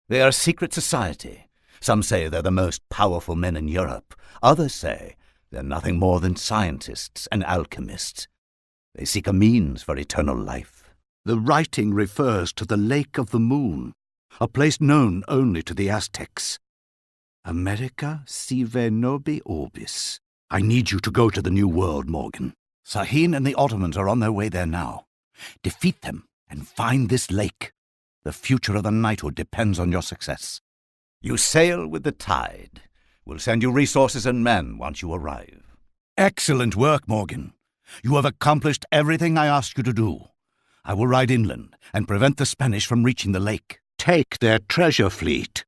They are a secret society. Some say they're the most powerful men in Europe. Others say they're nothing more than scientists and alchemists. They seek a means for eternal life. The writing refers to the Lake of the Moon, a place known only to the Aztecs. America sive nobi orbis. I need you to go to the New World, Morgan. Sahin and the Ottomans are on their way there now. Defeat them and find this lake. The future of the knighthood depends on your success. You sail with the tide. We'll send you resources and men once you arrive. Excellent work, Morgan. You have accomplished everything I asked you to do. I will ride inland and prevent the Spanish from reaching the lake. Take their treasure fleet.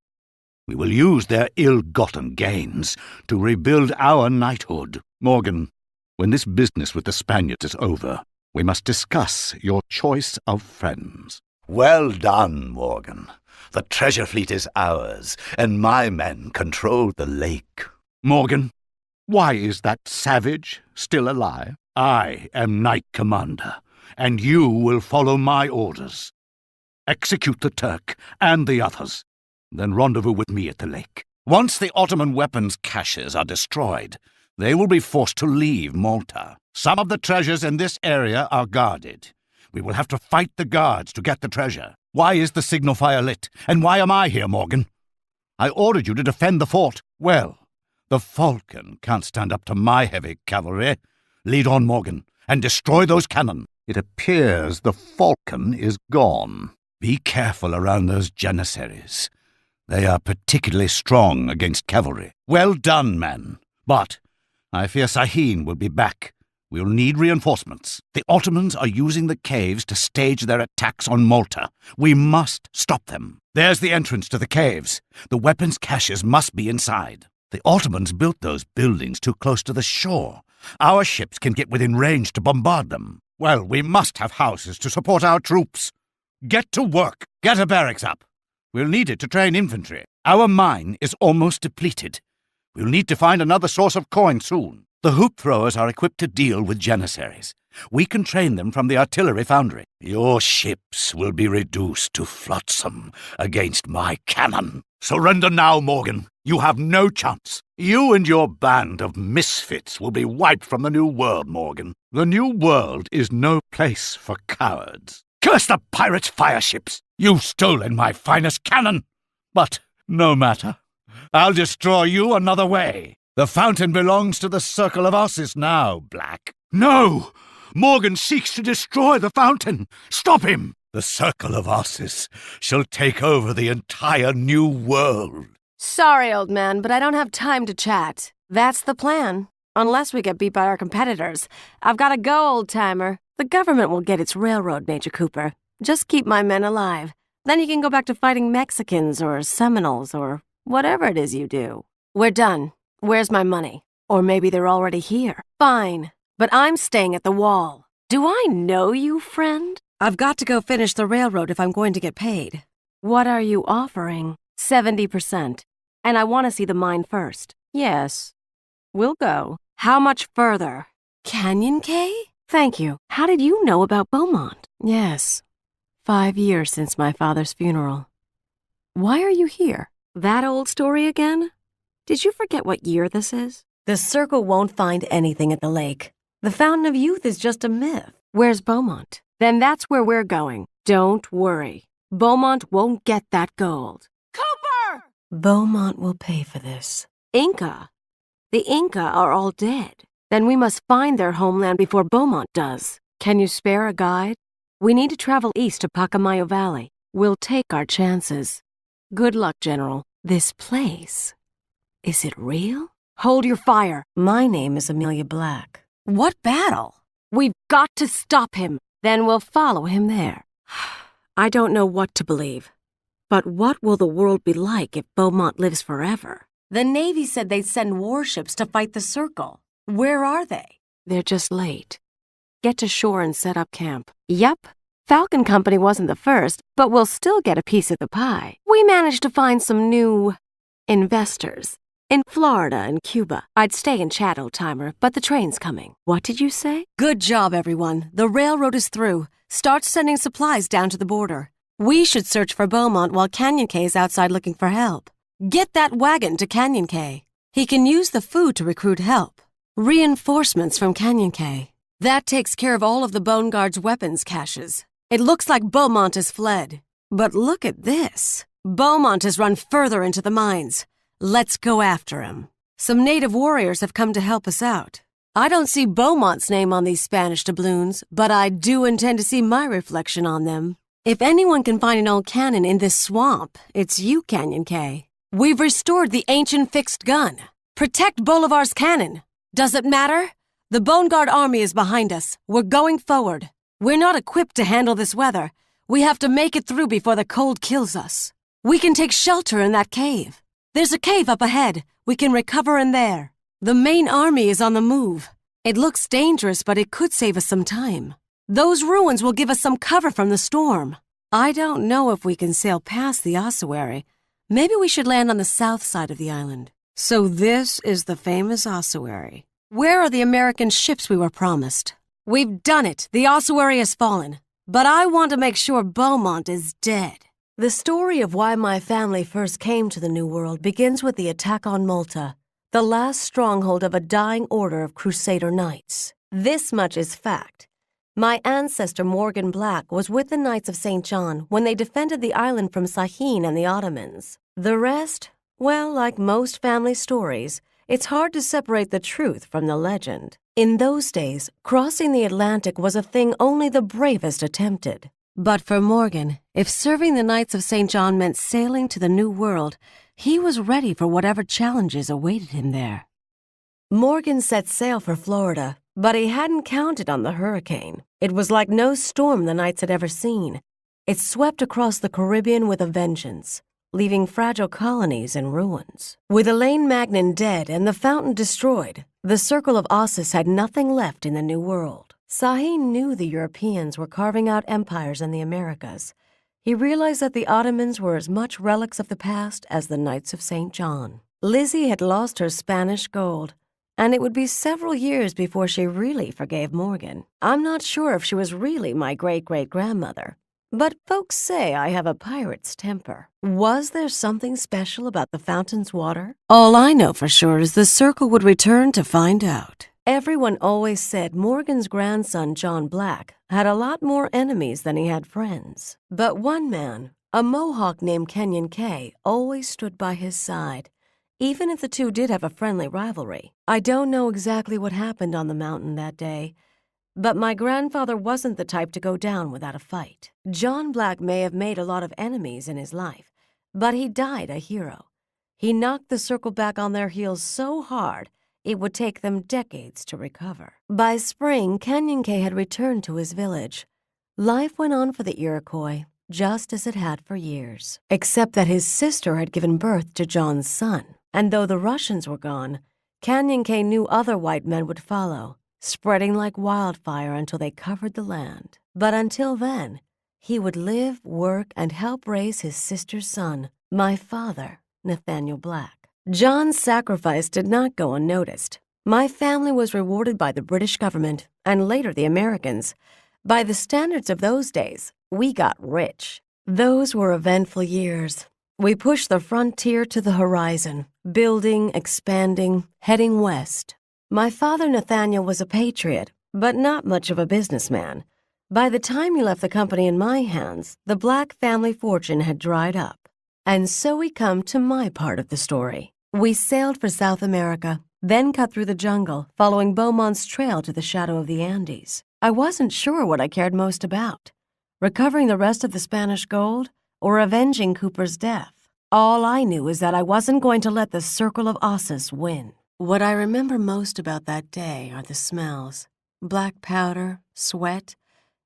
We will use their ill-gotten gains to rebuild our knighthood. Morgan, when this business with the Spaniards is over, we must discuss your choice of friends. Well done, Morgan. The treasure fleet is ours, and my men control the lake. Morgan, why is that savage still alive? I am Knight Commander, and you will follow my orders. Execute the Turk and the others, then rendezvous with me at the lake. Once the Ottoman weapons caches are destroyed, they will be forced to leave Malta. Some of the treasures in this area are guarded. We will have to fight the guards to get the treasure. Why is the signal fire lit? And why am I here, Morgan? I ordered you to defend the fort. Well, the Falcon can't stand up to my heavy cavalry. Lead on, Morgan, and destroy those cannon. It appears the Falcon is gone. Be careful around those Janissaries. They are particularly strong against cavalry. Well done, men. But I fear Sahin will be back. We'll need reinforcements. The Ottomans are using the caves to stage their attacks on Malta. We must stop them. There's the entrance to the caves. The weapons caches must be inside. The Ottomans built those buildings too close to the shore. Our ships can get within range to bombard them. Well, we must have houses to support our troops. Get to work. Get a barracks up. We'll need it to train infantry. Our mine is almost depleted. We'll need to find another source of coin soon. The hoop throwers are equipped to deal with Janissaries. We can train them from the artillery foundry. Your ships will be reduced to flotsam against my cannon. Surrender now, Morgan. You have no chance. You and your band of misfits will be wiped from the New World, Morgan. The New World is no place for cowards. Curse the pirates' fireships! You've stolen my finest cannon! But no matter. I'll destroy you another way. The fountain belongs to the Circle of Osses now, Black. No! Morgan seeks to destroy the fountain. Stop him! The Circle of Osses shall take over the entire New World. Sorry, old man, but I don't have time to chat. That's the plan. Unless we get beat by our competitors. I've got to go, old-timer. The government will get its railroad, Major Cooper. Just keep my men alive. Then you can go back to fighting Mexicans or Seminoles or whatever it is you do. We're done. Where's my money? Or maybe they're already here. Fine, but I'm staying at the wall. Do I know you, friend? I've got to go finish the railroad if I'm going to get paid. What are you offering? 70%. And I want to see the mine first. Yes. We'll go. How much further? Canyon K? Thank you. How did you know about Beaumont? Yes. 5 years since my father's funeral. Why are you here? That old story again? Did you forget what year this is? The Circle won't find anything at the lake. The Fountain of Youth is just a myth. Where's Beaumont? Then that's where we're going. Don't worry. Beaumont won't get that gold. Cooper! Beaumont will pay for this. Inca? The Inca are all dead. Then we must find their homeland before Beaumont does. Can you spare a guide? We need to travel east to Pacamayo Valley. We'll take our chances. Good luck, General. This place... Is it real? Hold your fire. My name is Amelia Black. What battle? We've got to stop him. Then we'll follow him there. I don't know what to believe. But what will the world be like if Beaumont lives forever? The Navy said they'd send warships to fight the Circle. Where are they? They're just late. Get to shore and set up camp. Yep. Falcon Company wasn't the first, but we'll still get a piece of the pie. We managed to find some new... investors. In Florida and Cuba. I'd stay and chat, old-timer, but the train's coming. What did you say? Good job, everyone. The railroad is through. Start sending supplies down to the border. We should search for Beaumont while Canyon K is outside looking for help. Get that wagon to Canyon K. He can use the food to recruit help. Reinforcements from Canyon K. That takes care of all of the Bone Guard's weapons caches. It looks like Beaumont has fled. But look at this. Beaumont has run further into the mines. Let's go after him. Some native warriors have come to help us out. I don't see Beaumont's name on these Spanish doubloons, but I do intend to see my reflection on them. If anyone can find an old cannon in this swamp, it's you, Canyon K. We've restored the ancient fixed gun. Protect Bolivar's cannon. Does it matter? The Bone Guard army is behind us. We're going forward. We're not equipped to handle this weather. We have to make it through before the cold kills us. We can take shelter in that cave. There's a cave up ahead. We can recover in there. The main army is on the move. It looks dangerous, but it could save us some time. Those ruins will give us some cover from the storm. I don't know if we can sail past the ossuary. Maybe we should land on the south side of the island. So this is the famous ossuary. Where are the American ships we were promised? We've done it. The ossuary has fallen. But I want to make sure Beaumont is dead. The story of why my family first came to the New World begins with the attack on Malta, the last stronghold of a dying order of Crusader knights. This much is fact. My ancestor Morgan Black was with the Knights of St. John when they defended the island from Sahin and the Ottomans. The rest, well, like most family stories, it's hard to separate the truth from the legend. In those days, crossing the Atlantic was a thing only the bravest attempted. But for Morgan, if serving the Knights of St. John meant sailing to the New World, he was ready for whatever challenges awaited him there. Morgan set sail for Florida, but he hadn't counted on the hurricane. It was like no storm the Knights had ever seen. It swept across the Caribbean with a vengeance, leaving fragile colonies in ruins. With Elaine Magnan dead and the fountain destroyed, the Circle of Ossus had nothing left in the New World. Sahin knew the Europeans were carving out empires in the Americas. He realized that the Ottomans were as much relics of the past as the Knights of St. John. Lizzie had lost her Spanish gold, and it would be several years before she really forgave Morgan. I'm not sure if she was really my great-great-grandmother, but folks say I have a pirate's temper. Was there something special about the fountain's water? All I know for sure is the Circle would return to find out. Everyone always said Morgan's grandson, John Black, had a lot more enemies than he had friends. But one man, a Mohawk named Canyon K, always stood by his side, even if the two did have a friendly rivalry. I don't know exactly what happened on the mountain that day, but my grandfather wasn't the type to go down without a fight. John Black may have made a lot of enemies in his life, but he died a hero. He knocked the Circle back on their heels so hard, it would take them decades to recover. By spring, Canyon K had returned to his village. Life went on for the Iroquois, just as it had for years, except that his sister had given birth to John's son. And though the Russians were gone, Canyon K knew other white men would follow, spreading like wildfire until they covered the land. But until then, he would live, work, and help raise his sister's son, my father, Nathaniel Black. John's sacrifice did not go unnoticed. My family was rewarded by the British government, and later the Americans. By the standards of those days, we got rich. Those were eventful years. We pushed the frontier to the horizon, building, expanding, heading west. My father, Nathaniel, was a patriot, but not much of a businessman. By the time he left the company in my hands, the Black family fortune had dried up. And so we come to my part of the story. We sailed for South America, then cut through the jungle, following Beaumont's trail to the shadow of the Andes. I wasn't sure what I cared most about, recovering the rest of the Spanish gold or avenging Cooper's death. All I knew is that I wasn't going to let the Circle of Ossus win. What I remember most about that day are the smells: black powder, sweat,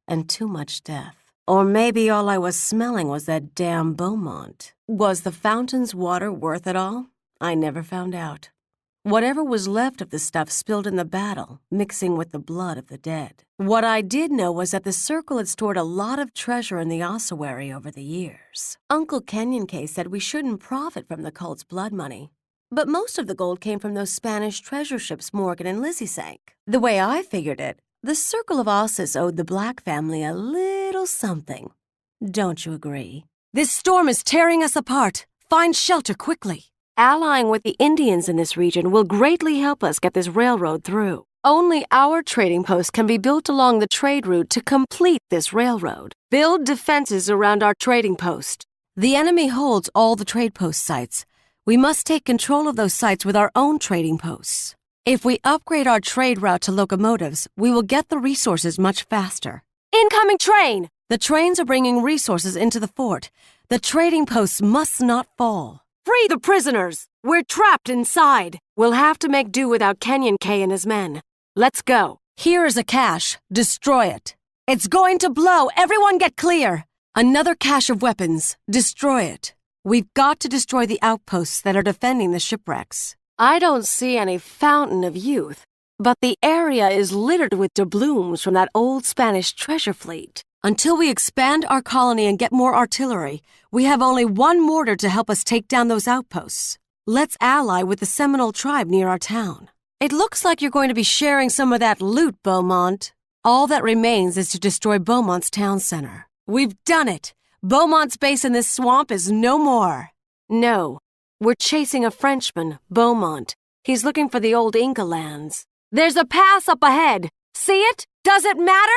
and too much death. Or maybe all I was smelling was that damn Beaumont. Was the fountain's water worth it all? I never found out. Whatever was left of the stuff spilled in the battle, mixing with the blood of the dead. What I did know was that the Circle had stored a lot of treasure in the ossuary over the years. Uncle Canyon K said we shouldn't profit from the cult's blood money, but most of the gold came from those Spanish treasure ships Morgan and Lizzie sank. The way I figured it, the Circle of Ossus owed the Black family a little something. Don't you agree? This storm is tearing us apart. Find shelter quickly. Allying with the Indians in this region will greatly help us get this railroad through. Only our trading post can be built along the trade route to complete this railroad. Build defenses around our trading post. The enemy holds all the trade post sites. We must take control of those sites with our own trading posts. If we upgrade our trade route to locomotives, we will get the resources much faster. Incoming train! The trains are bringing resources into the fort. The trading posts must not fall. Free the prisoners! We're trapped inside. We'll have to make do without Kenyon K and his men. Let's go. Here is a cache. Destroy it. It's going to blow. Everyone get clear. Another cache of weapons. Destroy it. We've got to destroy the outposts that are defending the shipwrecks. I don't see any fountain of youth, but the area is littered with doubloons from that old Spanish treasure fleet. Until we expand our colony and get more artillery, we have only one mortar to help us take down those outposts. Let's ally with the Seminole tribe near our town. It looks like you're going to be sharing some of that loot, Beaumont. All that remains is to destroy Beaumont's town center. We've done it! Beaumont's base in this swamp is no more. No, we're chasing a Frenchman, Beaumont. He's looking for the old Inca lands. There's a pass up ahead. See it? Does it matter?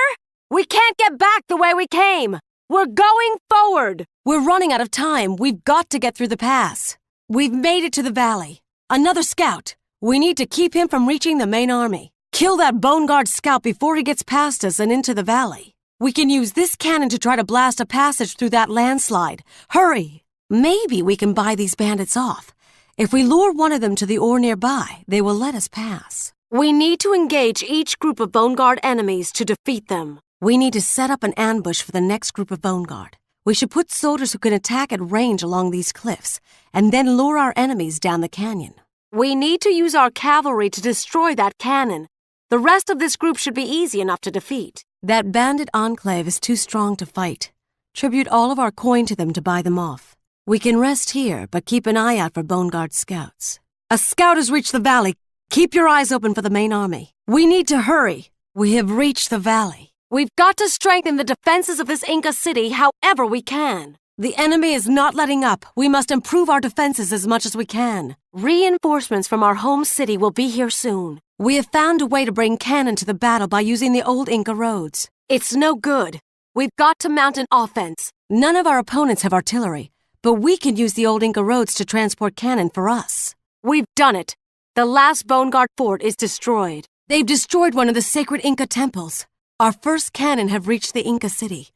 We can't get back the way we came. We're going forward. We're running out of time. We've got to get through the pass. We've made it to the valley. Another scout. We need to keep him from reaching the main army. Kill that Bone Guard scout before he gets past us and into the valley. We can use this cannon to try to blast a passage through that landslide. Hurry! Maybe we can buy these bandits off. If we lure one of them to the ore nearby, they will let us pass. We need to engage each group of Bone Guard enemies to defeat them. We need to set up an ambush for the next group of Bone Guard. We should put soldiers who can attack at range along these cliffs, and then lure our enemies down the canyon. We need to use our cavalry to destroy that cannon. The rest of this group should be easy enough to defeat. That bandit enclave is too strong to fight. Tribute all of our coin to them to buy them off. We can rest here, but keep an eye out for Bone Guard scouts. A scout has reached the valley. Keep your eyes open for the main army. We need to hurry. We have reached the valley. We've got to strengthen the defenses of this Inca city however we can. The enemy is not letting up. We must improve our defenses as much as we can. Reinforcements from our home city will be here soon. We have found a way to bring cannon to the battle by using the old Inca roads. It's no good. We've got to mount an offense. None of our opponents have artillery, but we can use the old Inca roads to transport cannon for us. We've done it. The last Bone Guard fort is destroyed. They've destroyed one of the sacred Inca temples. Our first cannon have reached the Inca city.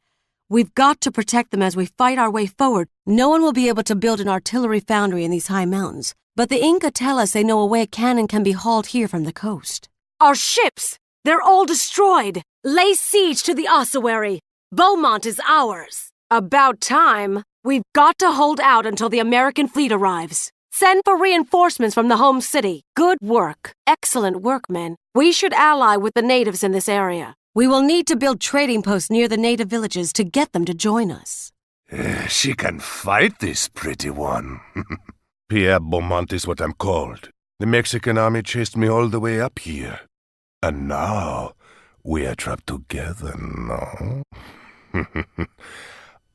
We've got to protect them as we fight our way forward. No one will be able to build an artillery foundry in these high mountains, but the Inca tell us they know a way a cannon can be hauled here from the coast. Our ships! They're all destroyed! Lay siege to the ossuary! Beaumont is ours! About time! We've got to hold out until the American fleet arrives. Send for reinforcements from the home city. Good work. Excellent work, men. We should ally with the natives in this area. We will need to build trading posts near the native villages to get them to join us. She can fight, this pretty one. Pierre Beaumont is what I'm called. The Mexican army chased me all the way up here. And now, we are trapped together, no?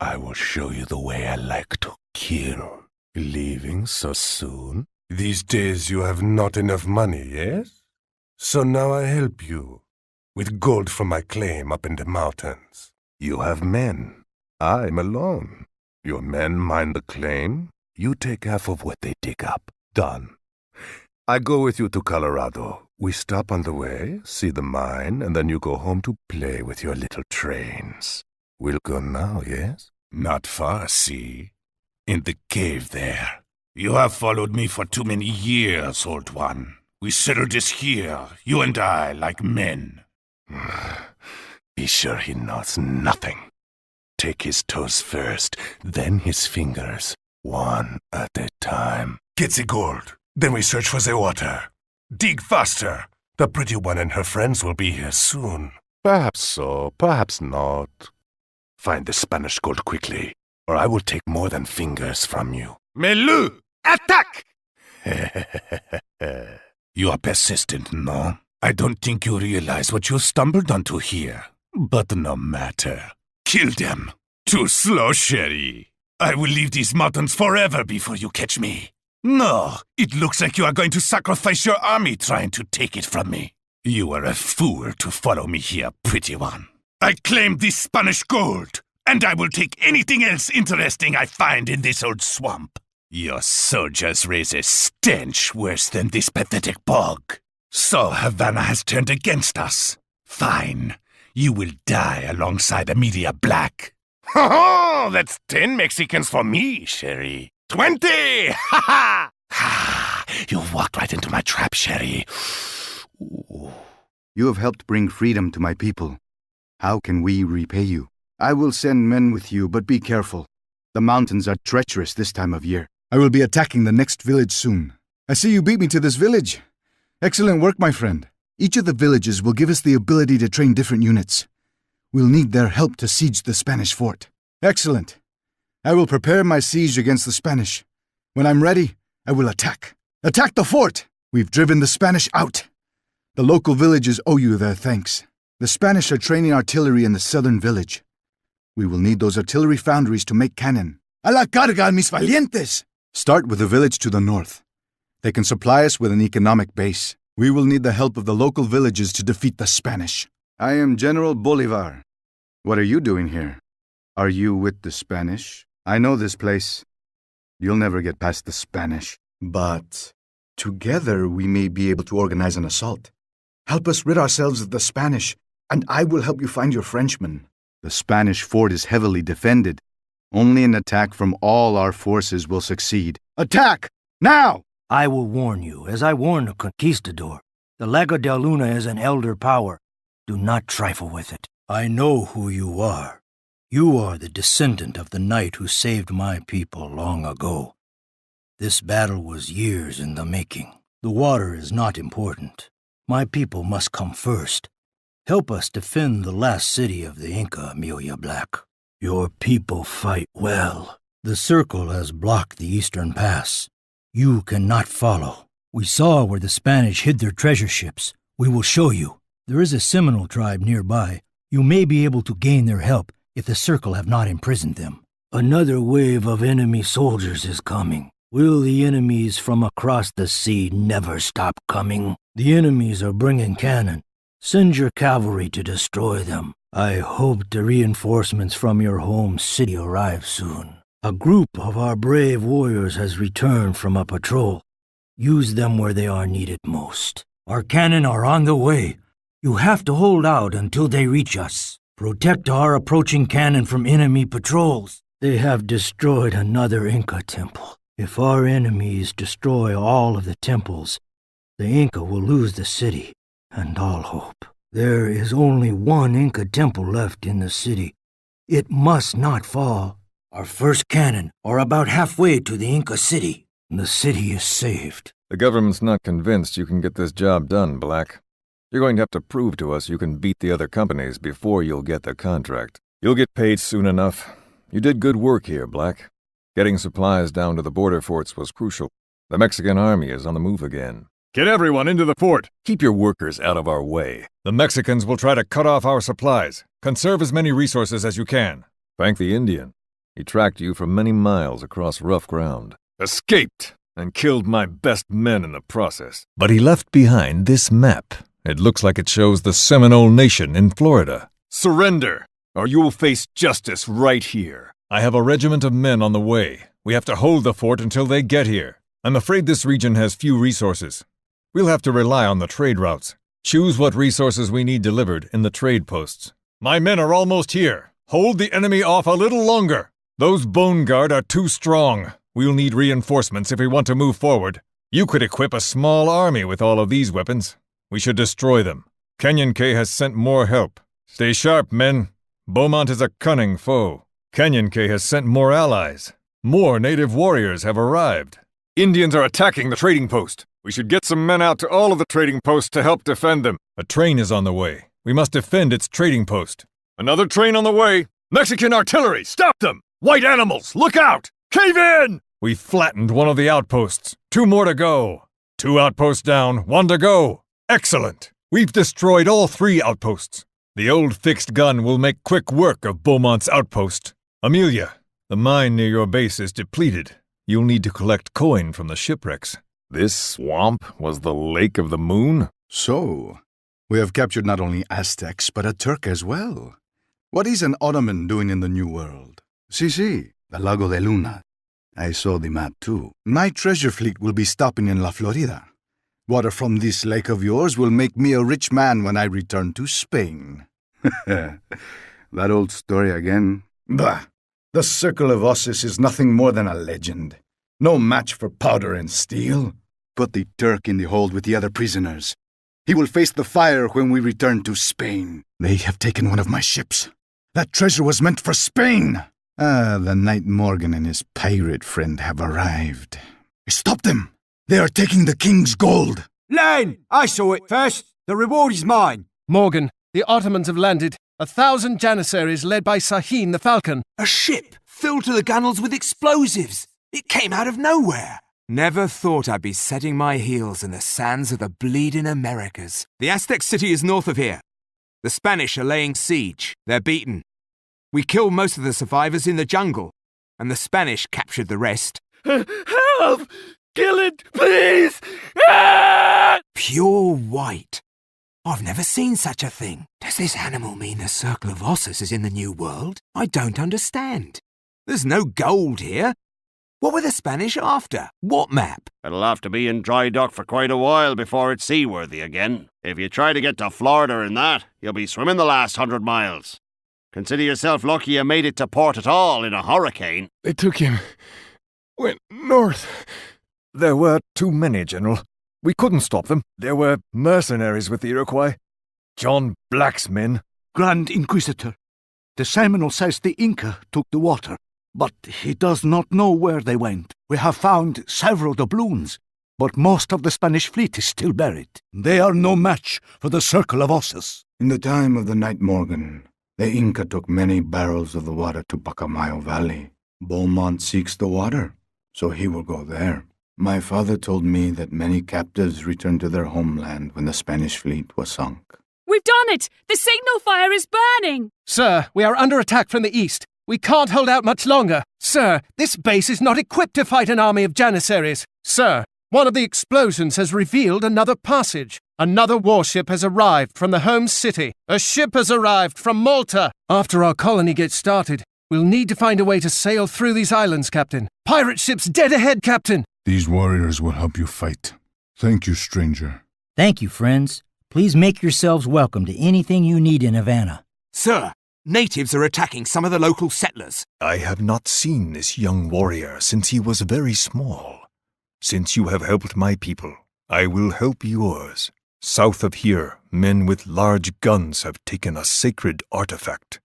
I will show you the way I like to kill. Leaving so soon? These days you have not enough money, yes? So now I help you. With gold from my claim up in the mountains. You have men. I'm alone. Your men mine the claim. You take half of what they dig up. Done. I go with you to Colorado. We stop on the way, see the mine, and then you go home to play with your little trains. We'll go now, yes? Not far, see? In the cave there. You have followed me for too many years, old one. We settled this here, you and I, like men. Be sure he knows nothing. Take his toes first, then his fingers, one at a time. Get the gold, then we search for the water. Dig faster. The pretty one and her friends will be here soon. Perhaps so, perhaps not. Find the Spanish gold quickly, or I will take more than fingers from you. Melu! Attack! You are persistent, no? I don't think you realize what you stumbled onto here. But no matter. Kill them. Too slow, Sherry. I will leave these mountains forever before you catch me. No, it looks like you are going to sacrifice your army trying to take it from me. You are a fool to follow me here, pretty one. I claim this Spanish gold, and I will take anything else interesting I find in this old swamp. Your soldiers raise a stench worse than this pathetic bog. So Havana has turned against us. Fine. You will die alongside Amelia Black. Ho-ho! That's 10 Mexicans for me, Sherry. 20! Ha ha! You walked right into my trap, Sherry. Ooh. You have helped bring freedom to my people. How can we repay you? I will send men with you, but be careful. The mountains are treacherous this time of year. I will be attacking the next village soon. I see you beat me to this village. Excellent work, my friend. Each of the villages will give us the ability to train different units. We'll need their help to siege the Spanish fort. Excellent. I will prepare my siege against the Spanish. When I'm ready, I will attack. Attack the fort! We've driven the Spanish out. The local villages owe you their thanks. The Spanish are training artillery in the southern village. We will need those artillery foundries to make cannon. A la carga, mis valientes! Start with the village to the north. They can supply us with an economic base. We will need the help of the local villages to defeat the Spanish. I am General Bolivar. What are you doing here? Are you with the Spanish? I know this place. You'll never get past the Spanish. But together we may be able to organize an assault. Help us rid ourselves of the Spanish, and I will help you find your Frenchmen. The Spanish fort is heavily defended. Only an attack from all our forces will succeed. Attack! Now! I will warn you, as I warned the conquistador. The Lega de Luna is an elder power. Do not trifle with it. I know who you are. You are the descendant of the knight who saved my people long ago. This battle was years in the making. The water is not important. My people must come first. Help us defend the last city of the Inca, Amelia Black. Your people fight well. The circle has blocked the eastern pass. You cannot follow. We saw where the Spanish hid their treasure ships. We will show you. There is a Seminole tribe nearby. You may be able to gain their help if the circle have not imprisoned them. Another wave of enemy soldiers is coming. Will the enemies from across the sea never stop coming? The enemies are bringing cannon. Send your cavalry to destroy them. I hope the reinforcements from your home city arrive soon. A group of our brave warriors has returned from a patrol. Use them where they are needed most. Our cannon are on the way. You have to hold out until they reach us. Protect our approaching cannon from enemy patrols. They have destroyed another Inca temple. If our enemies destroy all of the temples, the Inca will lose the city and all hope. There is only one Inca temple left in the city. It must not fall. Our first cannon are about halfway to the Inca city. The city is saved. The government's not convinced you can get this job done, Black. You're going to have to prove to us you can beat the other companies before you'll get the contract. You'll get paid soon enough. You did good work here, Black. Getting supplies down to the border forts was crucial. The Mexican army is on the move again. Get everyone into the fort. Keep your workers out of our way. The Mexicans will try to cut off our supplies. Conserve as many resources as you can. Thank the Indian. He tracked you for many miles across rough ground. Escaped and killed my best men in the process. But he left behind this map. It looks like it shows the Seminole Nation in Florida. Surrender, or you will face justice right here. I have a regiment of men on the way. We have to hold the fort until they get here. I'm afraid this region has few resources. We'll have to rely on the trade routes. Choose what resources we need delivered in the trade posts. My men are almost here. Hold the enemy off a little longer. Those Bone Guard are too strong. We'll need reinforcements if we want to move forward. You could equip a small army with all of these weapons. We should destroy them. Kenyon K has sent more help. Stay sharp, men. Beaumont is a cunning foe. Kenyon K has sent more allies. More native warriors have arrived. Indians are attacking the trading post. We should get some men out to all of the trading posts to help defend them. A train is on the way. We must defend its trading post. Another train on the way. Mexican artillery, stop them! White animals, look out! Cave in! We flattened one of the outposts. 2 more to go. 2 outposts down, 1 to go. Excellent! We've destroyed all 3 outposts. The old fixed gun will make quick work of Beaumont's outpost. Amelia, the mine near your base is depleted. You'll need to collect coin from the shipwrecks. This swamp was the Lake of the Moon? So, we have captured not only Aztecs, but a Turk as well. What is an Ottoman doing in the New World? Si, the Lago de Luna. I saw the map too. My treasure fleet will be stopping in La Florida. Water from this lake of yours will make me a rich man when I return to Spain. That old story again? Bah! The Circle of Ossus is nothing more than a legend. No match for powder and steel. Put the Turk in the hold with the other prisoners. He will face the fire when we return to Spain. They have taken one of my ships. That treasure was meant for Spain. The Knight Morgan and his pirate friend have arrived. Stop them! They are taking the king's gold. Lane! I saw it first. The reward is mine. Morgan, the Ottomans have landed. 1,000 Janissaries led by Sahin the Falcon. A ship filled to the gunnels with explosives. It came out of nowhere. Never thought I'd be setting my heels in the sands of the bleeding Americas. The Aztec city is north of here. The Spanish are laying siege. They're beaten. We killed most of the survivors in the jungle, and the Spanish captured the rest. Help! Kill it, please! Ah! Pure white. I've never seen such a thing. Does this animal mean the Circle of Ossus is in the New World? I don't understand. There's no gold here. What were the Spanish after? What map? It'll have to be in dry dock for quite a while before it's seaworthy again. If you try to get to Florida in that, you'll be swimming the last 100 miles. Consider yourself lucky you made it to port at all in a hurricane. They took him. Went north. There were too many, General. We couldn't stop them. There were mercenaries with the Iroquois. John Black's men. Grand Inquisitor, the Seminole says the Inca took the water, but he does not know where they went. We have found several doubloons, but most of the Spanish fleet is still buried. They are no match for the Circle of Ossus. In the time of the Knight Morgan, the Inca took many barrels of the water to Pacamayo Valley. Beaumont seeks the water, so he will go there. My father told me that many captives returned to their homeland when the Spanish fleet was sunk. We've done it! The signal fire is burning! Sir, we are under attack from the east. We can't hold out much longer. Sir, this base is not equipped to fight an army of Janissaries. Sir, one of the explosions has revealed another passage. Another warship has arrived from the home city. A ship has arrived from Malta. After our colony gets started, we'll need to find a way to sail through these islands, Captain. Pirate ships dead ahead, Captain! These warriors will help you fight. Thank you, stranger. Thank you, friends. Please make yourselves welcome to anything you need in Havana. Sir, natives are attacking some of the local settlers. I have not seen this young warrior since he was very small. Since you have helped my people, I will help yours. South of here, men with large guns have taken a sacred artifact.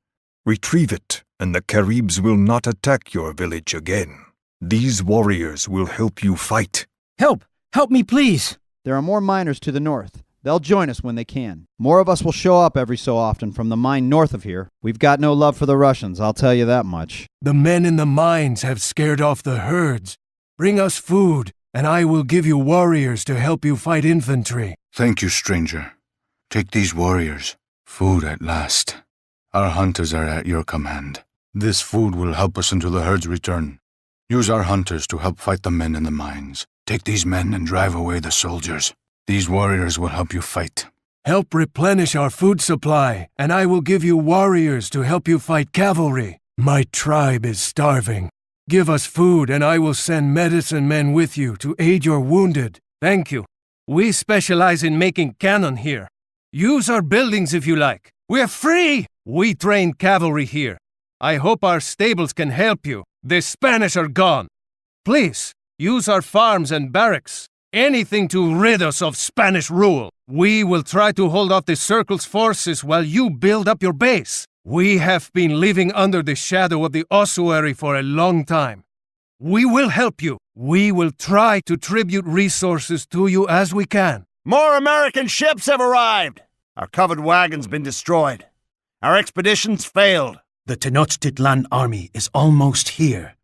Retrieve it, and the Caribs will not attack your village again. These warriors will help you fight. Help! Help me, please! There are more miners to the north. They'll join us when they can. More of us will show up every so often from the mine north of here. We've got no love for the Russians, I'll tell you that much. The men in the mines have scared off the herds. Bring us food, and I will give you warriors to help you fight infantry. Thank you, stranger. Take these warriors. Food at last. Our hunters are at your command. This food will help us until the herds return. Use our hunters to help fight the men in the mines. Take these men and drive away the soldiers. These warriors will help you fight. Help replenish our food supply, and I will give you warriors to help you fight cavalry. My tribe is starving. Give us food, and I will send medicine men with you to aid your wounded. Thank you. We specialize in making cannon here. Use our buildings if you like. We're free! We train cavalry here. I hope our stables can help you. The Spanish are gone. Please, use our farms and barracks. Anything to rid us of Spanish rule. We will try to hold off the Circle's forces while you build up your base. We have been living under the shadow of the ossuary for a long time. We will help you. We will try to tribute resources to you as we can. More American ships have arrived. Our covered wagon's been destroyed. Our expedition's failed. The Tenochtitlan army is almost here.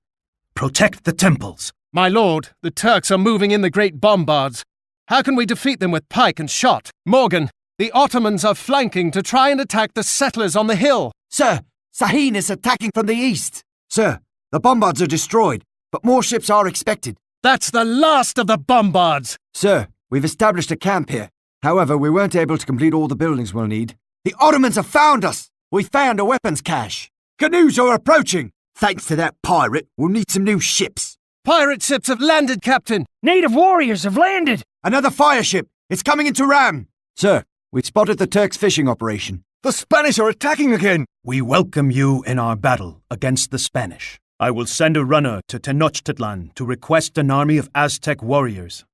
Protect the temples. My lord, the Turks are moving in the great bombards. How can we defeat them with pike and shot? Morgan, the Ottomans are flanking to try and attack the settlers on the hill. Sir, Sahin is attacking from the east. Sir, the bombards are destroyed, but more ships are expected. That's the last of the bombards! Sir, we've established a camp here. However, we weren't able to complete all the buildings we'll need. The Ottomans have found us! We found a weapons cache. Canoes are approaching! Thanks to that pirate, we'll need some new ships. Pirate ships have landed, Captain! Native warriors have landed! Another fire ship! It's coming into Ram! Sir, we've spotted the Turks' fishing operation. The Spanish are attacking again! We welcome you in our battle against the Spanish. I will send a runner to Tenochtitlan to request an army of Aztec warriors.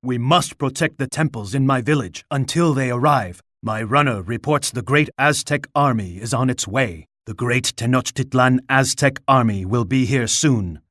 We must protect the temples in my village until they arrive. My runner reports the great Aztec army is on its way. The great Tenochtitlan Aztec army will be here soon.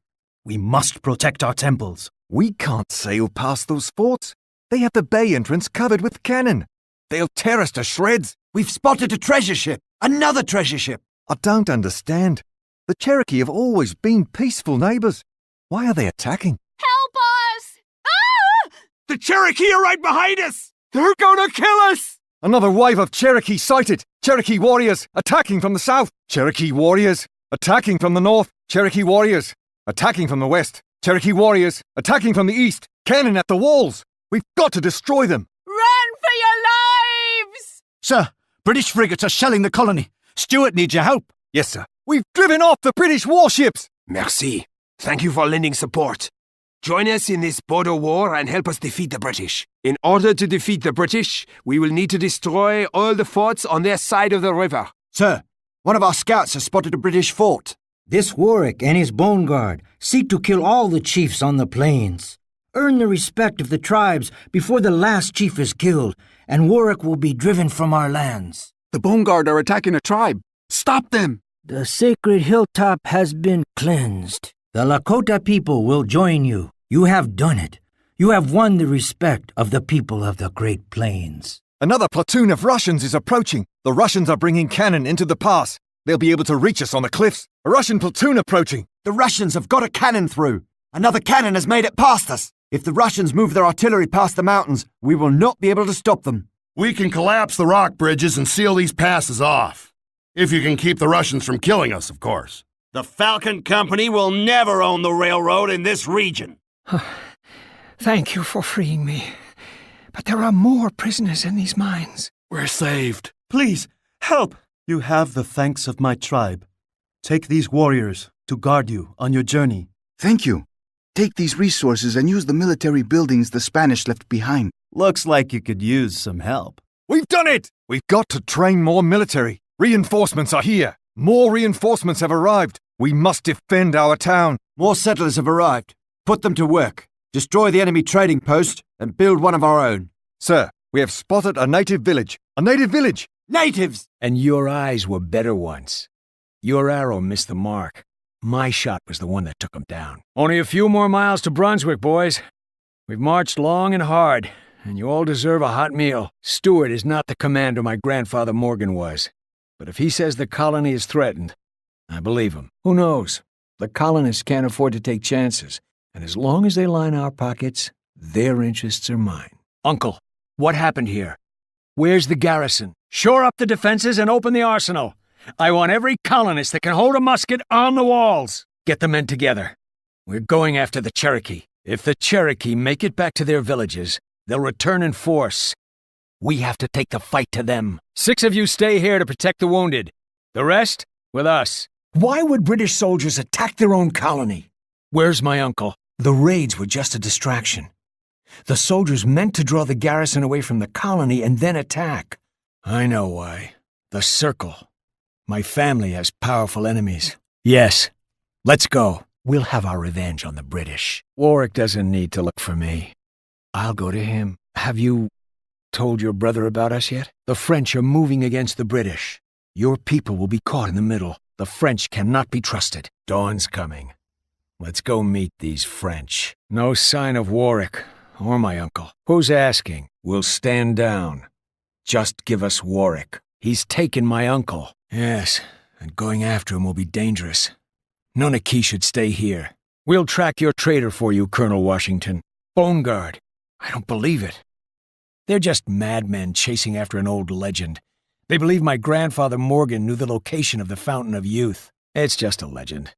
We must protect our temples. We can't sail past those forts. They have the bay entrance covered with cannon. They'll tear us to shreds. We've spotted a treasure ship! Another treasure ship! I don't understand. The Cherokee have always been peaceful neighbors. Why are they attacking? Help us! Ah! The Cherokee are right behind us! They're gonna kill us! Another wave of Cherokee sighted! Cherokee warriors attacking from the south! Cherokee warriors attacking from the north! Cherokee warriors attacking from the west! Cherokee warriors attacking from the east! Cannon at the walls! We've got to destroy them! Run for your lives! Sir, British frigates are shelling the colony. Stuart needs your help. Yes, sir. We've driven off the British warships! Merci. Thank you for lending support. Join us in this border war and help us defeat the British. In order to defeat the British, we will need to destroy all the forts on their side of the river. Sir, one of our scouts has spotted a British fort. This Warwick and his bone guard seek to kill all the chiefs on the plains. Earn the respect of the tribes before the last chief is killed, and Warwick will be driven from our lands. The Bone Guard are attacking a tribe. Stop them! The sacred hilltop has been cleansed. The Lakota people will join you. You have done it. You have won the respect of the people of the Great Plains. Another platoon of Russians is approaching. The Russians are bringing cannon into the pass. They'll be able to reach us on the cliffs. A Russian platoon approaching. The Russians have got a cannon through. Another cannon has made it past us. If the Russians move their artillery past the mountains, we will not be able to stop them. We can collapse the rock bridges and seal these passes off. If you can keep the Russians from killing us, of course. The Falcon Company will never own the railroad in this region. Thank you for freeing me. But there are more prisoners in these mines. We're saved. Please, help! You have the thanks of my tribe. Take these warriors to guard you on your journey. Thank you. Take these resources and use the military buildings the Spanish left behind. Looks like you could use some help. We've done it! We've got to train more military. Reinforcements are here. More reinforcements have arrived. We must defend our town. More settlers have arrived. Put them to work. Destroy the enemy trading post and build one of our own. Sir, we have spotted a native village. A native village! Natives! And your eyes were better once. Your arrow missed the mark. My shot was the one that took him down. Only a few more miles to Brunswick, boys. We've marched long and hard, and you all deserve a hot meal. Stuart is not the commander my grandfather Morgan was. But if he says the colony is threatened, I believe him. Who knows? The colonists can't afford to take chances, and as long as they line our pockets, their interests are mine. Uncle, what happened here? Where's the garrison? Shore up the defenses and open the arsenal. I want every colonist that can hold a musket on the walls. Get the men together. We're going after the Cherokee. If the Cherokee make it back to their villages, they'll return in force. We have to take the fight to them. 6 of you stay here to protect the wounded. The rest, with us. Why would British soldiers attack their own colony? Where's my uncle? The raids were just a distraction. The soldiers meant to draw the garrison away from the colony and then attack. I know why. The Circle. My family has powerful enemies. Yes, let's go. We'll have our revenge on the British. Warwick doesn't need to look for me. I'll go to him. Have you told your brother about us yet? The French are moving against the British. Your people will be caught in the middle. The French cannot be trusted. Dawn's coming. Let's go meet these French. No sign of Warwick or my uncle. Who's asking? We'll stand down. Just give us Warwick. He's taken my uncle. Yes, and going after him will be dangerous. None of Key should stay here. We'll track your traitor for you, Colonel Washington. Bone Guard. I don't believe it. They're just madmen chasing after an old legend. They believe my grandfather Morgan knew the location of the Fountain of Youth. It's just a legend.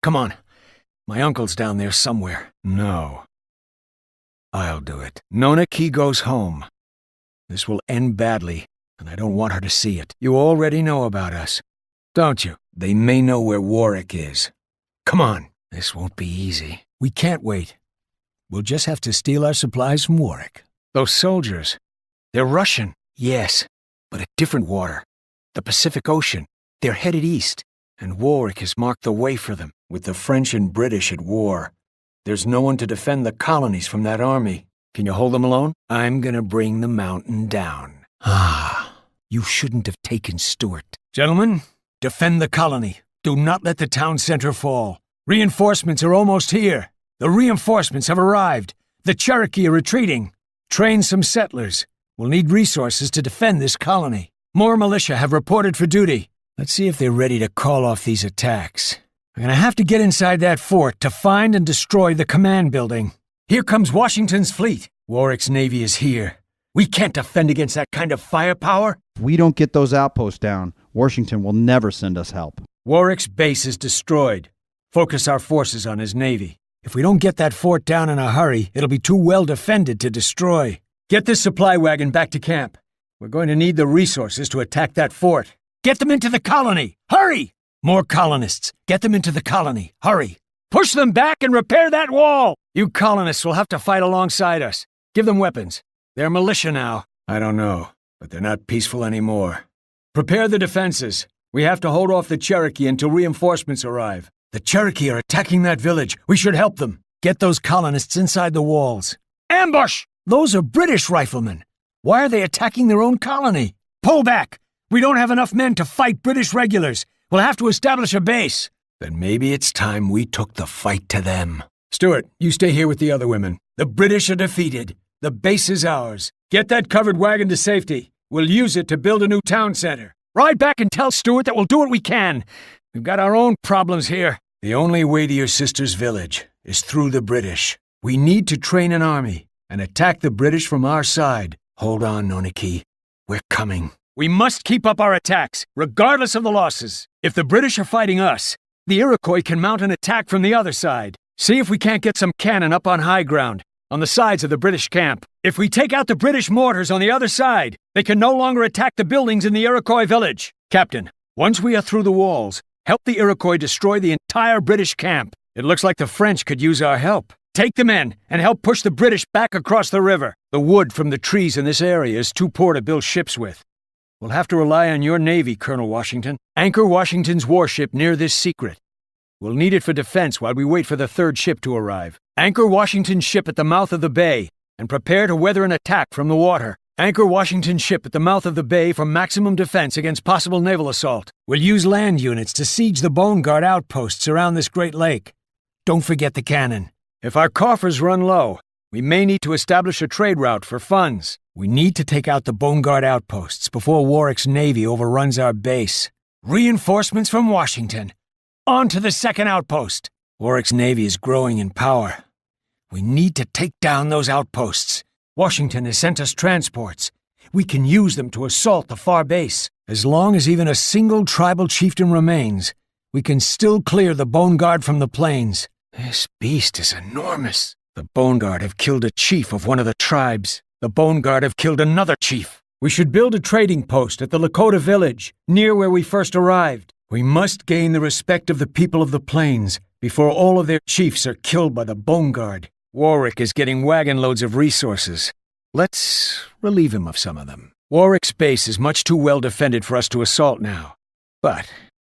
Come on. My uncle's down there somewhere. No. I'll do it. Nona Key goes home. This will end badly, and I don't want her to see it. You already know about us, don't you? They may know where Warwick is. Come on. This won't be easy. We can't wait. We'll just have to steal our supplies from Warwick. Those soldiers, they're Russian, yes, but a different water. The Pacific Ocean. They're headed east, and Warwick has marked the way for them. With the French and British at war, there's no one to defend the colonies from that army. Can you hold them alone? I'm gonna bring the mountain down. You shouldn't have taken Stuart. Gentlemen, defend the colony. Do not let the town center fall. Reinforcements are almost here. The reinforcements have arrived. The Cherokee are retreating. Train some settlers. We'll need resources to defend this colony. More militia have reported for duty. Let's see if they're ready to call off these attacks. We're gonna have to get inside that fort to find and destroy the command building. Here comes Washington's fleet. Warwick's navy is here. We can't defend against that kind of firepower. If we don't get those outposts down, Washington will never send us help. Warwick's base is destroyed. Focus our forces on his navy. If we don't get that fort down in a hurry, it'll be too well defended to destroy. Get this supply wagon back to camp. We're going to need the resources to attack that fort. Get them into the colony! Hurry! More colonists. Get them into the colony. Hurry! Push them back and repair that wall! You colonists will have to fight alongside us. Give them weapons. They're militia now. I don't know, but they're not peaceful anymore. Prepare the defenses. We have to hold off the Cherokee until reinforcements arrive. The Cherokee are attacking that village. We should help them. Get those colonists inside the walls. Ambush! Those are British riflemen. Why are they attacking their own colony? Pull back! We don't have enough men to fight British regulars. We'll have to establish a base. Then maybe it's time we took the fight to them. Stuart, you stay here with the other women. The British are defeated. The base is ours. Get that covered wagon to safety. We'll use it to build a new town center. Ride back and tell Stuart that we'll do what we can. We've got our own problems here. The only way to your sister's village is through the British. We need to train an army and attack the British from our side. Hold on, Nona Key. We're coming. We must keep up our attacks, regardless of the losses. If the British are fighting us, the Iroquois can mount an attack from the other side. See if we can't get some cannon up on high ground, on the sides of the British camp. If we take out the British mortars on the other side, they can no longer attack the buildings in the Iroquois village. Captain, once we are through the walls, help the Iroquois destroy the entire British camp. It looks like the French could use our help. Take the men and help push the British back across the river. The wood from the trees in this area is too poor to build ships with. We'll have to rely on your navy, Colonel Washington. Anchor Washington's warship near this secret. We'll need it for defense while we wait for the third ship to arrive. Anchor Washington's ship at the mouth of the bay and prepare to weather an attack from the water. Anchor Washington's ship at the mouth of the bay for maximum defense against possible naval assault. We'll use land units to siege the Bone Guard outposts around this great lake. Don't forget the cannon. If our coffers run low, we may need to establish a trade route for funds. We need to take out the Bone Guard outposts before Warwick's navy overruns our base. Reinforcements from Washington. On to the second outpost. Warwick's navy is growing in power. We need to take down those outposts. Washington has sent us transports. We can use them to assault the far base. As long as even a single tribal chieftain remains, we can still clear the Bone Guard from the plains. This beast is enormous. The Bone Guard have killed a chief of one of the tribes. The Bone Guard have killed another chief. We should build a trading post at the Lakota village, near where we first arrived. We must gain the respect of the people of the plains before all of their chiefs are killed by the Bone Guard. Warwick is getting wagon loads of resources. Let's relieve him of some of them. Warwick's base is much too well defended for us to assault now. But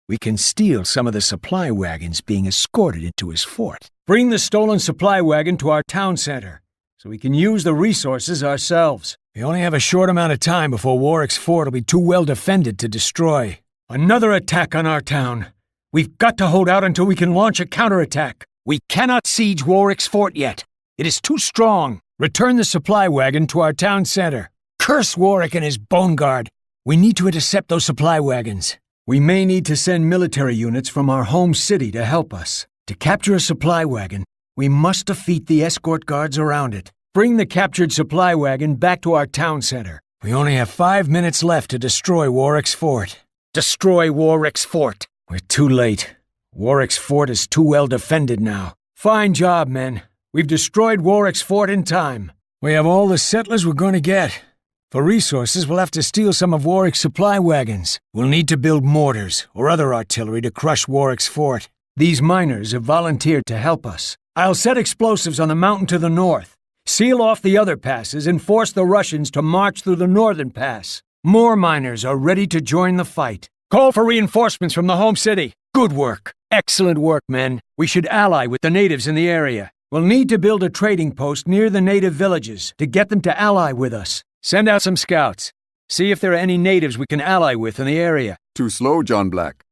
we can steal some of the supply wagons being escorted into his fort. Bring the stolen supply wagon to our town center, so we can use the resources ourselves. We only have a short amount of time before Warwick's fort will be too well defended to destroy. Another attack on our town. We've got to hold out until we can launch a counterattack. We cannot siege Warwick's fort yet. It is too strong. Return the supply wagon to our town center. Curse Warwick and his Bone Guard. We need to intercept those supply wagons. We may need to send military units from our home city to help us. To capture a supply wagon, we must defeat the escort guards around it. Bring the captured supply wagon back to our town center. We only have 5 minutes left to destroy Warwick's fort. Destroy Warwick's fort. We're too late. Warwick's fort is too well defended now. Fine job, men. We've destroyed Warwick's fort in time. We have all the settlers we're going to get. For resources, we'll have to steal some of Warwick's supply wagons. We'll need to build mortars or other artillery to crush Warwick's fort. These miners have volunteered to help us. I'll set explosives on the mountain to the north, seal off the other passes, and force the Russians to march through the northern pass. More miners are ready to join the fight. Call for reinforcements from the home city. Good work. Excellent work, men. We should ally with the natives in the area. We'll need to build a trading post near the native villages to get them to ally with us. Send out some scouts. See if there are any natives we can ally with in the area. Too slow, John Black.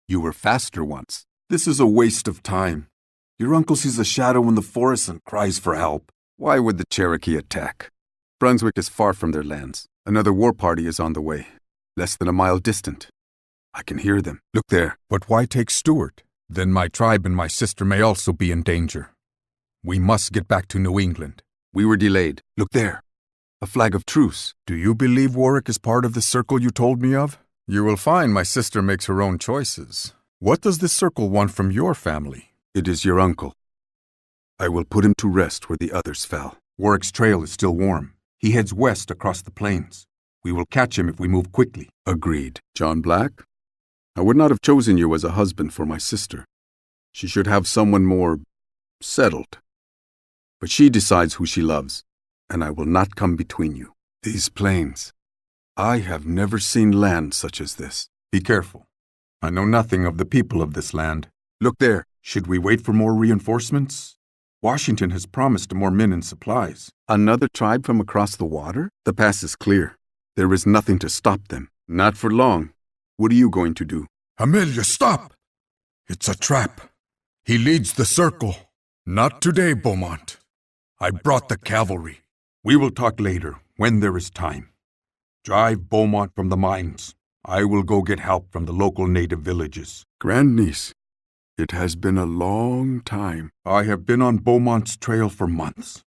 You were faster once. This is a waste of time. Your uncle sees a shadow in the forest and cries for help. Why would the Cherokee attack? Brunswick is far from their lands. Another war party is on the way, less than a mile distant. I can hear them. Look there. But why take Stuart? Then my tribe and my sister may also be in danger. We must get back to New England. We were delayed. Look there. A flag of truce. Do you believe Warwick is part of the circle you told me of? You will find my sister makes her own choices. What does this circle want from your family? It is your uncle. I will put him to rest where the others fell. Warwick's trail is still warm. He heads west across the plains. We will catch him if we move quickly. Agreed. John Black, I would not have chosen you as a husband for my sister. She should have someone more settled. But she decides who she loves, and I will not come between you. These plains, I have never seen land such as this. Be careful. I know nothing of the people of this land. Look there. Should we wait for more reinforcements? Washington has promised more men and supplies. Another tribe from across the water? The pass is clear. There is nothing to stop them. Not for long. What are you going to do? Amelia, stop! It's a trap. He leads the circle. Not today, Beaumont. I brought the cavalry. We will talk later, when there is time. Drive Beaumont from the mines. I will go get help from the local native villages. Grandniece, it has been a long time. I have been on Beaumont's trail for months.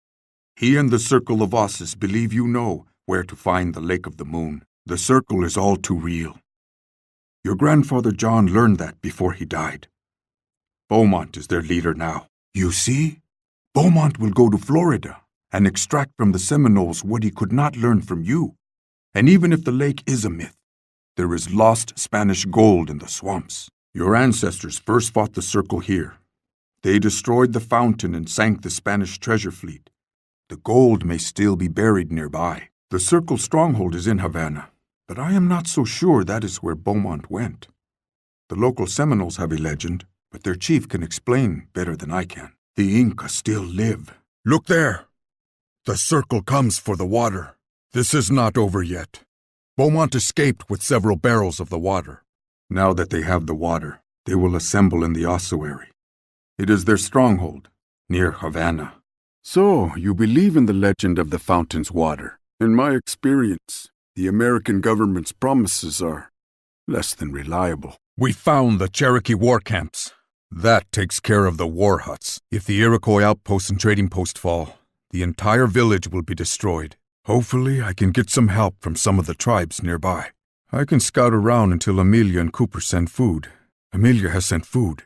He and the Circle of Ossus believe you know where to find the Lake of the Moon. The Circle is all too real. Your grandfather John learned that before he died. Beaumont is their leader now. You see, Beaumont will go to Florida and extract from the Seminoles what he could not learn from you. And even if the lake is a myth, there is lost Spanish gold in the swamps. Your ancestors first fought the Circle here. They destroyed the fountain and sank the Spanish treasure fleet. The gold may still be buried nearby. The Circle's stronghold is in Havana, but I am not so sure that is where Beaumont went. The local Seminoles have a legend, but their chief can explain better than I can. The Inca still live. Look there! The Circle comes for the water. This is not over yet. Beaumont escaped with several barrels of the water. Now that they have the water, they will assemble in the ossuary. It is their stronghold, near Havana. So, you believe in the legend of the fountain's water. In my experience, the American government's promises are less than reliable. We found the Cherokee war camps. That takes care of the war huts. If the Iroquois outposts and trading post fall, the entire village will be destroyed. Hopefully, I can get some help from some of the tribes nearby. I can scout around until Amelia and Cooper send food. Amelia has sent food.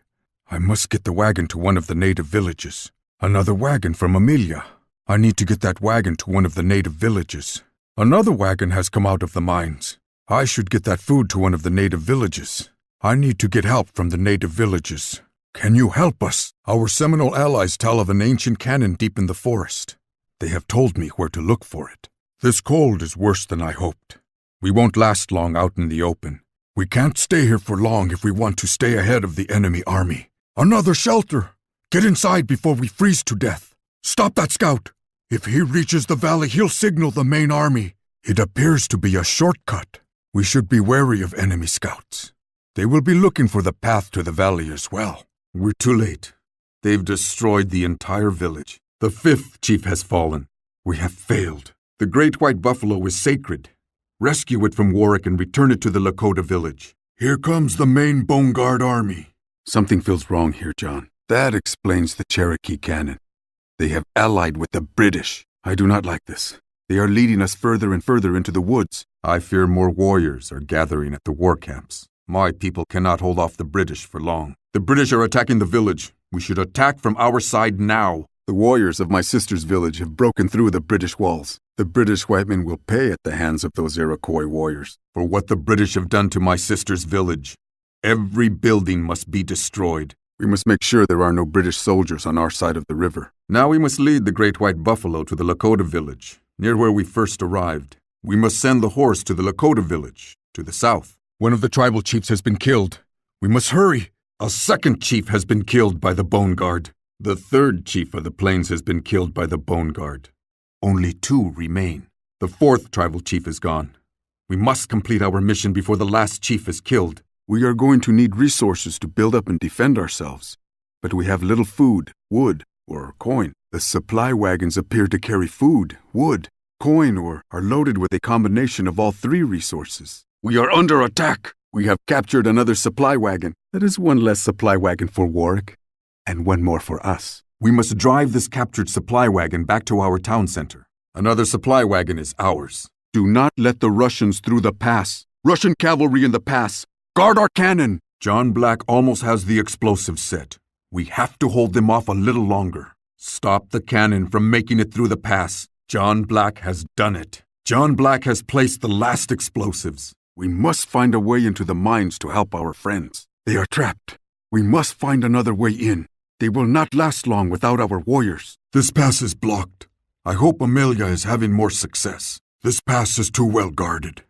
I must get the wagon to one of the native villages. Another wagon from Amelia. I need to get that wagon to one of the native villages. Another wagon has come out of the mines. I should get that food to one of the native villages. I need to get help from the native villages. Can you help us? Our Seminole allies tell of an ancient cannon deep in the forest. They have told me where to look for it. This cold is worse than I hoped. We won't last long out in the open. We can't stay here for long if we want to stay ahead of the enemy army. Another shelter! Get inside before we freeze to death. Stop that scout! If he reaches the valley, he'll signal the main army. It appears to be a shortcut. We should be wary of enemy scouts. They will be looking for the path to the valley as well. We're too late. They've destroyed the entire village. The 5th chief has fallen. We have failed. The great white buffalo is sacred. Rescue it from Warwick and return it to the Lakota village. Here comes the main Bone Guard army. Something feels wrong here, John. That explains the Cherokee cannon. They have allied with the British. I do not like this. They are leading us further and further into the woods. I fear more warriors are gathering at the war camps. My people cannot hold off the British for long. The British are attacking the village. We should attack from our side now. The warriors of my sister's village have broken through the British walls. The British white men will pay at the hands of those Iroquois warriors. For what the British have done to my sister's village. Every building must be destroyed. We must make sure there are no British soldiers on our side of the river. Now we must lead the Great White Buffalo to the Lakota village, near where we first arrived. We must send the horse to the Lakota village, to the south. One of the tribal chiefs has been killed. We must hurry. A second chief has been killed by the Bone Guard. The third chief of the Plains has been killed by the Bone Guard. Only 2 remain. The 4th tribal chief is gone. We must complete our mission before the last chief is killed. We are going to need resources to build up and defend ourselves. But we have little food, wood, or coin. The supply wagons appear to carry food, wood, coin, or are loaded with a combination of all 3 resources. We are under attack. We have captured another supply wagon. That is 1 less supply wagon for Warwick, and 1 more for us. We must drive this captured supply wagon back to our town center. Another supply wagon is ours. Do not let the Russians through the pass. Russian cavalry in the pass. Guard our cannon! John Black almost has the explosives set. We have to hold them off a little longer. Stop the cannon from making it through the pass. John Black has done it. John Black has placed the last explosives. We must find a way into the mines to help our friends. They are trapped. We must find another way in. They will not last long without our warriors. This pass is blocked. I hope Amelia is having more success. This pass is too well guarded.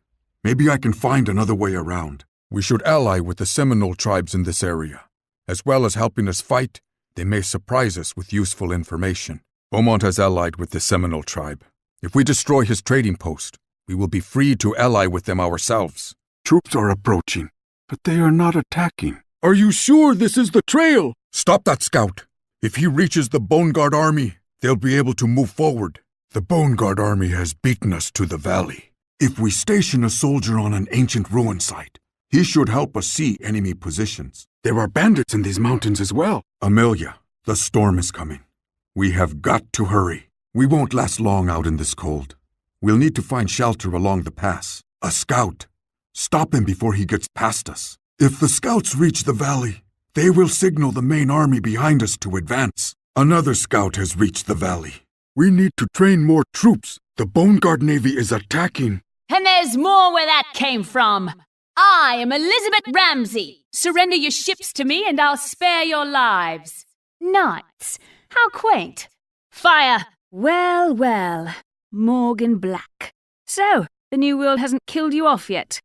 Maybe I can find another way around. We should ally with the Seminole tribes in this area. As well as helping us fight, they may surprise us with useful information. Beaumont has allied with the Seminole tribe. If we destroy his trading post, we will be free to ally with them ourselves. Troops are approaching, but they are not attacking. Are you sure this is the trail? Stop that scout. If he reaches the Bone Guard army, they'll be able to move forward. The Bone Guard army has beaten us to the valley. If we station a soldier on an ancient ruin site, he should help us see enemy positions. There are bandits in these mountains as well. Amelia, the storm is coming. We have got to hurry. We won't last long out in this cold. We'll need to find shelter along the pass. A scout. Stop him before he gets past us. If the scouts reach the valley, they will signal the main army behind us to advance. Another scout has reached the valley. We need to train more troops. The Bone Guard Navy is attacking. And there's more where that came from. I am Elizabeth Ramsay. Surrender your ships to me and I'll spare your lives. Knights, how quaint. Fire. Well, well. Morgan Black. So, the New World hasn't killed you off yet.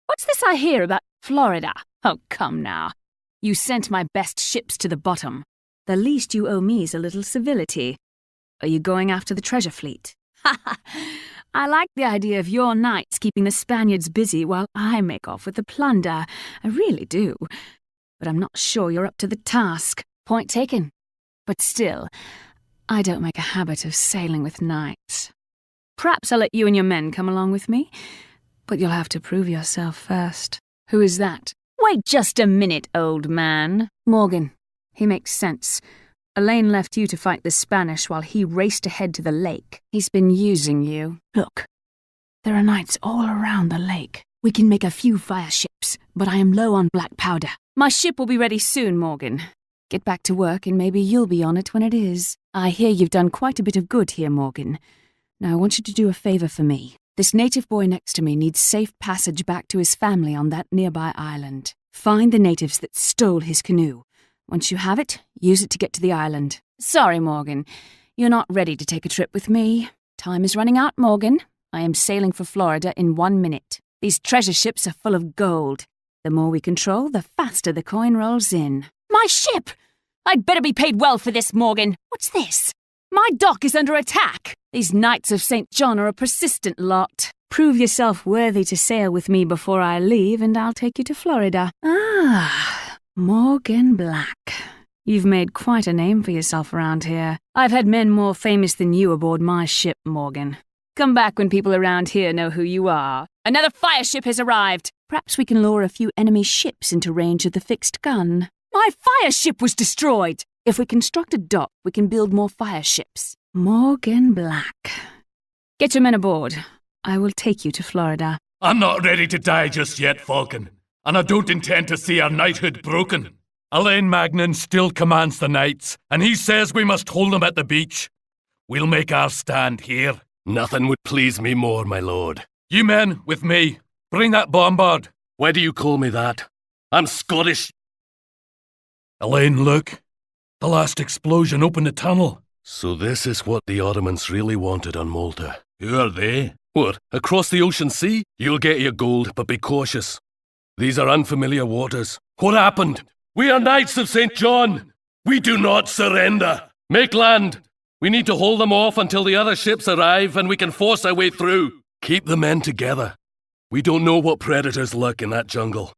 What's this I hear about Florida? Oh, come now. You sent my best ships to the bottom. The least you owe me is a little civility. Are you going after the treasure fleet? Ha ha! I like the idea of your knights keeping the Spaniards busy while I make off with the plunder. I really do. But I'm not sure you're up to the task. Point taken. But still, I don't make a habit of sailing with knights. Perhaps I'll let you and your men come along with me, but you'll have to prove yourself first. Who is that? Wait just a minute, old man. Morgan. He makes sense. Elaine left you to fight the Spanish while he raced ahead to the lake. He's been using you. Look, there are knights all around the lake. We can make a few fire ships, but I am low on black powder. My ship will be ready soon, Morgan. Get back to work and maybe you'll be on it when it is. I hear you've done quite a bit of good here, Morgan. Now I want you to do a favor for me. This native boy next to me needs safe passage back to his family on that nearby island. Find the natives that stole his canoe. Once you have it, use it to get to the island. Sorry, Morgan. You're not ready to take a trip with me. Time is running out, Morgan. I am sailing for Florida in 1 minute. These treasure ships are full of gold. The more we control, the faster the coin rolls in. My ship! I'd better be paid well for this, Morgan. What's this? My dock is under attack. These Knights of St. John are a persistent lot. Prove yourself worthy to sail with me before I leave, and I'll take you to Florida. Ah, Morgan Black. You've made quite a name for yourself around here. I've had men more famous than you aboard my ship, Morgan. Come back when people around here know who you are. Another fire ship has arrived. Perhaps we can lure a few enemy ships into range of the fixed gun. My fire ship was destroyed! If we construct a dock, we can build more fire ships. Morgan Black. Get your men aboard. I will take you to Florida. I'm not ready to die just yet, Falcon. and I don't intend to see our knighthood broken. Alain Magnan still commands the knights, and he says we must hold them at the beach. We'll make our stand here. Nothing would please me more, my lord. You men, with me, bring that bombard. Why do you call me that? I'm Scottish. Alain, look. The last explosion opened a tunnel. So this is what the Ottomans really wanted on Malta. Who are they? What, across the ocean sea? You'll get your gold, but be cautious. These are unfamiliar waters. What happened? We are Knights of St. John. We do not surrender. Make land. We need to hold them off until the other ships arrive and we can force our way through. Keep the men together. We don't know what predators lurk in that jungle.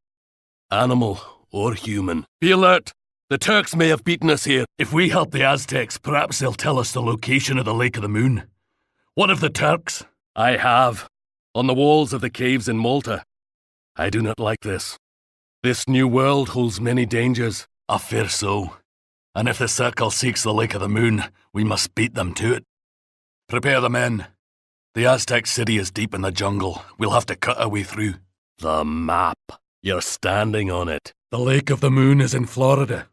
Animal or human. Be alert. The Turks may have beaten us here. If we help the Aztecs, perhaps they'll tell us the location of the Lake of the Moon. What of the Turks? I have. On the walls of the caves in Malta. I do not like this. This new world holds many dangers. I fear so. And if the Circle seeks the Lake of the Moon, we must beat them to it. Prepare the men. The Aztec city is deep in the jungle. We'll have to cut our way through. The map. You're standing on it. The Lake of the Moon is in Florida.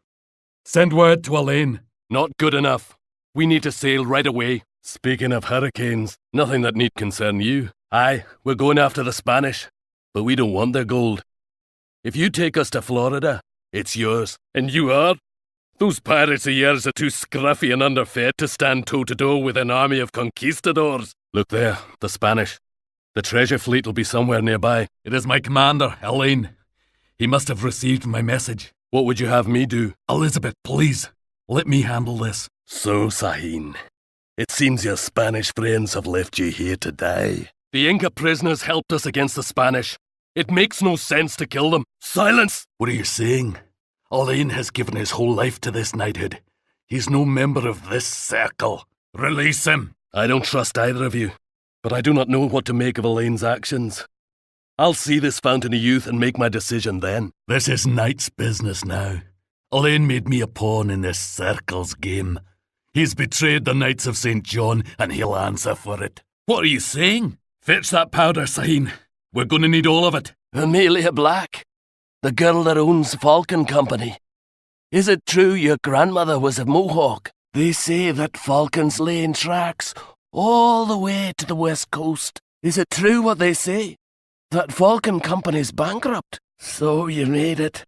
Send word to Alain. Not good enough. We need to sail right away. Speaking of hurricanes, nothing that need concern you. Aye, we're going after the Spanish, but we don't want their gold. If you take us to Florida, it's yours. And you are? Those pirates of yours are too scruffy and underfed to stand toe-to-toe with an army of conquistadors. Look there, the Spanish. The treasure fleet will be somewhere nearby. It is my commander, Alain. He must have received my message. What would you have me do? Elizabeth, please, let me handle this. So, Sahin, it seems your Spanish friends have left you here to die. The Inca prisoners helped us against the Spanish. It makes no sense to kill them. Silence! What are you saying? Alain has given his whole life to this knighthood. He's no member of this circle. Release him. I don't trust either of you, but I do not know what to make of Alain's actions. I'll see this Fountain of Youth and make my decision then. This is knight's business now. Alain made me a pawn in this circle's game. He's betrayed the Knights of St. John, and he'll answer for it. What are you saying? Fetch that powder, Sahin. We're going to need all of it. Amelia Black, the girl that owns Falcon Company. Is it true your grandmother was a Mohawk? They say that Falcons lay in tracks all the way to the west coast. Is it true what they say? That Falcon Company's bankrupt? So you made it.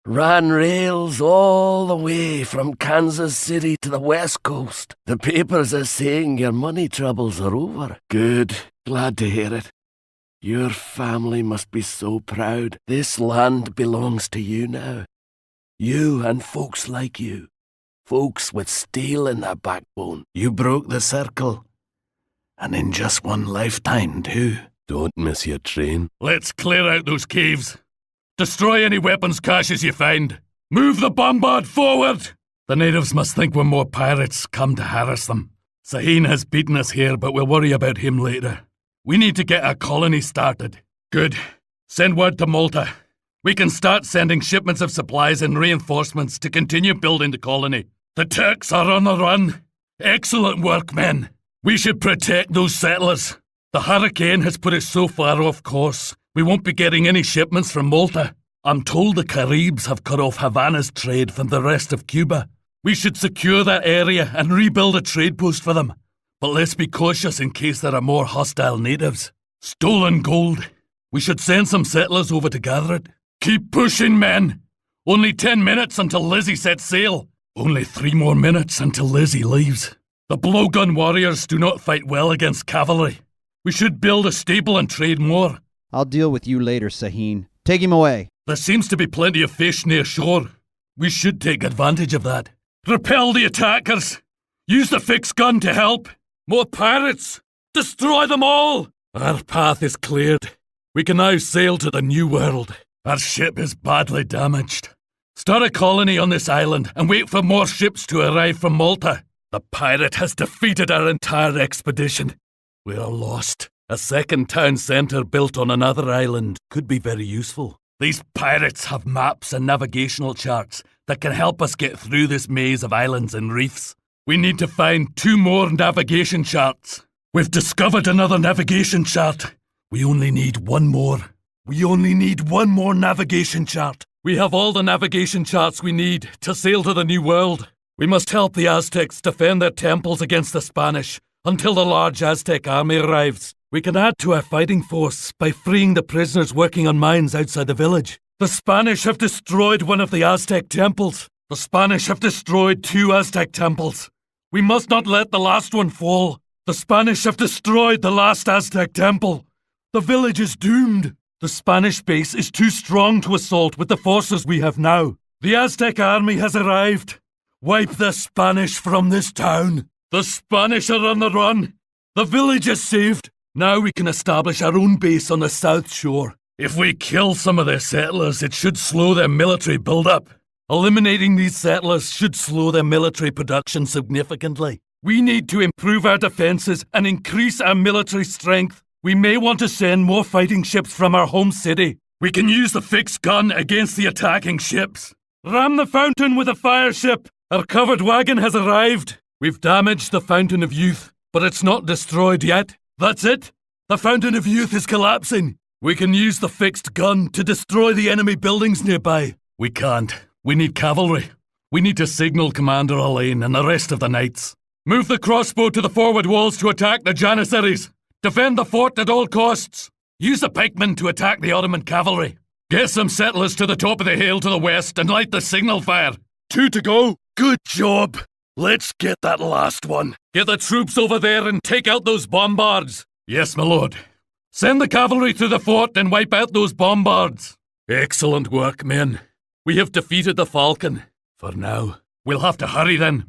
Ran rails all the way from Kansas City to the west coast. The papers are saying your money troubles are over. Good. Glad to hear it. Your family must be so proud. This land belongs to you now. You and folks like you. Folks with steel in their backbone. You broke the circle. And in just one lifetime, too. Don't miss your train. Let's clear out those caves. Destroy any weapons caches you find. Move the bombard forward! The natives must think we're more pirates come to harass them. Sahin has beaten us here, but we'll worry about him later. We need to get a colony started. Good. Send word to Malta. We can start sending shipments of supplies and reinforcements to continue building the colony. The Turks are on the run. Excellent work, men. We should protect those settlers. The hurricane has put us so far off course, we won't be getting any shipments from Malta. I'm told the Caribs have cut off Havana's trade from the rest of Cuba. We should secure that area and rebuild a trade post for them. But let's be cautious in case there are more hostile natives. Stolen gold. We should send some settlers over to gather it. Keep pushing, men. Only 10 minutes until Lizzie sets sail. Only 3 more minutes until Lizzie leaves. The blowgun warriors do not fight well against cavalry. We should build a stable and trade more. I'll deal with you later, Sahin. Take him away. There seems to be plenty of fish near shore. We should take advantage of that. Repel the attackers. Use the fixed gun to help. More pirates. Destroy them all. Our path is cleared. We can now sail to the New World. Our ship is badly damaged. Start a colony on this island and wait for more ships to arrive from Malta. The pirate has defeated our entire expedition. We are lost. A second town centre built on another island could be very useful. These pirates have maps and navigational charts that can help us get through this maze of islands and reefs. We need to find 2 more navigation charts. We've discovered another navigation chart. We only need 1 more. We only need one more navigation chart. We have all the navigation charts we need to sail to the New World. We must help the Aztecs defend their temples against the Spanish until the large Aztec army arrives. We can add to our fighting force by freeing the prisoners working on mines outside the village. The Spanish have destroyed one of the Aztec temples. The Spanish have destroyed 2 Aztec temples. We must not let the last one fall. The Spanish have destroyed the last Aztec temple. The village is doomed. The Spanish base is too strong to assault with the forces we have now. The Aztec army has arrived. Wipe the Spanish from this town. The Spanish are on the run. The village is saved. Now we can establish our own base on the south shore. If we kill some of their settlers, it should slow their military build-up. Eliminating these settlers should slow their military production significantly. We need to improve our defences and increase our military strength. We may want to send more fighting ships from our home city. We can use the fixed gun against the attacking ships. Ram the fountain with a fire ship. Our covered wagon has arrived. We've damaged the Fountain of Youth, but it's not destroyed yet. That's it. The Fountain of Youth is collapsing. We can use the fixed gun to destroy the enemy buildings nearby. We can't. We need cavalry. We need to signal Commander Elaine and the rest of the knights. Move the crossbow to the forward walls to attack the Janissaries. Defend the fort at all costs. Use the pikemen to attack the Ottoman cavalry. Get some settlers to the top of the hill to the west and light the signal fire. 2 to go. Good job. Let's get that last one. Get the troops over there and take out those bombards. Yes, my lord. Send the cavalry to the fort and wipe out those bombards. Excellent work, men. We have defeated the Falcon. For now. We'll have to hurry then.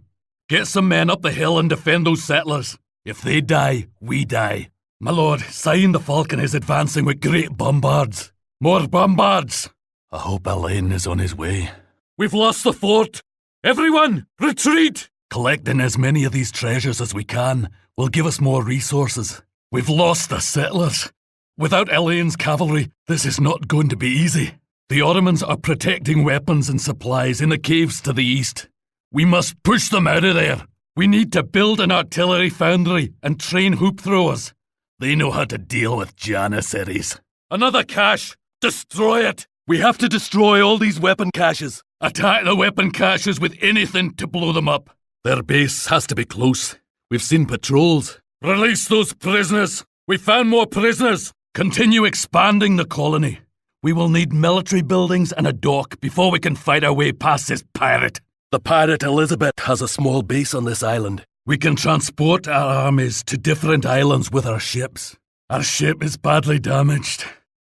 Get some men up the hill and defend those settlers. If they die, we die. My lord, Sain the Falcon is advancing with great bombards. More bombards. I hope Elaine is on his way. We've lost the fort. Everyone, retreat! Collecting as many of these treasures as we can will give us more resources. We've lost the settlers. Without Elaine's cavalry, this is not going to be easy. The Ottomans are protecting weapons and supplies in the caves to the east. We must push them out of there. We need to build an artillery foundry and train hoop throwers. They know how to deal with Janissaries. Another cache! Destroy it! We have to destroy all these weapon caches. Attack the weapon caches with anything to blow them up. Their base has to be close. We've seen patrols. Release those prisoners. We found more prisoners. Continue expanding the colony. We will need military buildings and a dock before we can fight our way past this pirate. The pirate Elizabeth has a small base on this island. We can transport our armies to different islands with our ships. Our ship is badly damaged.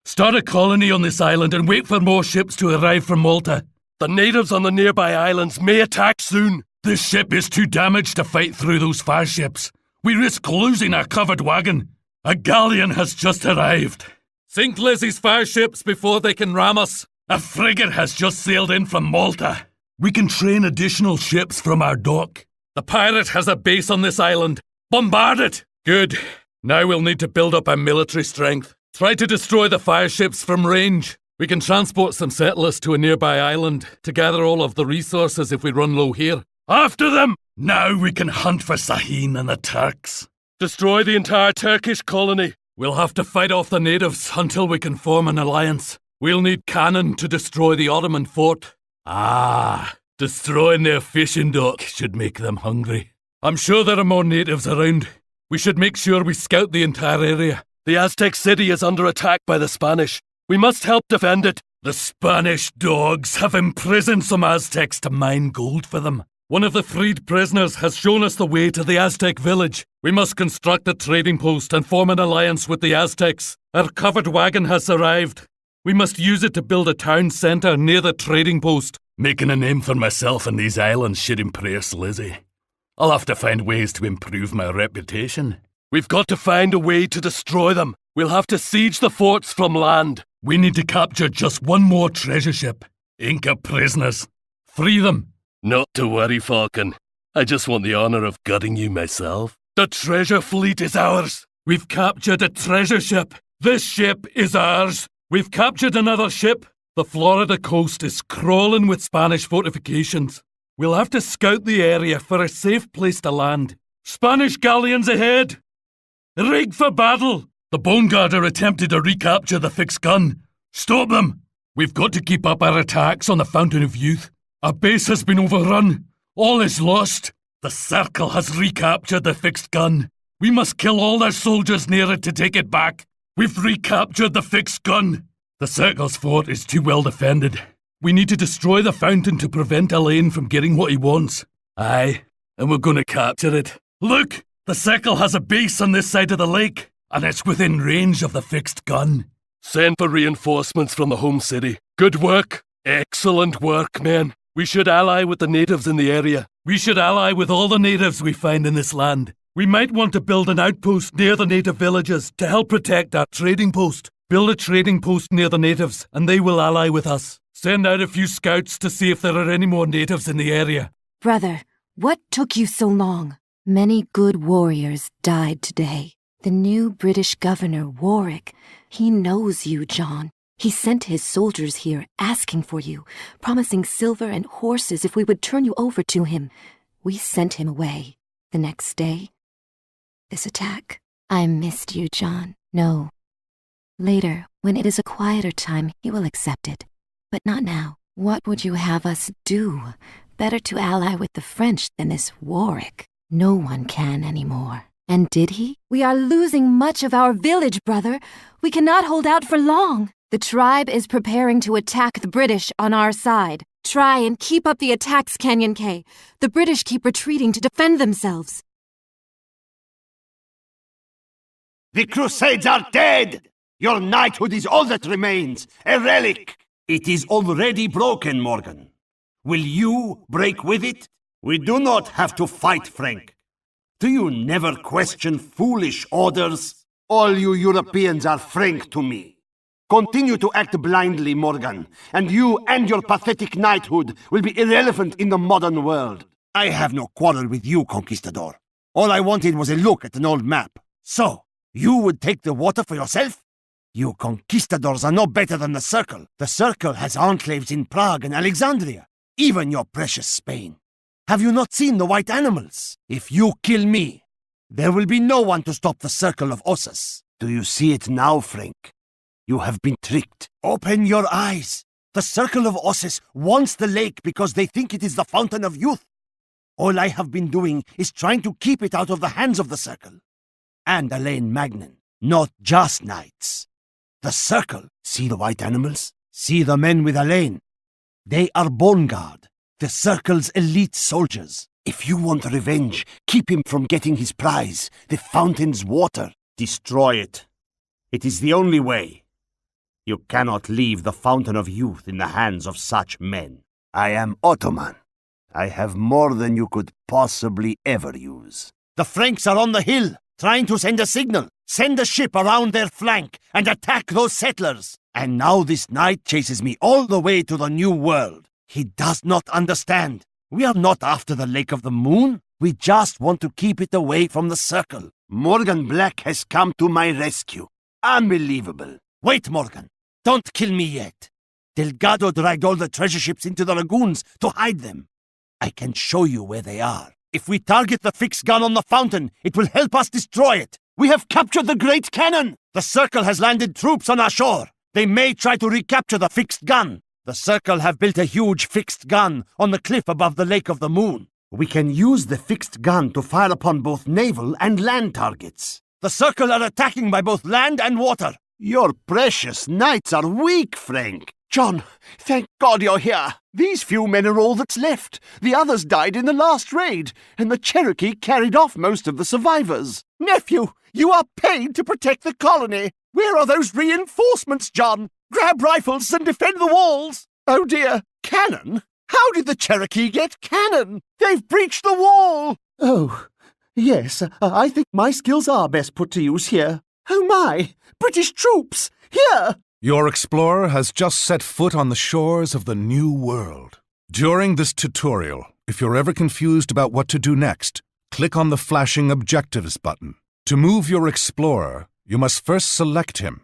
Start a colony on this island and wait for more ships to arrive from Malta. The natives on the nearby islands may attack soon. This ship is too damaged to fight through those fire ships. We risk losing our covered wagon. A galleon has just arrived. Sink Lizzie's fire ships before they can ram us. A frigate has just sailed in from Malta. We can train additional ships from our dock. The pirate has a base on this island. Bombard it! Good. Now we'll need to build up our military strength. Try to destroy the fire ships from range. We can transport some settlers to a nearby island to gather all of the resources if we run low here. After them! Now we can hunt for Sahin and the Turks. Destroy the entire Turkish colony. We'll have to fight off the natives until we can form an alliance. We'll need cannon to destroy the Ottoman fort. Destroying their fishing dock should make them hungry. I'm sure there are more natives around. We should make sure we scout the entire area. The Aztec city is under attack by the Spanish. We must help defend it. The Spanish dogs have imprisoned some Aztecs to mine gold for them. One of the freed prisoners has shown us the way to the Aztec village. We must construct a trading post and form an alliance with the Aztecs. Our covered wagon has arrived. We must use it to build a town centre near the trading post. Making a name for myself in these islands should impress Lizzie. I'll have to find ways to improve my reputation. We've got to find a way to destroy them. We'll have to siege the forts from land. We need to capture just one more treasure ship. Inca prisoners. Free them. Not to worry, Falcon. I just want the honour of gutting you myself. The treasure fleet is ours. We've captured a treasure ship. This ship is ours. We've captured another ship. The Florida coast is crawling with Spanish fortifications. We'll have to scout the area for a safe place to land. Spanish galleons ahead! Rig for battle! The Bone Guarder attempted to recapture the fixed gun. Stop them! We've got to keep up our attacks on the Fountain of Youth. Our base has been overrun. All is lost. The Circle has recaptured the fixed gun. We must kill all their soldiers near it to take it back. We've recaptured the fixed gun. The Circle's fort is too well defended. We need to destroy the fountain to prevent Elaine from getting what he wants. Aye, and we're going to capture it. Look! The Circle has a base on this side of the lake, and it's within range of the fixed gun. Send for reinforcements from the home city. Good work. Excellent work, men. We should ally with the natives in the area. We should ally with all the natives we find in this land. We might want to build an outpost near the native villages to help protect our trading post. Build a trading post near the natives, and they will ally with us. Send out a few scouts to see if there are any more natives in the area. Brother, what took you so long? Many good warriors died today. The new British governor, Warwick, he knows you, John. He sent his soldiers here asking for you, promising silver and horses if we would turn you over to him. We sent him away. The next day, this attack. I missed you, John. No. Later, when it is a quieter time, he will accept it. But not now. What would you have us do? Better to ally with the French than this Warwick. No one can anymore. And did he? We are losing much of our village, brother. We cannot hold out for long. The tribe is preparing to attack the British on our side. Try and keep up the attacks, Canyon K. The British keep retreating to defend themselves. The Crusades are dead! Your knighthood is all that remains, a relic! It is already broken, Morgan. Will you break with it? We do not have to fight, Frank. Do you never question foolish orders? All you Europeans are Frank to me. Continue to act blindly, Morgan, and you and your pathetic knighthood will be irrelevant in the modern world. I have no quarrel with you, Conquistador. All I wanted was a look at an old map. So, you would take the water for yourself? You conquistadors are no better than the Circle. The Circle has enclaves in Prague and Alexandria, even your precious Spain. Have you not seen the white animals? If you kill me, there will be no one to stop the Circle of Ossus. Do you see it now, Frank? You have been tricked. Open your eyes. The Circle of Ossus wants the lake because they think it is the Fountain of Youth. All I have been doing is trying to keep it out of the hands of the Circle. And Elaine Magnan, not just knights. The Circle. See the white animals? See the men with Elaine? They are Bone Guard, the Circle's elite soldiers. If you want revenge, keep him from getting his prize, the fountain's water. Destroy it. It is the only way. You cannot leave the Fountain of Youth in the hands of such men. I am Ottoman. I have more than you could possibly ever use. The Franks are on the hill, trying to send a signal. Send a ship around their flank and attack those settlers. And now this knight chases me all the way to the New World. He does not understand. We are not after the Lake of the Moon. We just want to keep it away from the Circle. Morgan Black has come to my rescue. Unbelievable. Wait, Morgan. Don't kill me yet. Delgado dragged all the treasure ships into the lagoons to hide them. I can show you where they are. If we target the fixed gun on the fountain, it will help us destroy it. We have captured the great cannon! The Circle has landed troops on our shore. They may try to recapture the fixed gun. The Circle have built a huge fixed gun on the cliff above the Lake of the Moon. We can use the fixed gun to fire upon both naval and land targets. The Circle are attacking by both land and water. Your precious knights are weak, Frank. John, thank God you're here. These few men are all that's left. The others died in the last raid, and the Cherokee carried off most of the survivors. Nephew, you are paid to protect the colony. Where are those reinforcements, John? Grab rifles and defend the walls. Oh dear, cannon? How did the Cherokee get cannon? They've breached the wall. Oh, yes, I think my skills are best put to use here. Oh my, British troops, here! Your explorer has just set foot on the shores of the New World. During this tutorial, if you're ever confused about what to do next, click on the flashing Objectives button. To move your explorer, you must first select him.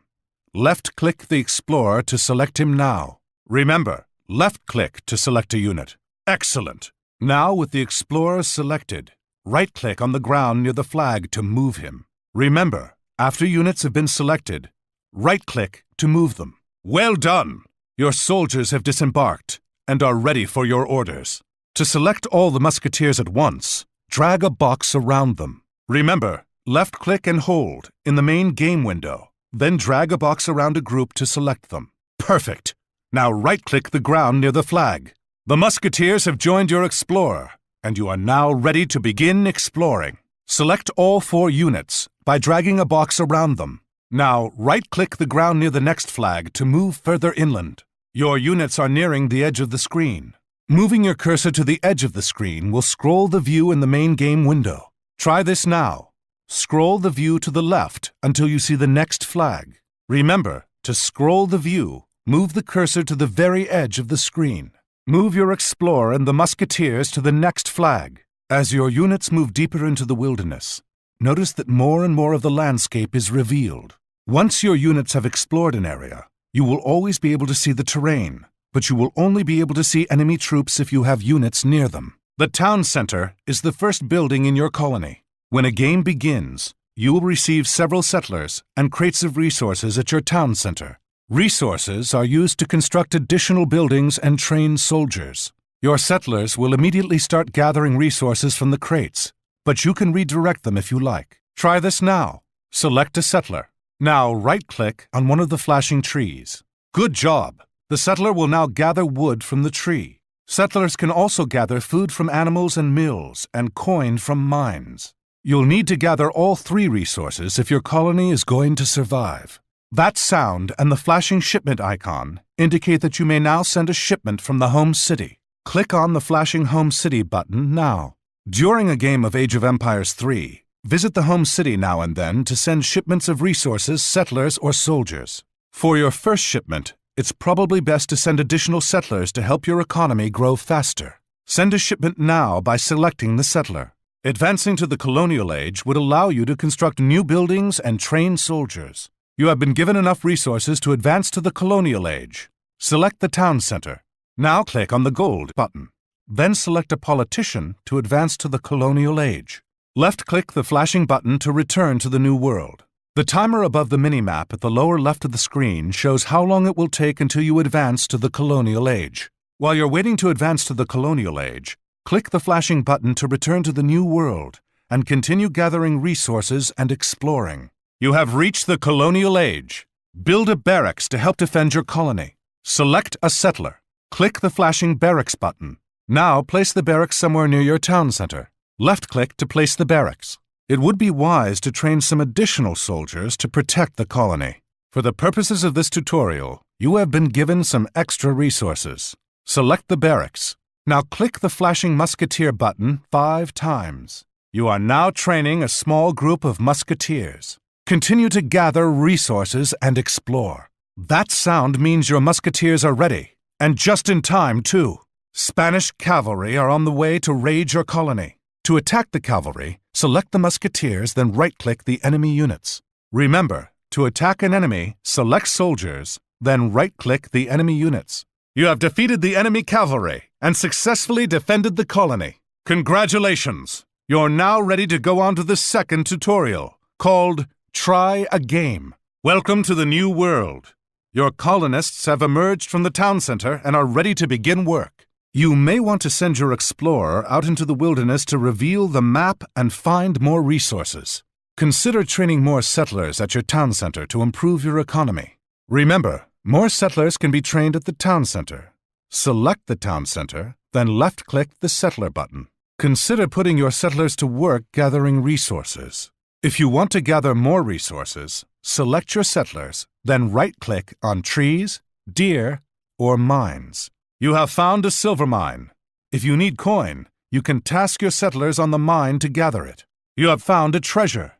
Left-click the explorer to select him now. Remember, left-click to select a unit. Excellent! Now with the explorer selected, right-click on the ground near the flag to move him. Remember, after units have been selected, right-click to move them. Well done! Your soldiers have disembarked and are ready for your orders. To select all the musketeers at once, drag a box around them. Remember, left-click and hold in the main game window, then drag a box around a group to select them. Perfect! Now right-click the ground near the flag. The musketeers have joined your explorer, and you are now ready to begin exploring. Select all 4 units by dragging a box around them. Now right-click the ground near the next flag to move further inland. Your units are nearing the edge of the screen. Moving your cursor to the edge of the screen will scroll the view in the main game window. Try this now. Scroll the view to the left until you see the next flag. Remember, to scroll the view, move the cursor to the very edge of the screen. Move your explorer and the musketeers to the next flag. As your units move deeper into the wilderness, notice that more and more of the landscape is revealed. Once your units have explored an area, you will always be able to see the terrain, but you will only be able to see enemy troops if you have units near them. The town center is the first building in your colony. When a game begins, you will receive several settlers and crates of resources at your town center. Resources are used to construct additional buildings and train soldiers. Your settlers will immediately start gathering resources from the crates, but you can redirect them if you like. Try this now. Select a settler. Now right-click on one of the flashing trees. Good job! The settler will now gather wood from the tree. Settlers can also gather food from animals and mills and coin from mines. You'll need to gather all 3 resources if your colony is going to survive. That sound and the flashing shipment icon indicate that you may now send a shipment from the home city. Click on the flashing Home City button now. During a game of Age of Empires 3, visit the home city now and then to send shipments of resources, settlers, or soldiers. For your first shipment, it's probably best to send additional settlers to help your economy grow faster. Send a shipment now by selecting the settler. Advancing to the colonial age would allow you to construct new buildings and train soldiers. You have been given enough resources to advance to the colonial age. Select the town center. Now click on the gold button. Then select a politician to advance to the colonial age. Left-click the flashing button to return to the new world. The timer above the minimap at the lower left of the screen shows how long it will take until you advance to the colonial age. While you're waiting to advance to the colonial age, click the flashing button to return to the new world and continue gathering resources and exploring. You have reached the colonial age. Build a barracks to help defend your colony. Select a settler. Click the flashing barracks button. Now place the barracks somewhere near your town center. Left-click to place the barracks. It would be wise to train some additional soldiers to protect the colony. For the purposes of this tutorial, you have been given some extra resources. Select the barracks. Now click the flashing musketeer button 5 times. You are now training a small group of musketeers. Continue to gather resources and explore. That sound means your musketeers are ready. And just in time, too. Spanish cavalry are on the way to raid your colony. To attack the cavalry, select the musketeers, then right-click the enemy units. Remember, to attack an enemy, select soldiers, then right-click the enemy units. You have defeated the enemy cavalry and successfully defended the colony. Congratulations! You're now ready to go on to the second tutorial, called Try a Game. Welcome to the new world. Your colonists have emerged from the town center and are ready to begin work. You may want to send your explorer out into the wilderness to reveal the map and find more resources. Consider training more settlers at your town center to improve your economy. Remember, more settlers can be trained at the town center. Select the town center, then left-click the settler button. Consider putting your settlers to work gathering resources. If you want to gather more resources, select your settlers, then right-click on trees, deer, or mines. You have found a silver mine. If you need coin, you can task your settlers on the mine to gather it. You have found a treasure.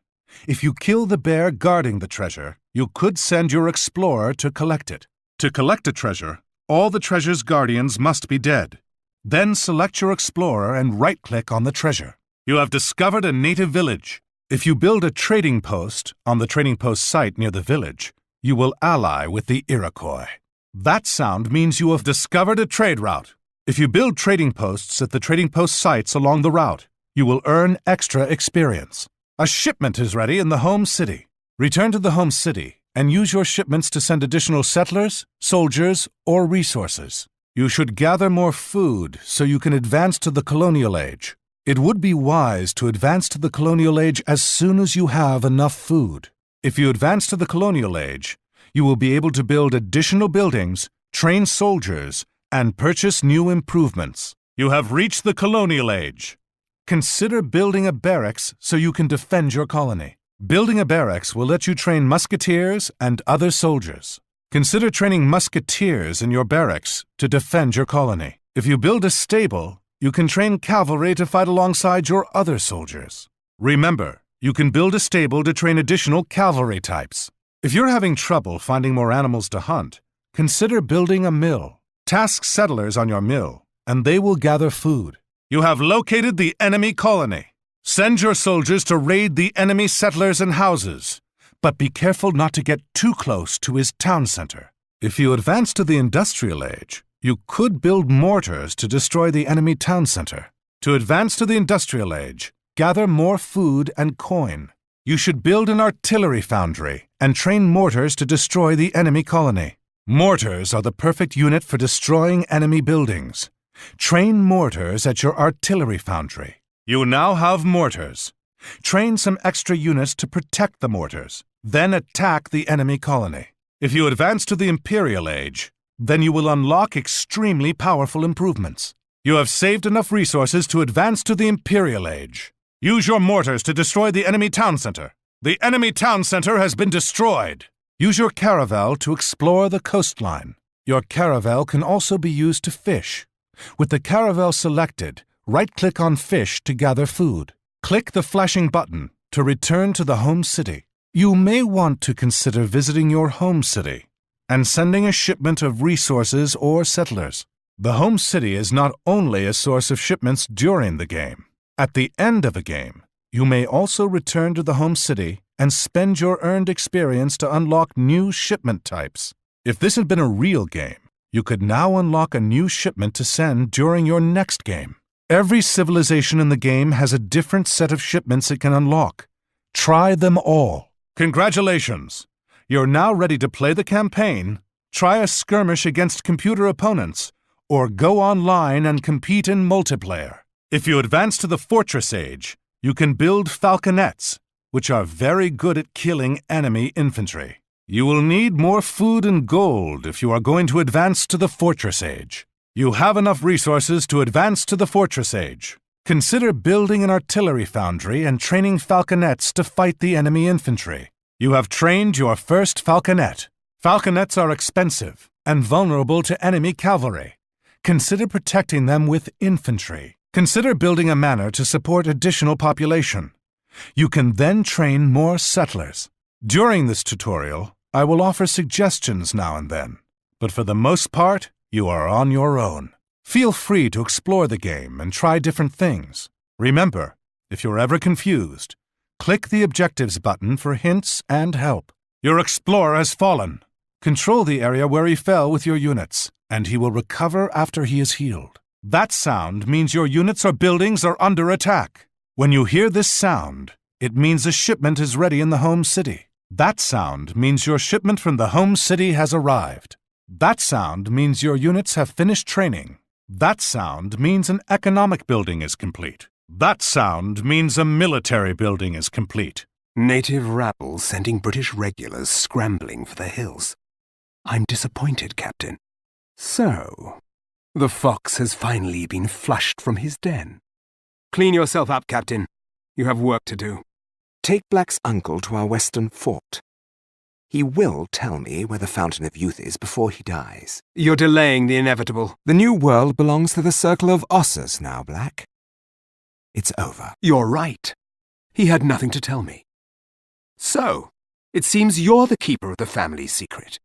If you kill the bear guarding the treasure, you could send your explorer to collect it. To collect a treasure, all the treasure's guardians must be dead. Then select your explorer and right-click on the treasure. You have discovered a native village. If you build a trading post on the trading post site near the village, you will ally with the Iroquois. That sound means you have discovered a trade route. If you build trading posts at the trading post sites along the route, you will earn extra experience. A shipment is ready in the home city. Return to the home city and use your shipments to send additional settlers, soldiers, or resources. You should gather more food so you can advance to the colonial age. It would be wise to advance to the colonial age as soon as you have enough food. If you advance to the colonial age, you will be able to build additional buildings, train soldiers, and purchase new improvements. You have reached the colonial age. Consider building a barracks so you can defend your colony. Building a barracks will let you train musketeers and other soldiers. Consider training musketeers in your barracks to defend your colony. If you build a stable, you can train cavalry to fight alongside your other soldiers. Remember, you can build a stable to train additional cavalry types. If you're having trouble finding more animals to hunt, consider building a mill. Task settlers on your mill, and they will gather food. You have located the enemy colony. Send your soldiers to raid the enemy settlers and houses, but be careful not to get too close to his town center. If you advance to the industrial age, you could build mortars to destroy the enemy town center. To advance to the industrial age, gather more food and coin. You should build an artillery foundry and train mortars to destroy the enemy colony. Mortars are the perfect unit for destroying enemy buildings. Train mortars at your artillery foundry. You now have mortars. Train some extra units to protect the mortars, then attack the enemy colony. If you advance to the Imperial Age, then you will unlock extremely powerful improvements. You have saved enough resources to advance to the Imperial Age. Use your mortars to destroy the enemy town center. The enemy town center has been destroyed. Use your caravel to explore the coastline. Your caravel can also be used to fish. With the caravel selected, right-click on Fish to gather food. Click the flashing button to return to the home city. You may want to consider visiting your home city and sending a shipment of resources or settlers. The home city is not only a source of shipments during the game. At the end of a game, you may also return to the home city and spend your earned experience to unlock new shipment types. If this had been a real game, you could now unlock a new shipment to send during your next game. Every civilization in the game has a different set of shipments it can unlock. Try them all. Congratulations! You're now ready to play the campaign, try a skirmish against computer opponents, or go online and compete in multiplayer. If you advance to the Fortress Age, you can build falconets, which are very good at killing enemy infantry. You will need more food and gold if you are going to advance to the Fortress Age. You have enough resources to advance to the Fortress Age. Consider building an artillery foundry and training falconets to fight the enemy infantry. You have trained your first falconet. Falconets are expensive and vulnerable to enemy cavalry. Consider protecting them with infantry. Consider building a manor to support additional population. You can then train more settlers. During this tutorial, I will offer suggestions now and then, but for the most part, you are on your own. Feel free to explore the game and try different things. Remember, if you're ever confused, click the Objectives button for hints and help. Your explorer has fallen. Control the area where he fell with your units, and he will recover after he is healed. That sound means your units or buildings are under attack. When you hear this sound, it means a shipment is ready in the home city. That sound means your shipment from the home city has arrived. That sound means your units have finished training. That sound means an economic building is complete. That sound means a military building is complete. Native rabble sending British regulars scrambling for the hills. I'm disappointed, Captain. So, the fox has finally been flushed from his den. Clean yourself up, Captain. You have work to do. Take Black's uncle to our western fort. He will tell me where the Fountain of Youth is before he dies. You're delaying the inevitable. The new world belongs to the Circle of Ossus now, Black. It's over. You're right. He had nothing to tell me. So, it seems you're the keeper of the family secret.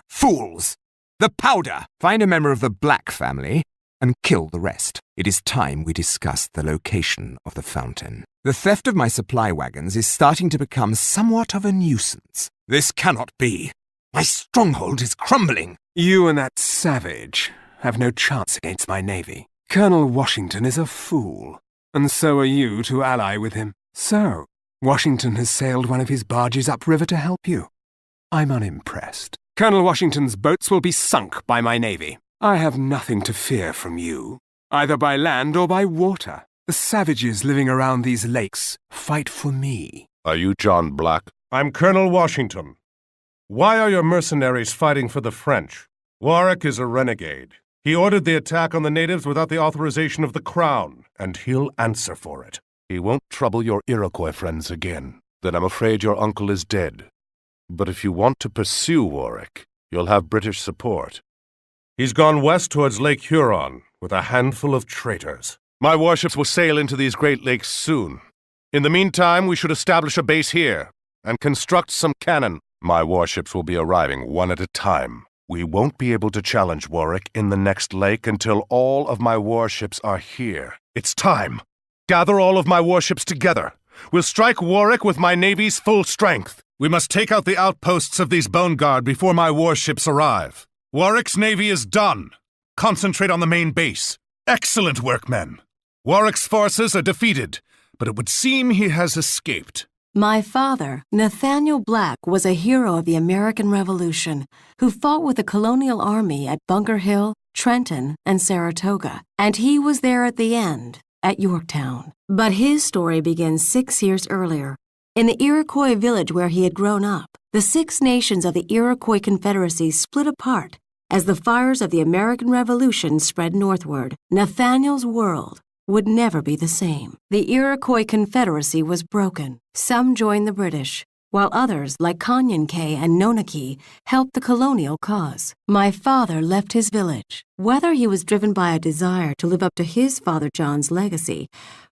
Fools! The powder! Find a member of the Black family and kill the rest. It is time we discussed the location of the fountain. The theft of my supply wagons is starting to become somewhat of a nuisance. This cannot be. My stronghold is crumbling. You and that savage have no chance against my navy. Colonel Washington is a fool, and so are you to ally with him. So, Washington has sailed one of his barges upriver to help you. I'm unimpressed. Colonel Washington's boats will be sunk by my navy. I have nothing to fear from you, either by land or by water. The savages living around these lakes fight for me. Are you John Black? I'm Colonel Washington. Why are your mercenaries fighting for the French? Warwick is a renegade. He ordered the attack on the natives without the authorization of the Crown, and he'll answer for it. He won't trouble your Iroquois friends again. Then I'm afraid your uncle is dead. But if you want to pursue Warwick, you'll have British support. He's gone west towards Lake Huron with a handful of traitors. My warships will sail into these Great Lakes soon. In the meantime, we should establish a base here and construct some cannon. My warships will be arriving one at a time. We won't be able to challenge Warwick in the next lake until all of my warships are here. It's time. Gather all of my warships together. We'll strike Warwick with my navy's full strength. We must take out the outposts of these Bone Guard before my warships arrive. Warwick's navy is done. Concentrate on the main base. Excellent work, men. Warwick's forces are defeated, but it would seem he has escaped. My father, Nathaniel Black, was a hero of the American Revolution who fought with the colonial army at Bunker Hill, Trenton, and Saratoga, and he was there at the end, at Yorktown. But his story begins 6 years earlier. In the Iroquois village where he had grown up, the 6 nations of the Iroquois Confederacy split apart as the fires of the American Revolution spread northward. Nathaniel's world would never be the same. The Iroquois Confederacy was broken. Some joined the British, while others, like Kanyenke and Nonaki, helped the colonial cause. My father left his village. Whether he was driven by a desire to live up to his father John's legacy,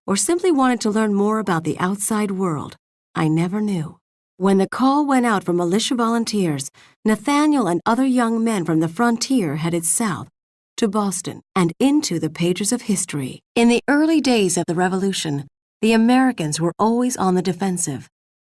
or simply wanted to learn more about the outside world, I never knew. When the call went out for militia volunteers, Nathaniel and other young men from the frontier headed south to Boston and into the pages of history. In the early days of the Revolution, the Americans were always on the defensive.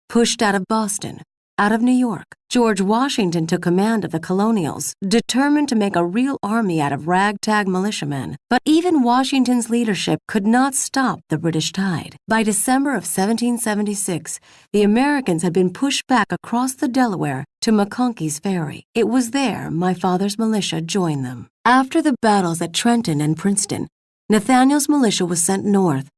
Pushed out of Boston, out of New York, George Washington took command of the colonials, determined to make a real army out of ragtag militiamen. But even Washington's leadership could not stop the British tide. By December of 1776, the Americans had been pushed back across the Delaware to McConkey's Ferry. It was there my father's militia joined them. After the battles at Trenton and Princeton, Nathaniel's militia was sent north,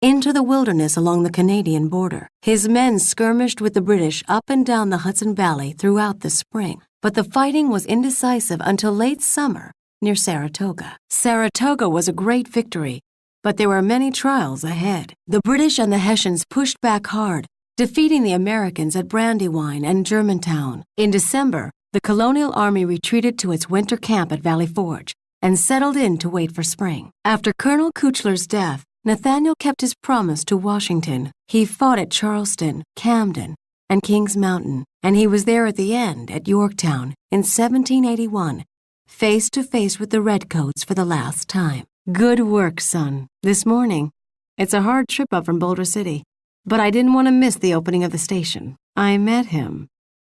into the wilderness along the Canadian border. His men skirmished with the British up and down the Hudson Valley throughout the spring, but the fighting was indecisive until late summer near Saratoga. Saratoga was a great victory, but there were many trials ahead. The British and the Hessians pushed back hard, defeating the Americans at Brandywine and Germantown. In December, the colonial army retreated to its winter camp at Valley Forge and settled in to wait for spring. After Colonel Kuchler's death, Nathaniel kept his promise to Washington. He fought at Charleston, Camden, and Kings Mountain, and he was there at the end at Yorktown in 1781, face to face with the Redcoats for the last time. Good work, son. This morning. It's a hard trip up from Boulder City, but I didn't want to miss the opening of the station. I met him.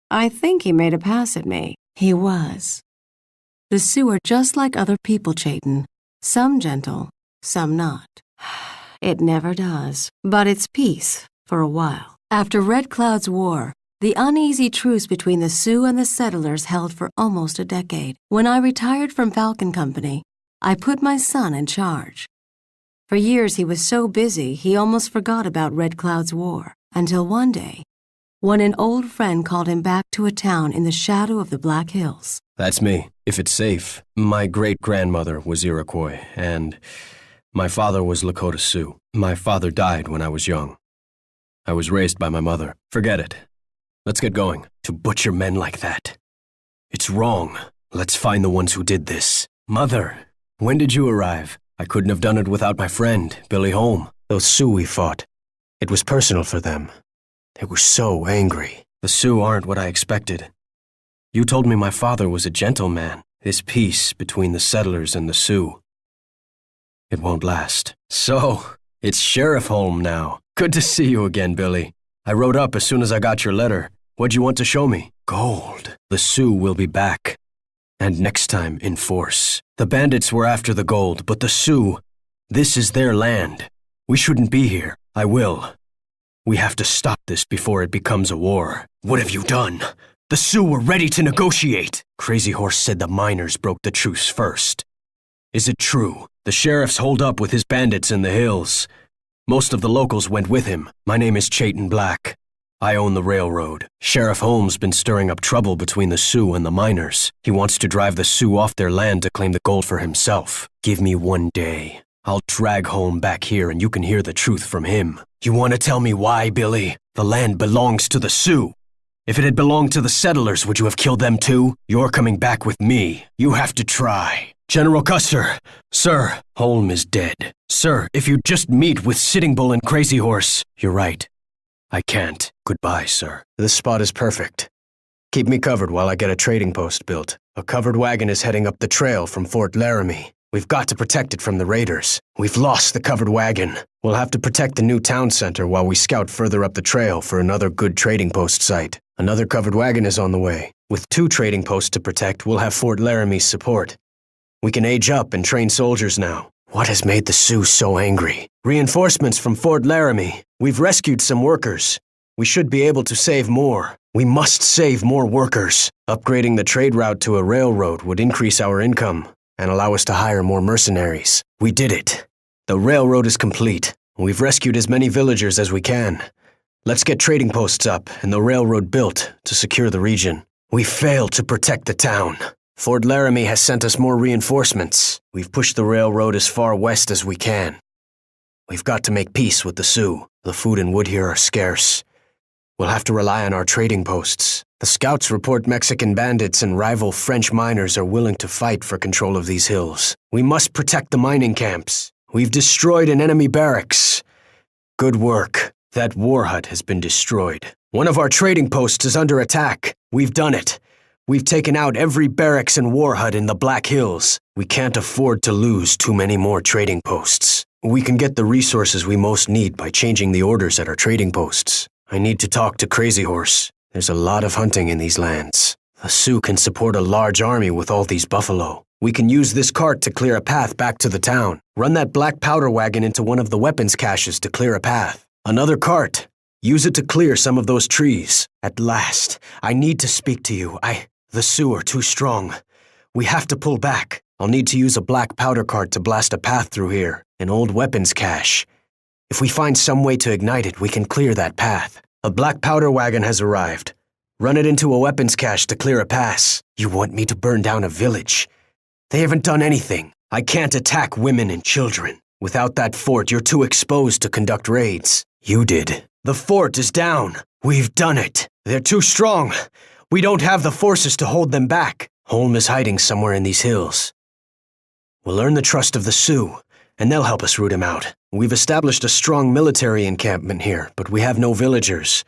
I think he made a pass at me. He was. The Sioux are just like other people, Chayton. Some gentle, some not. It never does, but it's peace for a while. After Red Cloud's War, the uneasy truce between the Sioux and the settlers held for almost a decade. When I retired from Falcon Company, I put my son in charge. For years he was so busy he almost forgot about Red Cloud's War, until one day, when an old friend called him back to a town in the shadow of the Black Hills. That's me, if it's safe. My great-grandmother was Iroquois, and my father was Lakota Sioux. My father died when I was young. I was raised by my mother. Forget it. Let's get going. To butcher men like that. It's wrong. Let's find the ones who did this. Mother, when did you arrive? I couldn't have done it without my friend, Billy Holm. Those Sioux we fought. It was personal for them. They were so angry. The Sioux aren't what I expected. You told me my father was a gentleman. This peace between the settlers and the Sioux. It won't last. So, it's Sheriff Holm now. Good to see you again, Billy. I rode up as soon as I got your letter. What'd you want to show me? Gold. The Sioux will be back. And next time in force. The bandits were after the gold, but the Sioux, this is their land. We shouldn't be here. I will. We have to stop this before it becomes a war. What have you done? The Sioux were ready to negotiate. Crazy Horse said the miners broke the truce first. Is it true? The sheriff's holed up with his bandits in the hills. Most of the locals went with him. My name is Chayton Black. I own the railroad. Sheriff Holmes been stirring up trouble between the Sioux and the miners. He wants to drive the Sioux off their land to claim the gold for himself. Give me 1 day. I'll drag Holmes back here and you can hear the truth from him. You want to tell me why, Billy? The land belongs to the Sioux. If it had belonged to the settlers, would you have killed them too? You're coming back with me. You have to try. General Custer. Sir, Holmes is dead. Sir, if you'd just meet with Sitting Bull and Crazy Horse. You're right. I can't. Goodbye, sir. This spot is perfect. Keep me covered while I get a trading post built. A covered wagon is heading up the trail from Fort Laramie. We've got to protect it from the raiders. We've lost the covered wagon. We'll have to protect the new town center while we scout further up the trail for another good trading post site. Another covered wagon is on the way. With 2 trading posts to protect, we'll have Fort Laramie's support. We can age up and train soldiers now. What has made the Sioux so angry? Reinforcements from Fort Laramie. We've rescued some workers. We should be able to save more. We must save more workers. Upgrading the trade route to a railroad would increase our income and allow us to hire more mercenaries. We did it. The railroad is complete. We've rescued as many villagers as we can. Let's get trading posts up and the railroad built to secure the region. We failed to protect the town. Fort Laramie has sent us more reinforcements. We've pushed the railroad as far west as we can. We've got to make peace with the Sioux. The food and wood here are scarce. We'll have to rely on our trading posts. The scouts report Mexican bandits and rival French miners are willing to fight for control of these hills. We must protect the mining camps. We've destroyed an enemy barracks. Good work. That war hut has been destroyed. One of our trading posts is under attack. We've done it. We've taken out every barracks and war hut in the Black Hills. We can't afford to lose too many more trading posts. We can get the resources we most need by changing the orders at our trading posts. I need to talk to Crazy Horse. There's a lot of hunting in these lands. The Sioux can support a large army with all these buffalo. We can use this cart to clear a path back to the town. Run that black powder wagon into one of the weapons caches to clear a path. Another cart. Use it to clear some of those trees. At last, I need to speak to you. The Sioux are too strong. We have to pull back. I'll need to use a black powder cart to blast a path through here. An old weapons cache. If we find some way to ignite it, we can clear that path. A black powder wagon has arrived. Run it into a weapons cache to clear a pass. You want me to burn down a village? They haven't done anything. I can't attack women and children. Without that fort, you're too exposed to conduct raids. You did. The fort is down. We've done it. They're too strong. We don't have the forces to hold them back. Holmes is hiding somewhere in these hills. We'll earn the trust of the Sioux, and they'll help us root him out. We've established a strong military encampment here, but we have no villagers.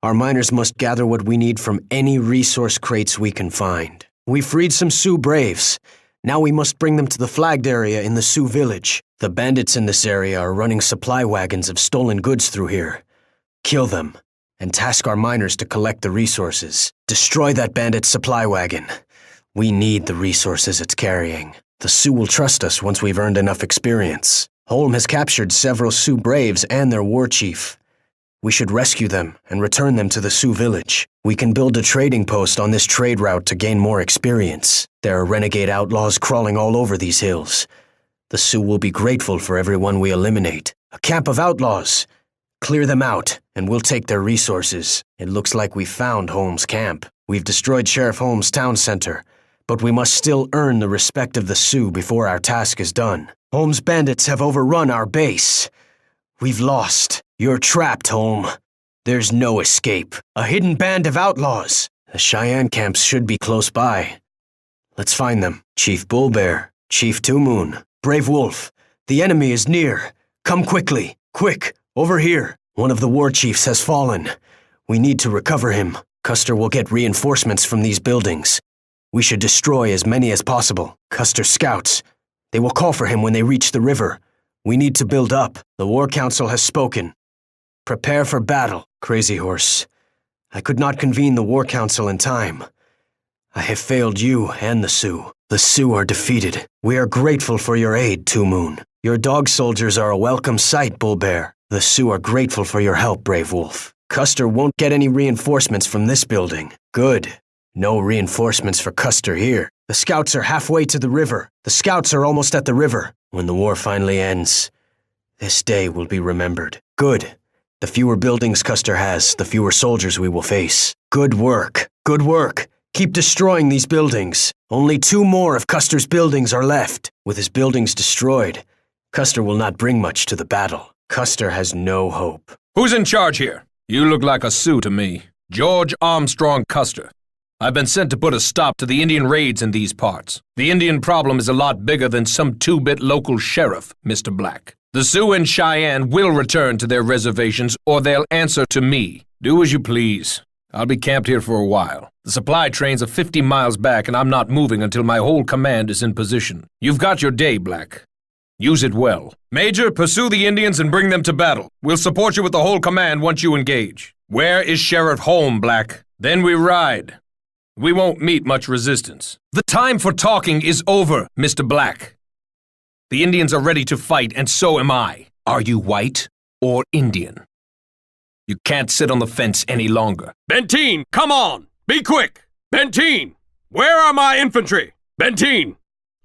Our miners must gather what we need from any resource crates we can find. We freed some Sioux braves. Now we must bring them to the flagged area in the Sioux village. The bandits in this area are running supply wagons of stolen goods through here. Kill them, and task our miners to collect the resources. Destroy that bandit supply wagon. We need the resources it's carrying. The Sioux will trust us once we've earned enough experience. Holmes has captured several Sioux braves and their war chief. We should rescue them and return them to the Sioux village. We can build a trading post on this trade route to gain more experience. There are renegade outlaws crawling all over these hills. The Sioux will be grateful for everyone we eliminate. A camp of outlaws. Clear them out, and we'll take their resources. It looks like we've found Holmes' camp. We've destroyed Sheriff Holmes' town center, but we must still earn the respect of the Sioux before our task is done. Holmes' bandits have overrun our base. We've lost. You're trapped, Holmes. There's no escape. A hidden band of outlaws. The Cheyenne camps should be close by. Let's find them. Chief Bullbear, Chief Two Moon, Brave Wolf. The enemy is near. Come quickly. Quick, over here. One of the war chiefs has fallen. We need to recover him. Custer will get reinforcements from these buildings. We should destroy as many as possible. Custer's scouts. They will call for him when they reach the river. We need to build up. The War Council has spoken. Prepare for battle, Crazy Horse. I could not convene the War Council in time. I have failed you and the Sioux. The Sioux are defeated. We are grateful for your aid, Two Moon. Your dog soldiers are a welcome sight, Bullbear. The Sioux are grateful for your help, Brave Wolf. Custer won't get any reinforcements from this building. Good. No reinforcements for Custer here. The scouts are halfway to the river. The scouts are almost at the river. When the war finally ends, this day will be remembered. Good. The fewer buildings Custer has, the fewer soldiers we will face. Good work. Good work. Keep destroying these buildings. Only 2 more of Custer's buildings are left. With his buildings destroyed, Custer will not bring much to the battle. Custer has no hope. Who's in charge here? You look like a Sioux to me. George Armstrong Custer. I've been sent to put a stop to the Indian raids in these parts. The Indian problem is a lot bigger than some 2-bit local sheriff, Mr. Black. The Sioux and Cheyenne will return to their reservations, or they'll answer to me. Do as you please. I'll be camped here for a while. The supply trains are 50 miles back, and I'm not moving until my whole command is in position. You've got your day, Black. Use it well. Major, pursue the Indians and bring them to battle. We'll support you with the whole command once you engage. Where is Sheriff Holm, Black? Then we ride. We won't meet much resistance. The time for talking is over, Mr. Black. The Indians are ready to fight, and so am I. Are you white or Indian? You can't sit on the fence any longer. Benteen, come on! Be quick! Benteen, where are my infantry? Benteen,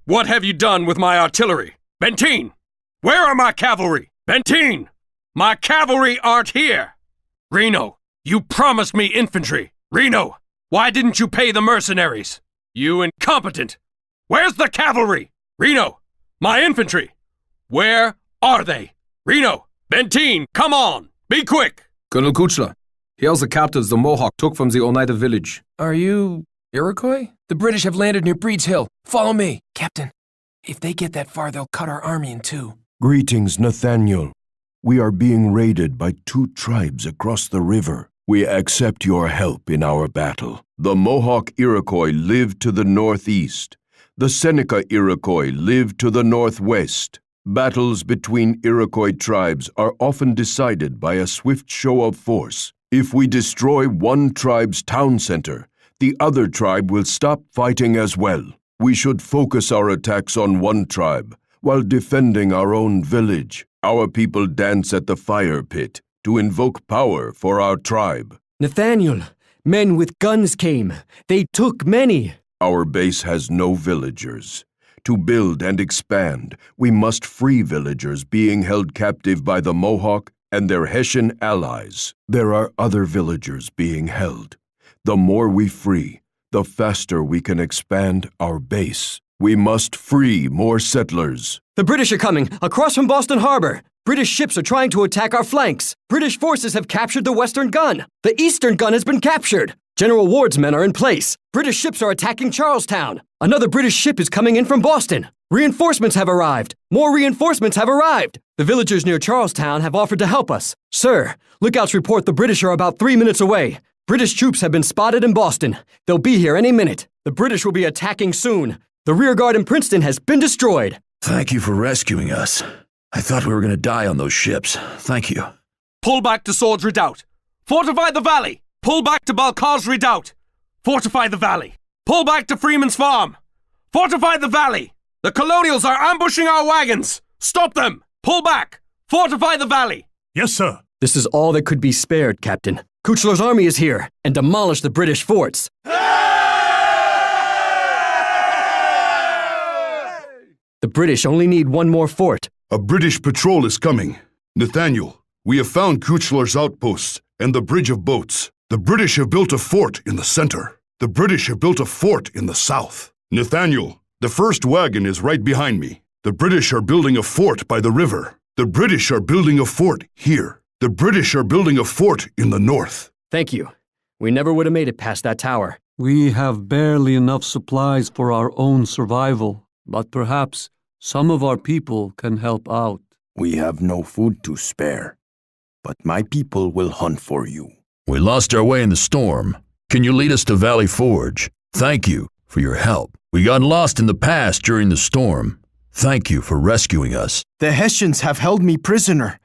what have you done with my artillery? Benteen, where are my cavalry? Benteen, my cavalry aren't here! Reno, you promised me infantry. Reno, why didn't you pay the mercenaries? You incompetent! Where's the cavalry? Reno, my infantry! Where are they? Reno, Benteen, come on! Be quick! Colonel Kuchler, here's the captives the Mohawk took from the Oneida village. Are you Iroquois? The British have landed near Breed's Hill. Follow me. Captain, if they get that far, they'll cut our army in 2. Greetings, Nathaniel. We are being raided by 2 tribes across the river. We accept your help in our battle. The Mohawk Iroquois live to the northeast. The Seneca Iroquois live to the northwest. Battles between Iroquois tribes are often decided by a swift show of force. If we destroy one tribe's town center, the other tribe will stop fighting as well. We should focus our attacks on one tribe while defending our own village. Our people dance at the fire pit to invoke power for our tribe. Nathaniel, men with guns came. They took many. Our base has no villagers. To build and expand, we must free villagers being held captive by the Mohawk and their Hessian allies. There are other villagers being held. The more we free, the faster we can expand our base. We must free more settlers. The British are coming, across from Boston Harbor. British ships are trying to attack our flanks. British forces have captured the western gun. The eastern gun has been captured. General Ward's men are in place. British ships are attacking Charlestown. Another British ship is coming in from Boston. Reinforcements have arrived. More reinforcements have arrived. The villagers near Charlestown have offered to help us. Sir, lookouts report the British are about 3 minutes away. British troops have been spotted in Boston. They'll be here any minute. The British will be attacking soon. The rearguard in Princeton has been destroyed. Thank you for rescuing us. I thought we were going to die on those ships. Thank you. Pull back to Swords Redoubt. Fortify the valley. Pull back to Balcar's Redoubt. Fortify the valley. Pull back to Freeman's Farm. Fortify the valley. The Colonials are ambushing our wagons. Stop them. Pull back. Fortify the valley. Yes, sir. This is all that could be spared, Captain. Kuchler's army is here and demolished the British forts. The British only need one more fort. A British patrol is coming. Nathaniel, we have found Kuchler's outposts and the bridge of boats. The British have built a fort in the center. The British have built a fort in the south. Nathaniel, the first wagon is right behind me. The British are building a fort by the river. The British are building a fort here. The British are building a fort in the north. Thank you. We never would have made it past that tower. We have barely enough supplies for our own survival, but perhaps some of our people can help out. We have no food to spare, but my people will hunt for you. We lost our way in the storm. Can you lead us to Valley Forge? Thank you for your help. We got lost in the pass during the storm. Thank you for rescuing us. The Hessians have held me prisoner.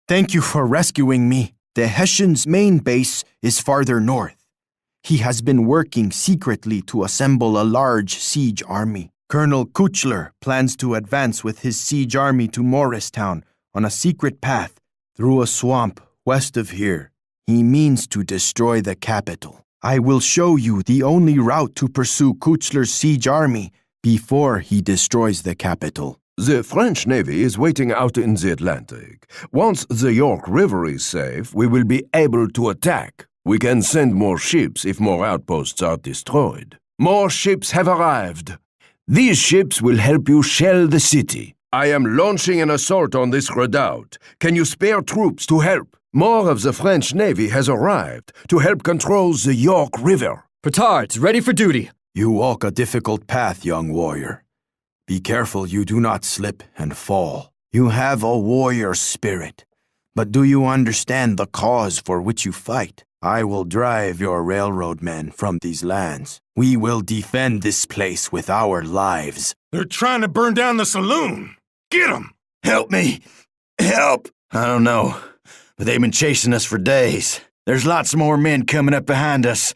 Thank you for rescuing me. The Hessians' main base is farther north. He has been working secretly to assemble a large siege army. Colonel Kuchler plans to advance with his siege army to Morristown on a secret path through a swamp west of here. He means to destroy the capital. I will show you the only route to pursue Kuchler's siege army before he destroys the capital. The French Navy is waiting out in the Atlantic. Once the York River is safe, we will be able to attack. We can send more ships if more outposts are destroyed. More ships have arrived. These ships will help you shell the city. I am launching an assault on this redoubt. Can you spare troops to help? More of the French Navy has arrived to help control the York River. Petards, ready for duty. You walk a difficult path, young warrior. Be careful you do not slip and fall. You have a warrior spirit. But do you understand the cause for which you fight? I will drive your railroad men from these lands. We will defend this place with our lives. They're trying to burn down the saloon. Get them! Help me! Help! I don't know, but they've been chasing us for days. There's lots more men coming up behind us.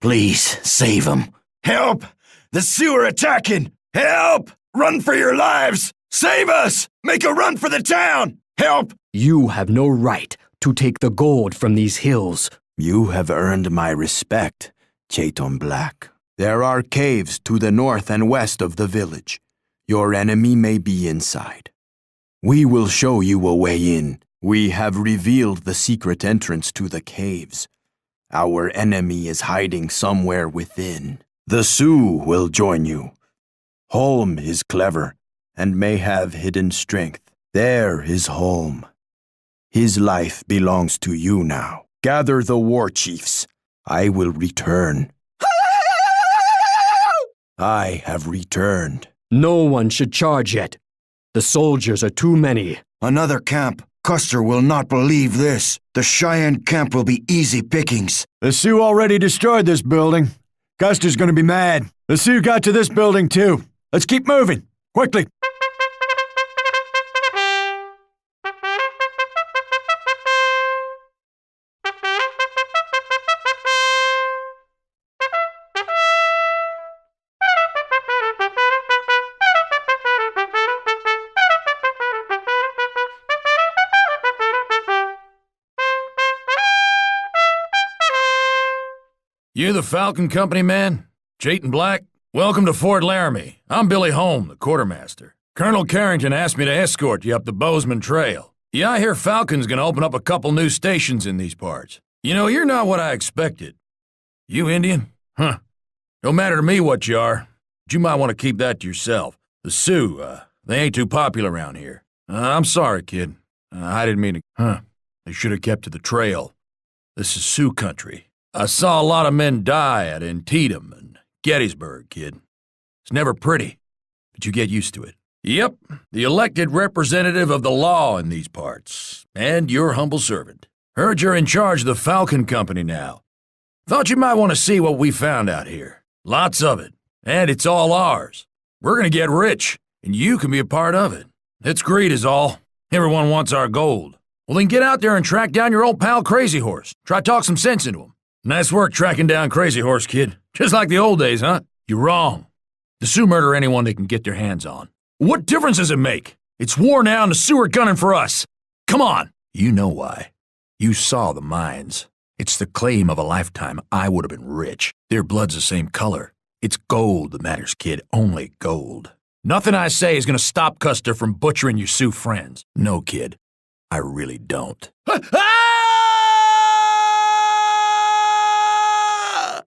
Please, save them. Help! The Sioux are attacking! Help! Run for your lives! Save us! Make a run for the town! Help! You have no right to take the gold from these hills. You have earned my respect, Chaiton Black. There are caves to the north and west of the village. Your enemy may be inside. We will show you a way in. We have revealed the secret entrance to the caves. Our enemy is hiding somewhere within. The Sioux will join you. Holm is clever and may have hidden strength. There is Holm. His life belongs to you now. Gather the war chiefs. I will return. I have returned. No one should charge yet. The soldiers are too many. Another camp. Custer will not believe this. The Cheyenne camp will be easy pickings. The Sioux already destroyed this building. Custer's gonna be mad. The Sioux got to this building too. Let's keep moving. Quickly. You the Falcon Company man? Chaiton Black? Welcome to Fort Laramie. I'm Billy Holm, the quartermaster. Colonel Carrington asked me to escort you up the Bozeman Trail. Yeah, I hear Falcon's gonna open up a couple new stations in these parts. You know, you're not what I expected. You Indian? Huh. Don't matter to me what you are, but you might want to keep that to yourself. The Sioux, they ain't too popular around here. I'm sorry, kid. I didn't mean to... They should have kept to the trail. This is Sioux country. I saw a lot of men die at Antietam and Gettysburg, kid. It's never pretty, but you get used to it. Yep, the elected representative of the law in these parts, and your humble servant. Heard you're in charge of the Falcon Company now. Thought you might want to see what we found out here. Lots of it, and it's all ours. We're gonna get rich, and you can be a part of it. It's greed is all. Everyone wants our gold. Well, then get out there and track down your old pal Crazy Horse. Try to talk some sense into him. Nice work tracking down Crazy Horse, kid. Just like the old days, huh? You're wrong. The Sioux murder anyone they can get their hands on. What difference does it make? It's war now and the Sioux are gunning for us. Come on. You know why. You saw the mines. It's the claim of a lifetime. I would have been rich. Their blood's the same color. It's gold that matters, kid. Only gold. Nothing I say is gonna stop Custer from butchering your Sioux friends. No, kid. I really don't.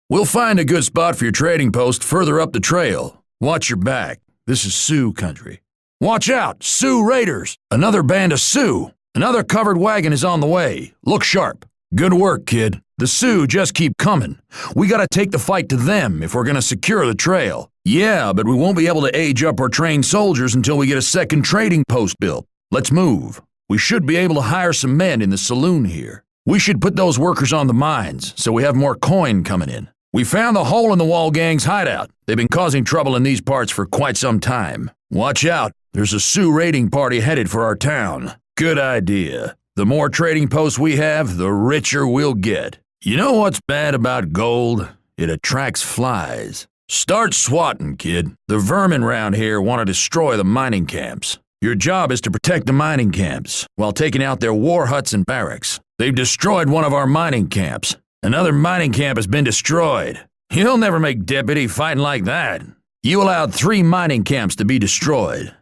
We'll find a good spot for your trading post further up the trail. Watch your back. This is Sioux country. Watch out, Sioux raiders! Another band of Sioux. Another covered wagon is on the way. Look sharp. Good work, kid. The Sioux just keep coming. We gotta take the fight to them if we're gonna secure the trail. Yeah, but we won't be able to age up or train soldiers until we get a second trading post built. Let's move. We should be able to hire some men in the saloon here. We should put those workers on the mines so we have more coin coming in. We found the hole in the wall gang's hideout. They've been causing trouble in these parts for quite some time. Watch out. There's a Sioux raiding party headed for our town. Good idea. The more trading posts we have, the richer we'll get. You know what's bad about gold? It attracts flies. Start swatting, kid. The vermin round here want to destroy the mining camps. Your job is to protect the mining camps while taking out their war huts and barracks. They've destroyed one of our mining camps. Another mining camp has been destroyed. You'll never make deputy fighting like that. You allowed 3 mining camps to be destroyed.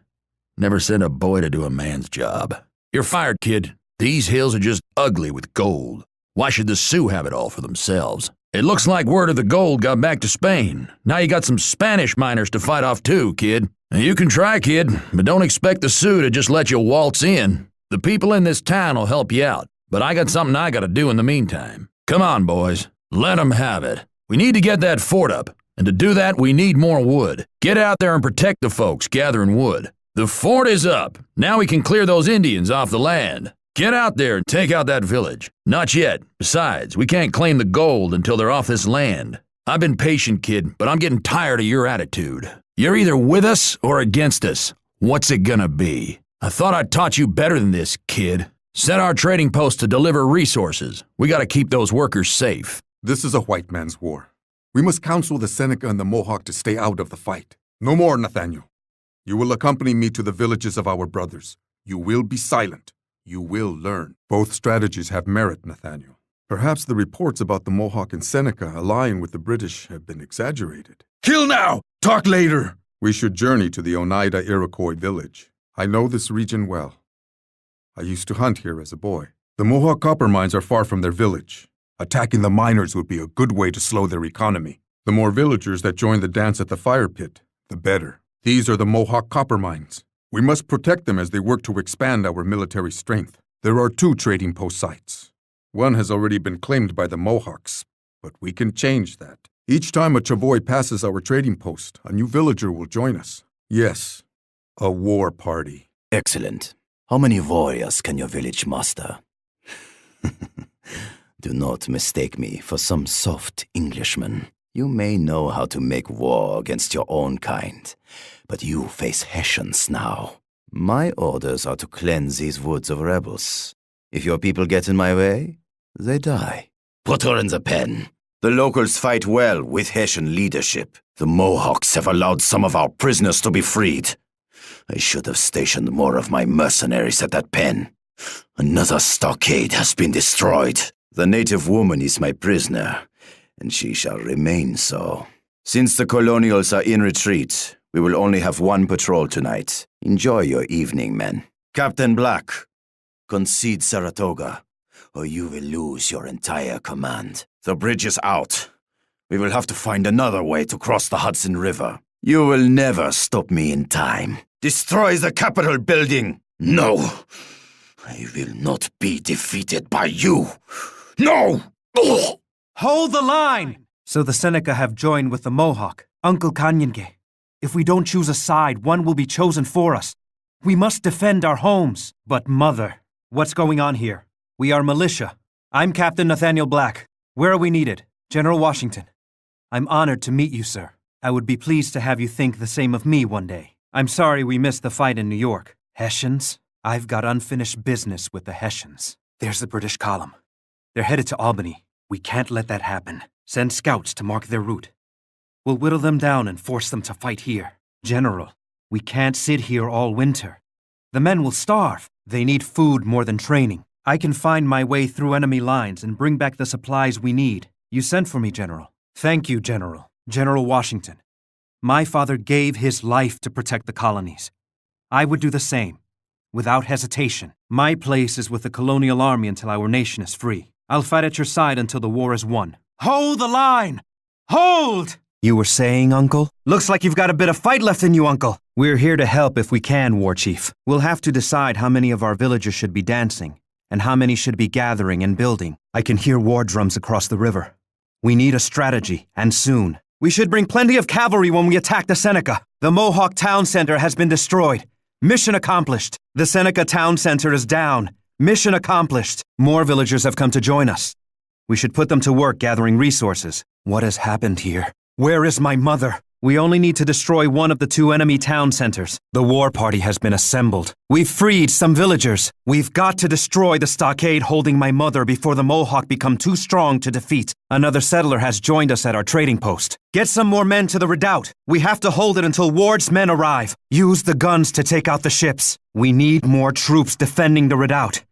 Never send a boy to do a man's job. You're fired, kid. These hills are just ugly with gold. Why should the Sioux have it all for themselves? It looks like word of the gold got back to Spain. Now you got some Spanish miners to fight off too, kid. You can try, kid, but don't expect the Sioux to just let you waltz in. The people in this town will help you out, but I got something I gotta do in the meantime. Come on, boys. Let 'em have it. We need to get that fort up, and to do that we need more wood. Get out there and protect the folks gathering wood. The fort is up. Now we can clear those Indians off the land. Get out there and take out that village. Not yet. Besides, we can't claim the gold until they're off this land. I've been patient, kid, but I'm getting tired of your attitude. You're either with us or against us. What's it gonna be? I thought I taught you better than this, kid. Set our trading post to deliver resources. We gotta keep those workers safe. This is a white man's war. We must counsel the Seneca and the Mohawk to stay out of the fight. No more, Nathaniel. You will accompany me to the villages of our brothers. You will be silent. You will learn. Both strategies have merit, Nathaniel. Perhaps the reports about the Mohawk and Seneca allying with the British have been exaggerated. Kill now! Talk later! We should journey to the Oneida Iroquois village. I know this region well. I used to hunt here as a boy. The Mohawk copper mines are far from their village. Attacking the miners would be a good way to slow their economy. The more villagers that join the dance at the fire pit, the better. These are the Mohawk copper mines. We must protect them as they work to expand our military strength. There are 2 trading post sites. One has already been claimed by the Mohawks, but we can change that. Each time a Chavoy passes our trading post, a new villager will join us. Yes, a war party. Excellent. How many warriors can your village muster? Do not mistake me for some soft Englishman. You may know how to make war against your own kind, but you face Hessians now. My orders are to cleanse these woods of rebels. If your people get in my way, they die. Put her in the pen. The locals fight well with Hessian leadership. The Mohawks have allowed some of our prisoners to be freed. I should have stationed more of my mercenaries at that pen. Another stockade has been destroyed. The native woman is my prisoner, and she shall remain so. Since the colonials are in retreat, we will only have 1 patrol tonight. Enjoy your evening, men. Captain Black, concede Saratoga, or you will lose your entire command. The bridge is out. We will have to find another way to cross the Hudson River. You will never stop me in time. Destroy the Capitol building! No! I will not be defeated by you! No! Hold the line! So the Seneca have joined with the Mohawk. Uncle Kanyenge. If we don't choose a side, one will be chosen for us. We must defend our homes. But mother, what's going on here? We are militia. I'm Captain Nathaniel Black. Where are we needed? General Washington. I'm honored to meet you, sir. I would be pleased to have you think the same of me one day. I'm sorry we missed the fight in New York. Hessians? I've got unfinished business with the Hessians. There's the British column. They're headed to Albany. We can't let that happen. Send scouts to mark their route. We'll whittle them down and force them to fight here. General, we can't sit here all winter. The men will starve. They need food more than training. I can find my way through enemy lines and bring back the supplies we need. You sent for me, General. Thank you, General. General Washington. My father gave his life to protect the colonies. I would do the same, without hesitation. My place is with the colonial army until our nation is free. I'll fight at your side until the war is won. Hold the line! Hold! You were saying, Uncle? Looks like you've got a bit of fight left in you, Uncle. We're here to help if we can, War Chief. We'll have to decide how many of our villagers should be dancing, and how many should be gathering and building. I can hear war drums across the river. We need a strategy, and soon. We should bring plenty of cavalry when we attack the Seneca. The Mohawk Town Center has been destroyed. Mission accomplished. The Seneca Town Center is down. Mission accomplished. More villagers have come to join us. We should put them to work gathering resources. What has happened here? Where is my mother? We only need to destroy one of the 2 enemy town centers. The war party has been assembled. We've freed some villagers. We've got to destroy the stockade holding my mother before the Mohawk become too strong to defeat. Another settler has joined us at our trading post. Get some more men to the redoubt. We have to hold it until Ward's men arrive. Use the guns to take out the ships. We need more troops defending the redoubt.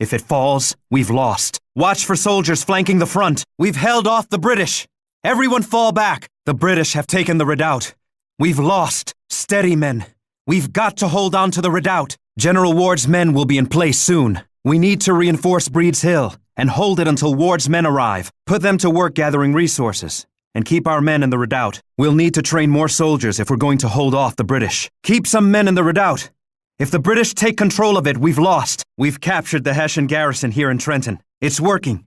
If it falls, we've lost. Watch for soldiers flanking the front. We've held off the British. Everyone fall back. The British have taken the redoubt. We've lost. Steady, men. We've got to hold on to the redoubt. General Ward's men will be in place soon. We need to reinforce Breed's Hill and hold it until Ward's men arrive. Put them to work gathering resources and keep our men in the redoubt. We'll need to train more soldiers if we're going to hold off the British. Keep some men in the redoubt. If the British take control of it, we've lost. We've captured the Hessian garrison here in Trenton. It's working.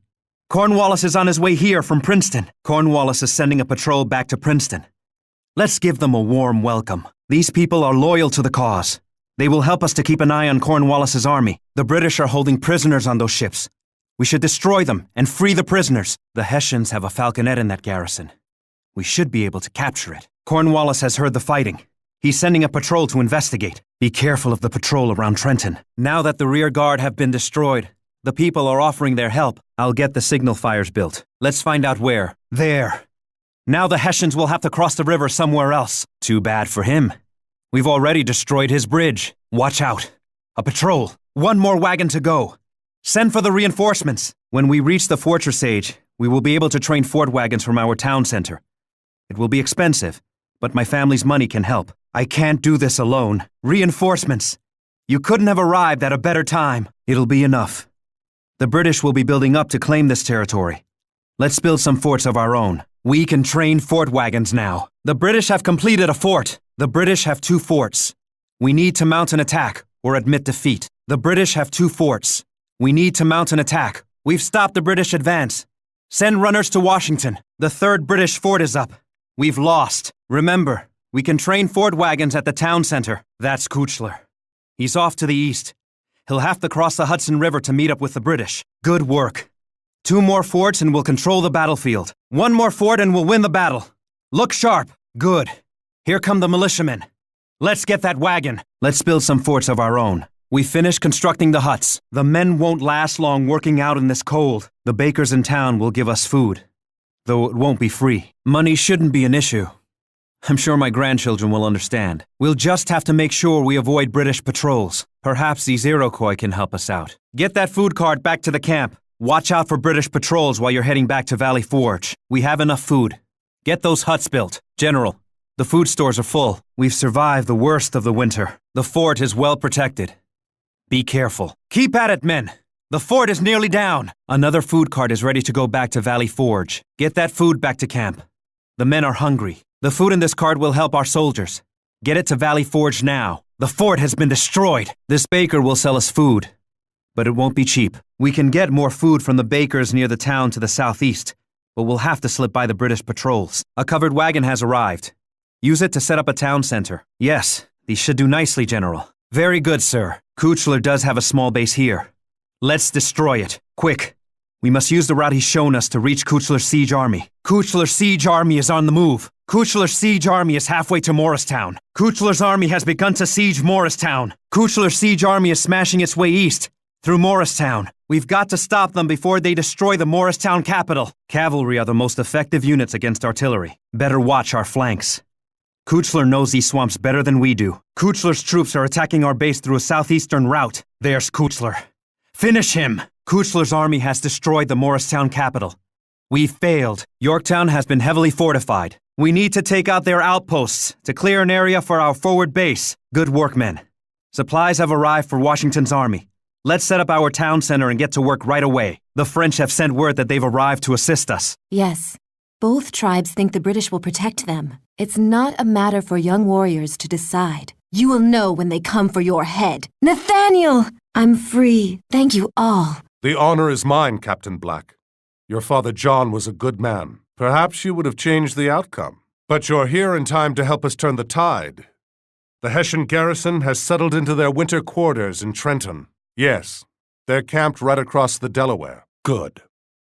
Cornwallis is on his way here from Princeton. Cornwallis is sending a patrol back to Princeton. Let's give them a warm welcome. These people are loyal to the cause. They will help us to keep an eye on Cornwallis's army. The British are holding prisoners on those ships. We should destroy them and free the prisoners. The Hessians have a falconet in that garrison. We should be able to capture it. Cornwallis has heard the fighting. He's sending a patrol to investigate. Be careful of the patrol around Trenton. Now that the rear guard have been destroyed, the people are offering their help. I'll get the signal fires built. Let's find out where. There. Now the Hessians will have to cross the river somewhere else. Too bad for him. We've already destroyed his bridge. Watch out. A patrol. One more wagon to go. Send for the reinforcements. When we reach the fortress age, we will be able to train fort wagons from our town center. It will be expensive, but my family's money can help. I can't do this alone. Reinforcements. You couldn't have arrived at a better time. It'll be enough. The British will be building up to claim this territory. Let's build some forts of our own. We can train fort wagons now. The British have completed a fort. The British have 2 forts. We need to mount an attack or admit defeat. The British have 2 forts. We need to mount an attack. We've stopped the British advance. Send runners to Washington. The 3rd British fort is up. We've lost. Remember, we can train fort wagons at the town center. That's Kuchler. He's off to the east. He'll have to cross the Hudson River to meet up with the British. Good work. 2 more forts and we'll control the battlefield. 1 more fort and we'll win the battle. Look sharp. Good. Here come the militiamen. Let's get that wagon. Let's build some forts of our own. We finished constructing the huts. The men won't last long working out in this cold. The bakers in town will give us food, though it won't be free. Money shouldn't be an issue. I'm sure my grandchildren will understand. We'll just have to make sure we avoid British patrols. Perhaps these Iroquois can help us out. Get that food cart back to the camp. Watch out for British patrols while you're heading back to Valley Forge. We have enough food. Get those huts built. General, the food stores are full. We've survived the worst of the winter. The fort is well protected. Be careful. Keep at it, men. The fort is nearly down. Another food cart is ready to go back to Valley Forge. Get that food back to camp. The men are hungry. The food in this cart will help our soldiers. Get it to Valley Forge now. The fort has been destroyed. This baker will sell us food, but it won't be cheap. We can get more food from the bakers near the town to the southeast, but we'll have to slip by the British patrols. A covered wagon has arrived. Use it to set up a town center. Yes, these should do nicely, General. Very good, sir. Kuchler does have a small base here. Let's destroy it. Quick. We must use the route he's shown us to reach Kuchler's siege army. Kuchler's siege army is on the move. Kuchler's siege army is halfway to Morristown. Kuchler's army has begun to siege Morristown. Kuchler's siege army is smashing its way east, through Morristown. We've got to stop them before they destroy the Morristown capital. Cavalry are the most effective units against artillery. Better watch our flanks. Kuchler knows these swamps better than we do. Kuchler's troops are attacking our base through a southeastern route. There's Kuchler. Finish him! Kuchler's army has destroyed the Morristown capital. We've failed. Yorktown has been heavily fortified. We need to take out their outposts to clear an area for our forward base. Good work, men. Supplies have arrived for Washington's army. Let's set up our town center and get to work right away. The French have sent word that they've arrived to assist us. Yes. Both tribes think the British will protect them. It's not a matter for young warriors to decide. You will know when they come for your head. Nathaniel! I'm free. Thank you all. The honor is mine, Captain Black. Your father John was a good man. Perhaps you would have changed the outcome. But you're here in time to help us turn the tide. The Hessian garrison has settled into their winter quarters in Trenton. Yes, they're camped right across the Delaware. Good.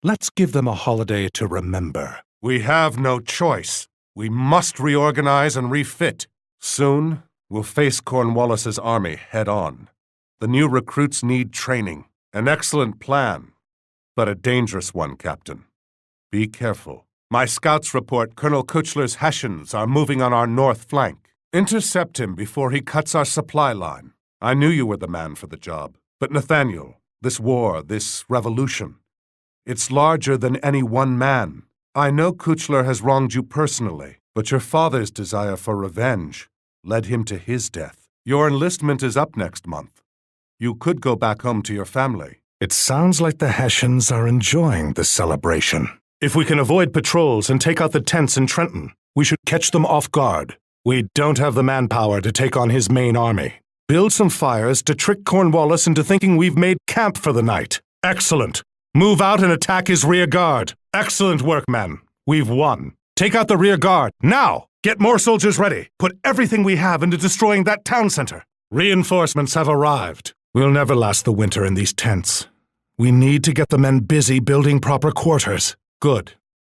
Let's give them a holiday to remember. We have no choice. We must reorganize and refit. Soon, we'll face Cornwallis's army head-on. The new recruits need training. An excellent plan, but a dangerous one, Captain. Be careful. My scouts report Colonel Kuchler's Hessians are moving on our north flank. Intercept him before he cuts our supply line. I knew you were the man for the job. But Nathaniel, this war, this revolution. It's larger than any one man. I know Kuchler has wronged you personally, but your father's desire for revenge led him to his death. Your enlistment is up next month. You could go back home to your family. It sounds like the Hessians are enjoying the celebration. If we can avoid patrols and take out the tents in Trenton, we should catch them off guard. We don't have the manpower to take on his main army. Build some fires to trick Cornwallis into thinking we've made camp for the night. Excellent. Move out and attack his rear guard. Excellent work, men. We've won. Take out the rear guard, now! Get more soldiers ready. Put everything we have into destroying that town center. Reinforcements have arrived. We'll never last the winter in these tents. We need to get the men busy building proper quarters. Good.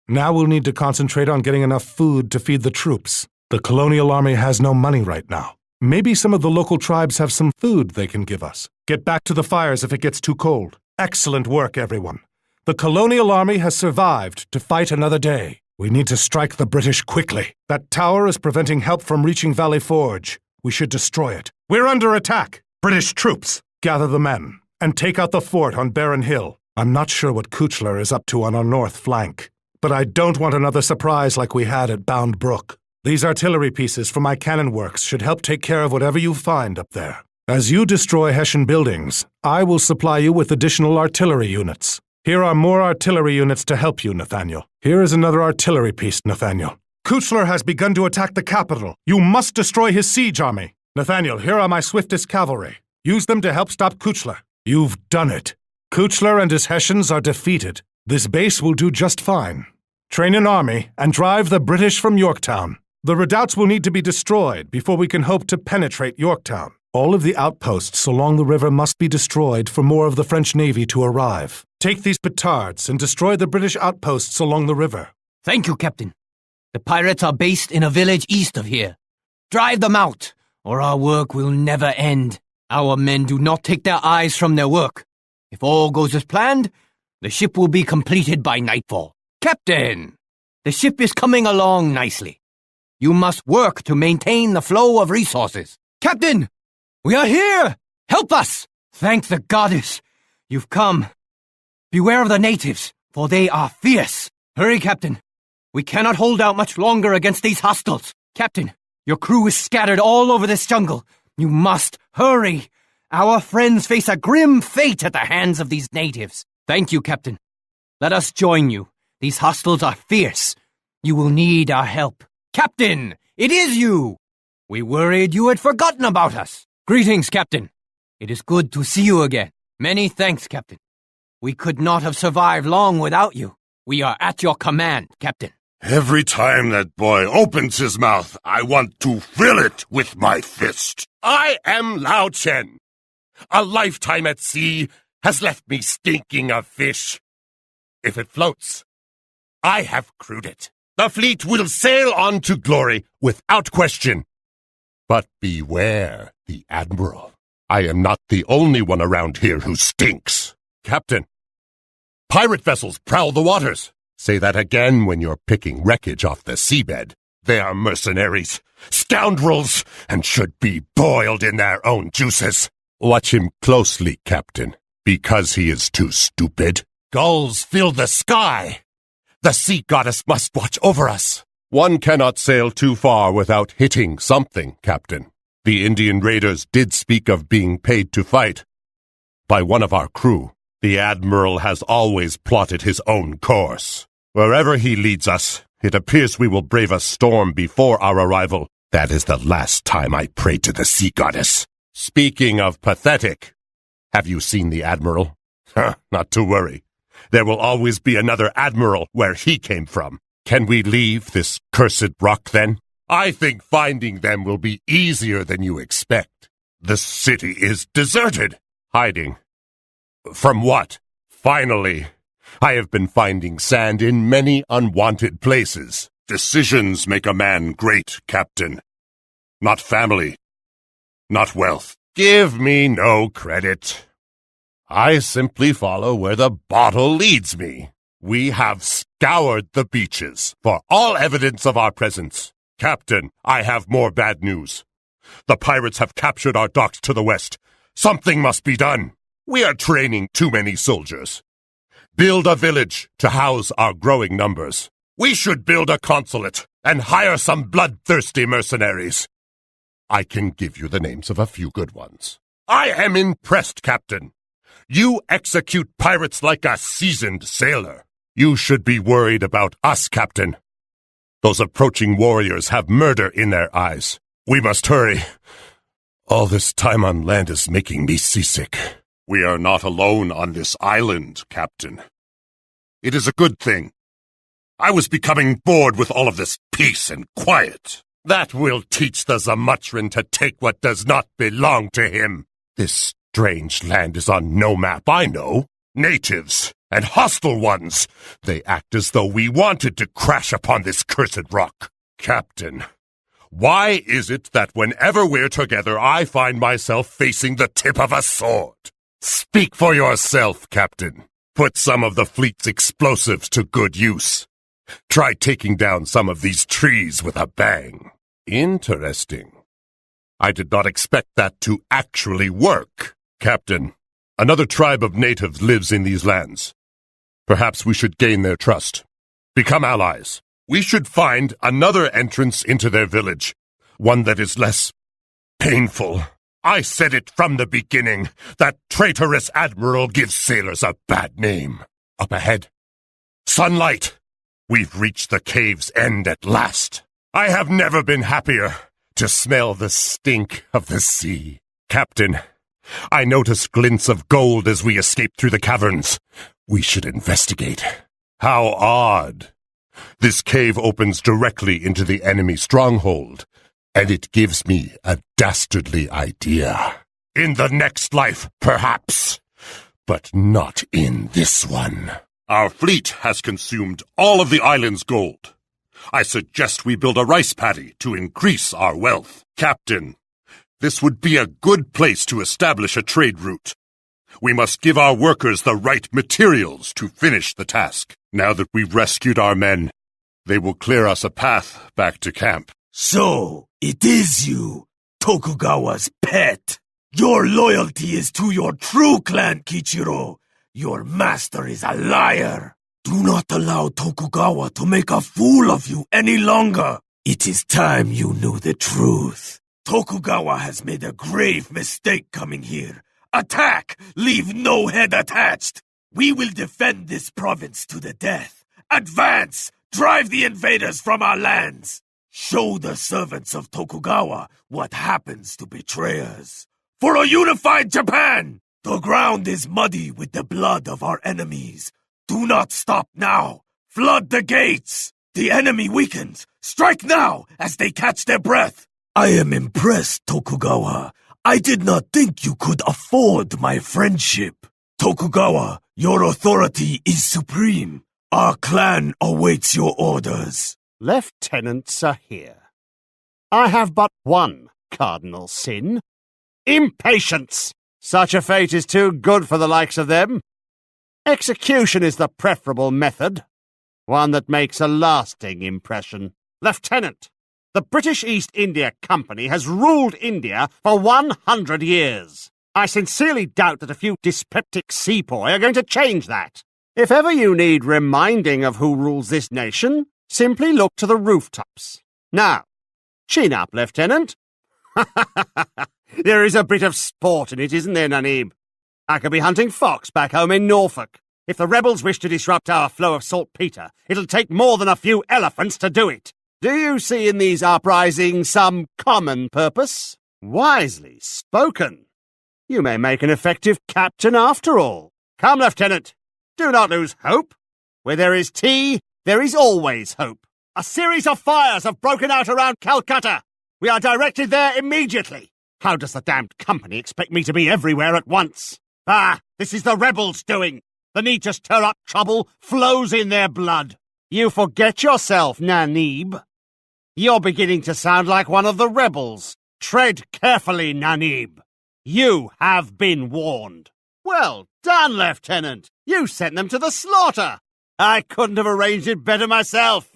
Now we'll need to concentrate on getting enough food to feed the troops. The colonial army has no money right now. Maybe some of the local tribes have some food they can give us. Get back to the fires if it gets too cold. Excellent work, everyone. The colonial army has survived to fight another day. We need to strike the British quickly. That tower is preventing help from reaching Valley Forge. We should destroy it. We're under attack. British troops, gather the men and take out the fort on Barren Hill. I'm not sure what Kuchler is up to on our north flank, but I don't want another surprise like we had at Bound Brook. These artillery pieces from my cannon works should help take care of whatever you find up there. As you destroy Hessian buildings, I will supply you with additional artillery units. Here are more artillery units to help you, Nathaniel. Here is another artillery piece, Nathaniel. Kuchler has begun to attack the capital. You must destroy his siege army. Nathaniel, here are my swiftest cavalry. Use them to help stop Kuchler. You've done it. Kuchler and his Hessians are defeated. This base will do just fine. Train an army and drive the British from Yorktown. The redoubts will need to be destroyed before we can hope to penetrate Yorktown. All of the outposts along the river must be destroyed for more of the French Navy to arrive. Take these petards and destroy the British outposts along the river. Thank you, Captain. The pirates are based in a village east of here. Drive them out, or our work will never end. Our men do not take their eyes from their work. If all goes as planned, the ship will be completed by nightfall. Captain, the ship is coming along nicely. You must work to maintain the flow of resources. Captain, we are here! Help us! Thank the goddess. You've come. Beware of the natives, for they are fierce. Hurry, Captain. We cannot hold out much longer against these hostiles. Captain, your crew is scattered all over this jungle. You must hurry. Our friends face a grim fate at the hands of these natives. Thank you, Captain. Let us join you. These hostiles are fierce. You will need our help. Captain, it is you! We worried you had forgotten about us. Greetings, Captain. It is good to see you again. Many thanks, Captain. We could not have survived long without you. We are at your command, Captain. Every time that boy opens his mouth, I want to fill it with my fist. I am Lao Chen. A lifetime at sea has left me stinking of fish. If it floats, I have crewed it. The fleet will sail on to glory without question. But beware the Admiral. I am not the only one around here who stinks. Captain, pirate vessels prowl the waters. Say that again when you're picking wreckage off the seabed. They are mercenaries, scoundrels, and should be boiled in their own juices. Watch him closely, Captain, because he is too stupid. Gulls fill the sky. The sea goddess must watch over us. One cannot sail too far without hitting something, Captain. The Indian raiders did speak of being paid to fight by one of our crew. The Admiral has always plotted his own course. Wherever he leads us, it appears we will brave a storm before our arrival. That is the last time I pray to the sea goddess. Speaking of pathetic, have you seen the Admiral? Not to worry. There will always be another Admiral where he came from. Can we leave this cursed rock, then? I think finding them will be easier than you expect. The city is deserted. Hiding. From what? Finally, I have been finding sand in many unwanted places. Decisions make a man great, Captain. Not family. Not wealth. Give me no credit. I simply follow where the bottle leads me. We have scoured the beaches for all evidence of our presence. Captain, I have more bad news. The pirates have captured our docks to the west. Something must be done. We are training too many soldiers. Build a village to house our growing numbers. We should build a consulate and hire some bloodthirsty mercenaries. I can give you the names of a few good ones. I am impressed, Captain. You execute pirates like a seasoned sailor. You should be worried about us, Captain. Those approaching warriors have murder in their eyes. We must hurry. All this time on land is making me seasick. We are not alone on this island, Captain. It is a good thing. I was becoming bored with all of this peace and quiet. That will teach the Zamutran to take what does not belong to him. This strange land is on no map, I know. Natives, and hostile ones. They act as though we wanted to crash upon this cursed rock. Captain, why is it that whenever we're together, I find myself facing the tip of a sword? Speak for yourself, Captain. Put some of the fleet's explosives to good use. Try taking down some of these trees with a bang. Interesting. I did not expect that to actually work. Captain, another tribe of natives lives in these lands. Perhaps we should gain their trust. Become allies. We should find another entrance into their village, one that is less painful. I said it from the beginning. That traitorous admiral gives sailors a bad name. Up ahead. Sunlight. We've reached the cave's end at last. I have never been happier to smell the stink of the sea. Captain, I noticed glints of gold as we escaped through the caverns. We should investigate. How odd. This cave opens directly into the enemy stronghold, and it gives me a dastardly idea. In the next life, perhaps, but not in this one. Our fleet has consumed all of the island's gold. I suggest we build a rice paddy to increase our wealth. Captain, this would be a good place to establish a trade route. We must give our workers the right materials to finish the task. Now that we've rescued our men, they will clear us a path back to camp. So, it is you, Tokugawa's pet. Your loyalty is to your true clan, Kichiro. Your master is a liar. Do not allow Tokugawa to make a fool of you any longer. It is time you knew the truth. Tokugawa has made a grave mistake coming here. Attack! Leave no head attached! We will defend this province to the death. Advance! Drive the invaders from our lands! Show the servants of Tokugawa what happens to betrayers. For a unified Japan! The ground is muddy with the blood of our enemies. Do not stop now. Flood the gates. The enemy weakens. Strike now as they catch their breath. I am impressed, Tokugawa. I did not think you could afford my friendship. Tokugawa, your authority is supreme. Our clan awaits your orders. Lieutenants are here. I have but one cardinal sin. Impatience. Such a fate is too good for the likes of them. Execution is the preferable method, one that makes a lasting impression. Lieutenant, the British East India Company has ruled India for 100 years. I sincerely doubt that a few dyspeptic sepoy are going to change that. If ever you need reminding of who rules this nation, simply look to the rooftops. Now, chin up, Lieutenant. There is a bit of sport in it, isn't there, Nanib? I could be hunting fox back home in Norfolk. If the rebels wish to disrupt our flow of saltpeter, it'll take more than a few elephants to do it. Do you see in these uprisings some common purpose? Wisely spoken. You may make an effective captain after all. Come, Lieutenant, do not lose hope. Where there is tea, there is always hope. A series of fires have broken out around Calcutta. We are directed there immediately. How does the damned company expect me to be everywhere at once? Ah, this is the rebels' doing. The need to stir up trouble flows in their blood. You forget yourself, Nanib. You're beginning to sound like one of the rebels. Tread carefully, Nanib. You have been warned. Well done, Lieutenant. You sent them to the slaughter. I couldn't have arranged it better myself.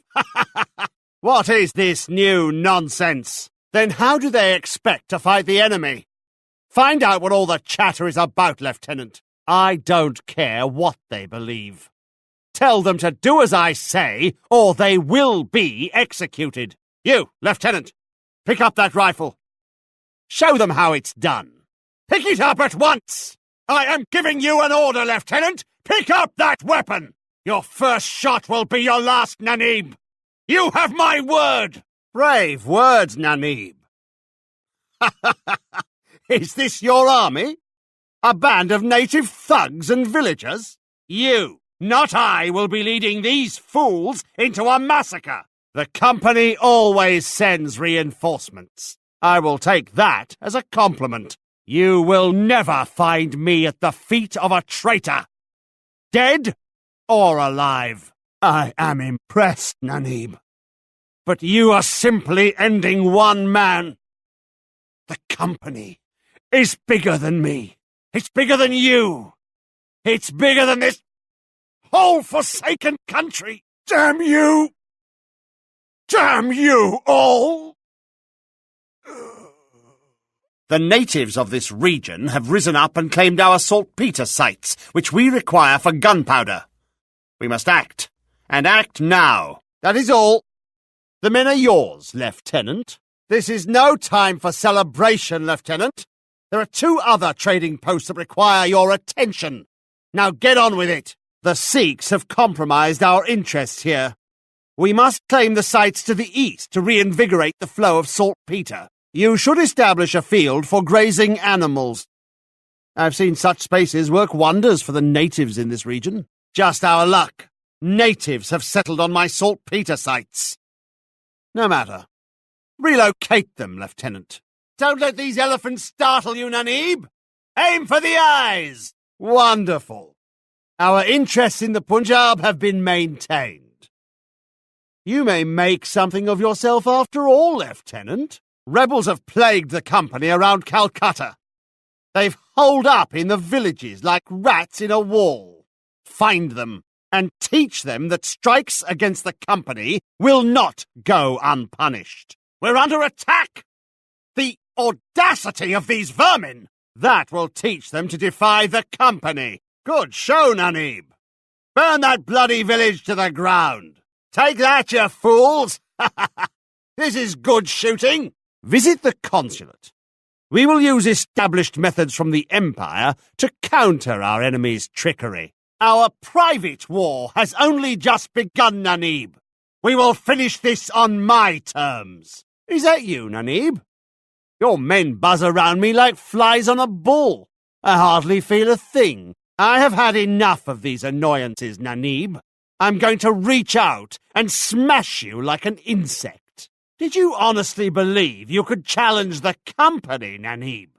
What is this new nonsense? Then how do they expect to fight the enemy? Find out what all the chatter is about, Lieutenant. I don't care what they believe. Tell them to do as I say, or they will be executed. You, Lieutenant, pick up that rifle. Show them how it's done. Pick it up at once! I am giving you an order, Lieutenant! Pick up that weapon! Your first shot will be your last, Nanib! You have my word! Brave words, Nanib. Is this your army? A band of native thugs and villagers? You, not I, will be leading these fools into a massacre! The company always sends reinforcements. I will take that as a compliment. You will never find me at the feet of a traitor, dead or alive. I am impressed, Nanib. But you are simply ending one man. The company is bigger than me. It's bigger than you. It's bigger than this whole forsaken country. Damn you! Damn you all! The natives of this region have risen up and claimed our saltpeter sites, which we require for gunpowder. We must act, and act now. That is all. The men are yours, Lieutenant. This is no time for celebration, Lieutenant. There are 2 other trading posts that require your attention. Now get on with it. The Sikhs have compromised our interests here. We must claim the sites to the east to reinvigorate the flow of saltpeter. You should establish a field for grazing animals. I've seen such spaces work wonders for the natives in this region. Just our luck. Natives have settled on my saltpeter sites. No matter. Relocate them, Lieutenant. Don't let these elephants startle you, Nanib. Aim for the eyes. Wonderful. Our interests in the Punjab have been maintained. You may make something of yourself after all, Lieutenant. Rebels have plagued the company around Calcutta. They've holed up in the villages like rats in a wall. Find them and teach them that strikes against the company will not go unpunished. We're under attack! The audacity of these vermin! That will teach them to defy the company. Good show, Nanib. Burn that bloody village to the ground. Take that, you fools! This is good shooting. Visit the consulate. We will use established methods from the Empire to counter our enemy's trickery. Our private war has only just begun, Nanib. We will finish this on my terms. Is that you, Nanib? Your men buzz around me like flies on a bull. I hardly feel a thing. I have had enough of these annoyances, Nanib. I'm going to reach out and smash you like an insect. Did you honestly believe you could challenge the company, Nanib?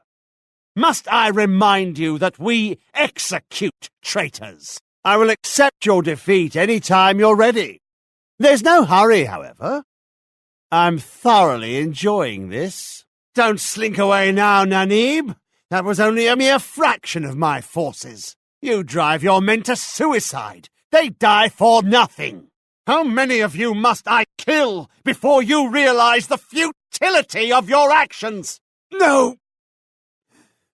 Must I remind you that we execute traitors? I will accept your defeat any time you're ready. There's no hurry, however. I'm thoroughly enjoying this. Don't slink away now, Nanib. That was only a mere fraction of my forces. You drive your men to suicide. They die for nothing. How many of you must I kill before you realize the futility of your actions? No!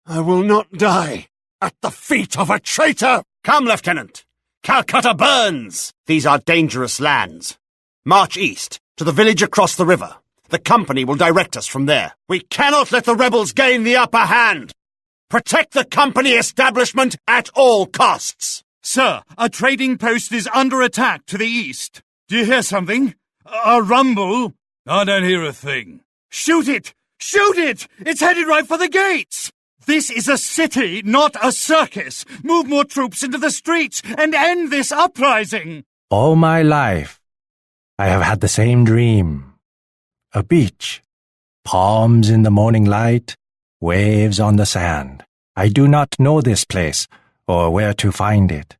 I will not die at the feet of a traitor! Come, Lieutenant! Calcutta burns! These are dangerous lands. March east, to the village across the river. The company will direct us from there. We cannot let the rebels gain the upper hand! Protect the company establishment at all costs! Sir, a trading post is under attack to the east. Do you hear something? A rumble? I don't hear a thing. Shoot it! Shoot it! It's headed right for the gates! This is a city, not a circus. Move more troops into the streets and end this uprising. All my life, I have had the same dream. A beach, palms in the morning light, waves on the sand. I do not know this place or where to find it.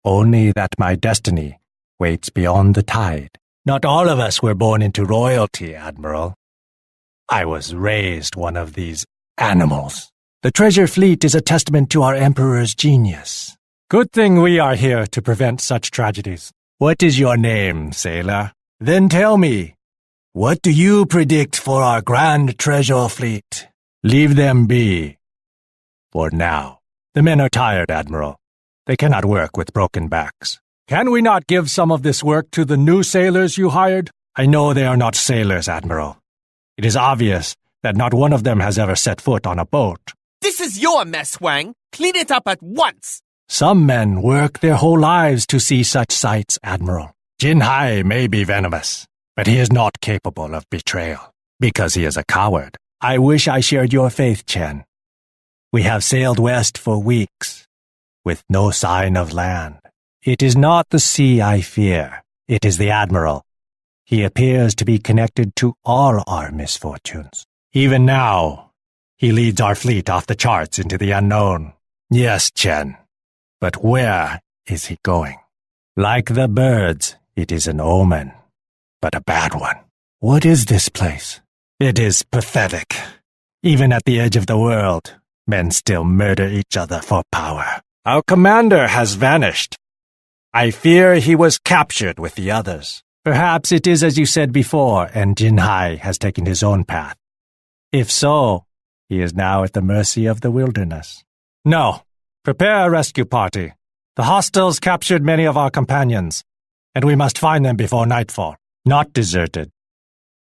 Only that my destiny waits beyond the tide. Not all of us were born into royalty, Admiral. I was raised one of these animals. The treasure fleet is a testament to our Emperor's genius. Good thing we are here to prevent such tragedies. What is your name, sailor? Then tell me, what do you predict for our grand treasure fleet? Leave them be. For now. The men are tired, Admiral. They cannot work with broken backs. Can we not give some of this work to the new sailors you hired? I know they are not sailors, Admiral. It is obvious that not one of them has ever set foot on a boat. This is your mess, Wang. Clean it up at once. Some men work their whole lives to see such sights, Admiral. Jin Hai may be venomous, but he is not capable of betrayal, because he is a coward. I wish I shared your faith, Chen. We have sailed west for weeks, with no sign of land. It is not the sea I fear. It is the Admiral. He appears to be connected to all our misfortunes. Even now, he leads our fleet off the charts into the unknown. Yes, Chen, but where is he going? Like the birds, it is an omen, but a bad one. What is this place? It is pathetic. Even at the edge of the world, men still murder each other for power. Our commander has vanished. I fear he was captured with the others. Perhaps it is as you said before, and Jin Hai has taken his own path. If so, he is now at the mercy of the wilderness. No, prepare a rescue party. The hostiles captured many of our companions, and we must find them before nightfall. Not deserted.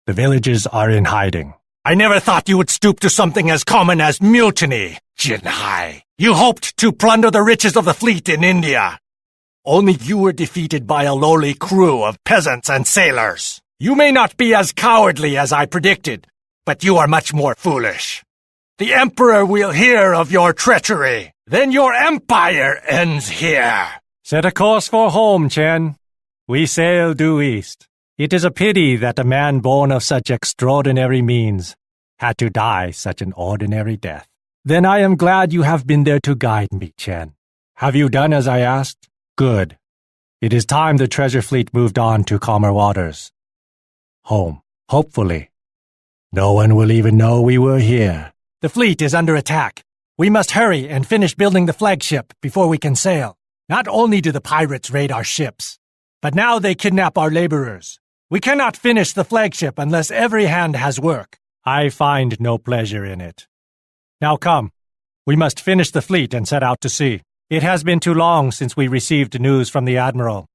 The villagers are in hiding. I never thought you would stoop to something as common as mutiny, Jin Hai. You hoped to plunder the riches of the fleet in India. Only you were defeated by a lowly crew of peasants and sailors. You may not be as cowardly as I predicted, but you are much more foolish. The Emperor will hear of your treachery. Then your empire ends here. Set a course for home, Chen. We sail due east. It is a pity that a man born of such extraordinary means had to die such an ordinary death. Then I am glad you have been there to guide me, Chen. Have you done as I asked? Good. It is time the treasure fleet moved on to calmer waters. Home, hopefully. No one will even know we were here. The fleet is under attack. We must hurry and finish building the flagship before we can sail. Not only do the pirates raid our ships, but now they kidnap our laborers. We cannot finish the flagship unless every hand has work. I find no pleasure in it. Now come. We must finish the fleet and set out to sea. It has been too long since we received news from the Admiral.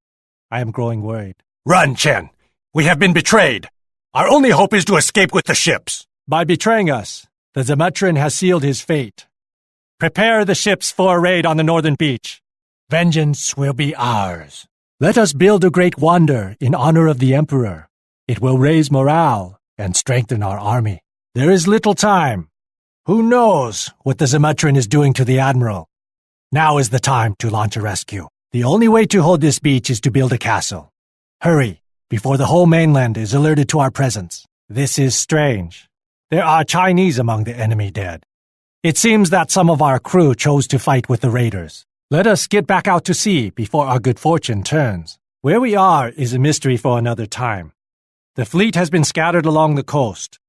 I am growing worried. Run, Chen! We have been betrayed! Our only hope is to escape with the ships. By betraying us, the Zemetran has sealed his fate. Prepare the ships for a raid on the northern beach. Vengeance will be ours. Let us build a great wonder in honor of the Emperor. It will raise morale and strengthen our army. There is little time. Who knows what the Zemetran is doing to the Admiral? Now is the time to launch a rescue. The only way to hold this beach is to build a castle. Hurry, before the whole mainland is alerted to our presence. This is strange. There are Chinese among the enemy dead. It seems that some of our crew chose to fight with the raiders. Let us get back out to sea before our good fortune turns. Where we are is a mystery for another time. The fleet has been scattered along the coast.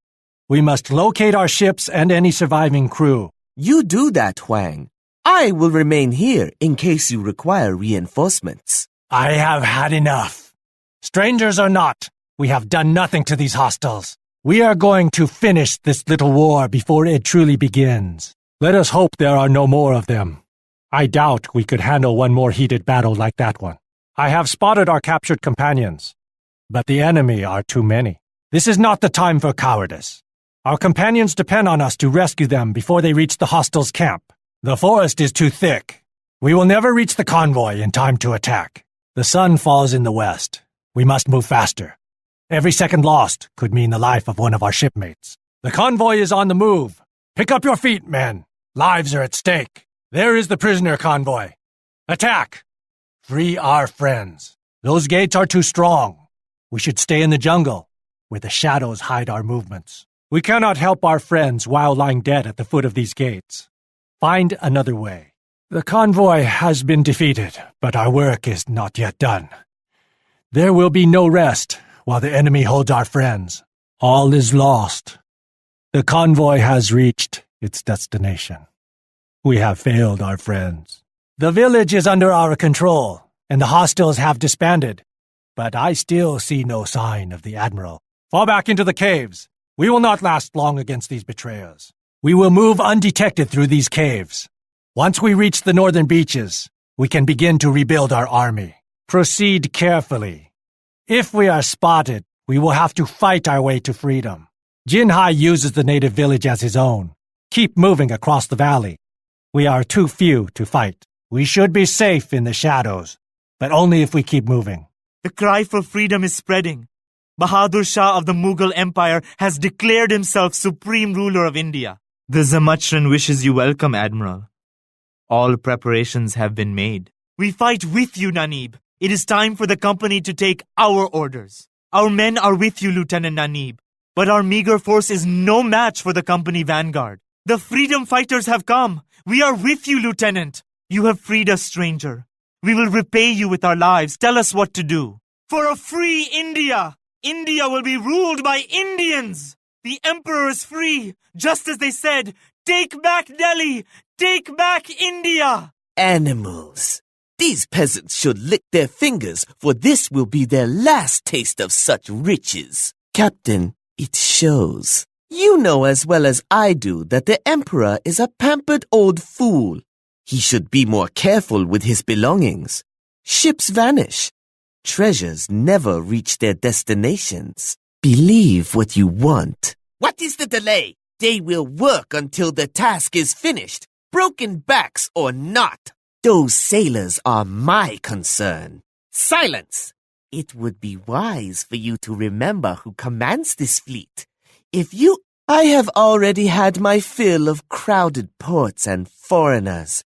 We must locate our ships and any surviving crew. You do that, Huang. I will remain here in case you require reinforcements. I have had enough. Strangers or not, we have done nothing to these hostiles. We are going to finish this little war before it truly begins. Let us hope there are no more of them. I doubt we could handle one more heated battle like that one. I have spotted our captured companions, but the enemy are too many. This is not the time for cowardice. Our companions depend on us to rescue them before they reach the hostiles' camp. The forest is too thick. We will never reach the convoy in time to attack. The sun falls in the west. We must move faster. Every second lost could mean the life of one of our shipmates. The convoy is on the move. Pick up your feet, men. Lives are at stake. There is the prisoner convoy. Attack! Free our friends. Those gates are too strong. We should stay in the jungle, where the shadows hide our movements. We cannot help our friends while lying dead at the foot of these gates. Find another way. The convoy has been defeated, but our work is not yet done. There will be no rest while the enemy holds our friends. All is lost. The convoy has reached its destination. We have failed our friends. The village is under our control, and the hostiles have disbanded. But I still see no sign of the Admiral. Fall back into the caves. We will not last long against these betrayers. We will move undetected through these caves. Once we reach the northern beaches, we can begin to rebuild our army. Proceed carefully. If we are spotted, we will have to fight our way to freedom. Jinhai uses the native village as his own. Keep moving across the valley. We are too few to fight. We should be safe in the shadows, but only if we keep moving. The cry for freedom is spreading. Bahadur Shah of the Mughal Empire has declared himself supreme ruler of India. The Zamachran wishes you welcome, Admiral. All preparations have been made. We fight with you, Nanib. It is time for the company to take our orders. Our men are with you, Lieutenant Nanib. But our meager force is no match for the company vanguard. The freedom fighters have come. We are with you, Lieutenant. You have freed us, stranger. We will repay you with our lives. Tell us what to do. For a free India! India will be ruled by Indians! The emperor is free, just as they said. Take back Delhi! Take back India! Animals. These peasants should lick their fingers, for this will be their last taste of such riches. Captain, it shows. You know as well as I do that the emperor is a pampered old fool. He should be more careful with his belongings. Ships vanish. Treasures never reach their destinations. Believe what you want. What is the delay? They will work until the task is finished, broken backs or not. Those sailors are my concern. Silence! It would be wise for you to remember who commands this fleet. I have already had my fill of crowded ports and foreigners.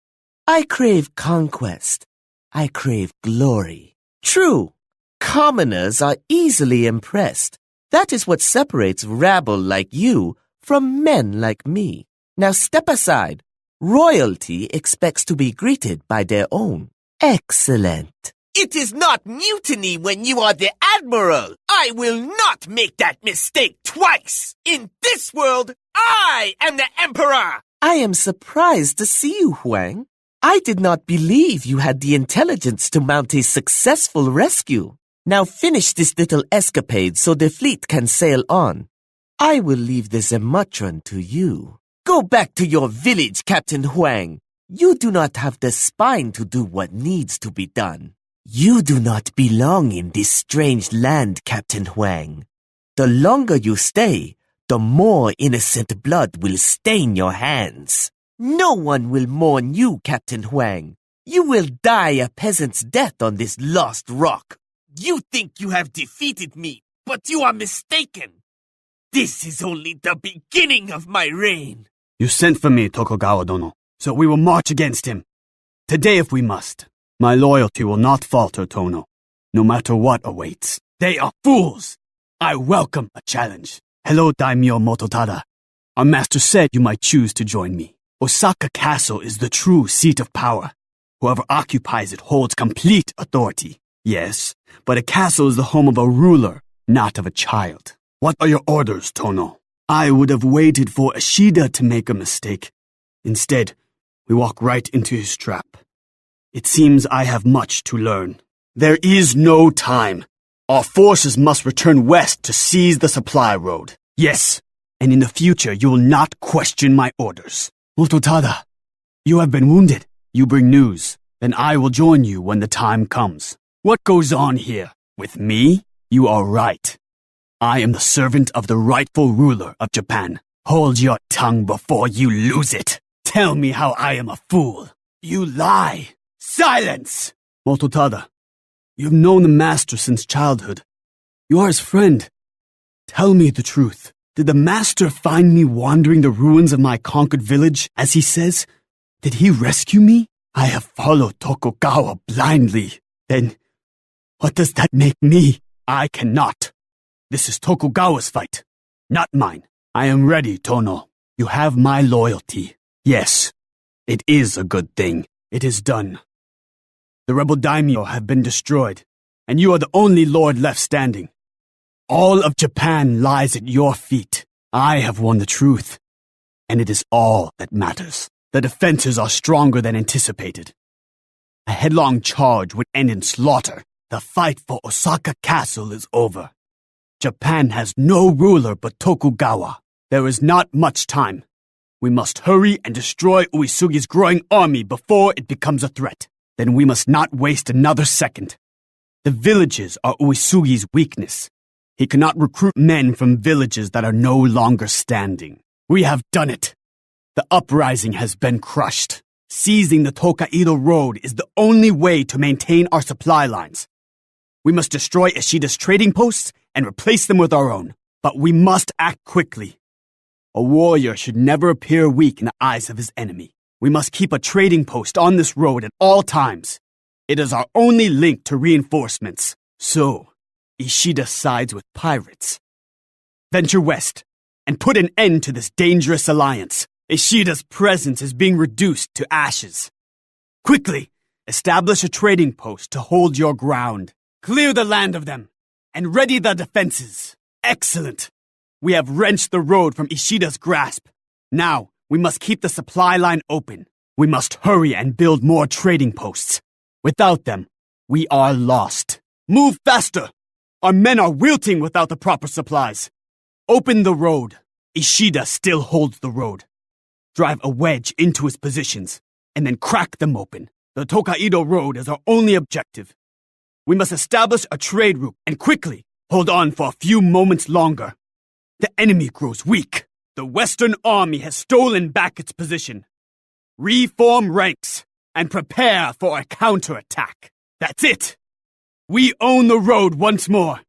I crave conquest. I crave glory. True, commoners are easily impressed. That is what separates rabble like you from men like me. Now step aside. Royalty expects to be greeted by their own. Excellent. It is not mutiny when you are the admiral. I will not make that mistake twice. In this world, I am the emperor. I am surprised to see you, Huang. I did not believe you had the intelligence to mount a successful rescue. Now finish this little escapade so the fleet can sail on. I will leave the Zamachran to you. Go back to your village, Captain Huang. You do not have the spine to do what needs to be done. You do not belong in this strange land, Captain Huang. The longer you stay, the more innocent blood will stain your hands. No one will mourn you, Captain Huang. You will die a peasant's death on this lost rock. You think you have defeated me, but you are mistaken. This is only the beginning of my reign. You sent for me, Tokugawa-dono, so we will march against him. Today if we must. My loyalty will not falter, Tono, no matter what awaits. They are fools! I welcome a challenge. Hello, Daimyo Mototada. Our master said you might choose to join me. Osaka Castle is the true seat of power. Whoever occupies it holds complete authority. Yes, but a castle is the home of a ruler, not of a child. What are your orders, Tono? I would have waited for Ashida to make a mistake. Instead, we walk right into his trap. It seems I have much to learn. There is no time. Our forces must return west to seize the supply road. Yes, and in the future you will not question my orders. Mototada, you have been wounded. You bring news. Then I will join you when the time comes. What goes on here? With me? You are right. I am the servant of the rightful ruler of Japan. Hold your tongue before you lose it. Tell me how I am a fool. You lie. Silence! Mototada, you've known the master since childhood. You are his friend. Tell me the truth. Did the master find me wandering the ruins of my conquered village, as he says? Did he rescue me? I have followed Tokugawa blindly. Then, what does that make me? I cannot. This is Tokugawa's fight, not mine. I am ready, Tono. You have my loyalty. Yes, it is a good thing. It is done. The rebel daimyo have been destroyed, and you are the only lord left standing. All of Japan lies at your feet. I have won the truth, and it is all that matters. The defenses are stronger than anticipated. A headlong charge would end in slaughter. The fight for Osaka Castle is over. Japan has no ruler but Tokugawa. There is not much time. We must hurry and destroy Uesugi's growing army before it becomes a threat. Then we must not waste another second. The villages are Uesugi's weakness. He cannot recruit men from villages that are no longer standing. We have done it. The uprising has been crushed. Seizing the Tokaido Road is the only way to maintain our supply lines. We must destroy Ishida's trading posts and replace them with our own. But we must act quickly. A warrior should never appear weak in the eyes of his enemy. We must keep a trading post on this road at all times. It is our only link to reinforcements. So, Ishida sides with pirates. Venture west and put an end to this dangerous alliance. Ishida's presence is being reduced to ashes. Quickly, establish a trading post to hold your ground. Clear the land of them and ready the defenses. Excellent. We have wrenched the road from Ishida's grasp. Now, we must keep the supply line open. We must hurry and build more trading posts. Without them, we are lost. Move faster! Our men are wilting without the proper supplies. Open the road. Ishida still holds the road. Drive a wedge into his positions, and then crack them open. The Tokaido Road is our only objective. We must establish a trade route, and quickly. Hold on for a few moments longer. The enemy grows weak. The Western Army has stolen back its position. Reform ranks and prepare for a counterattack. That's it. We own the road once more.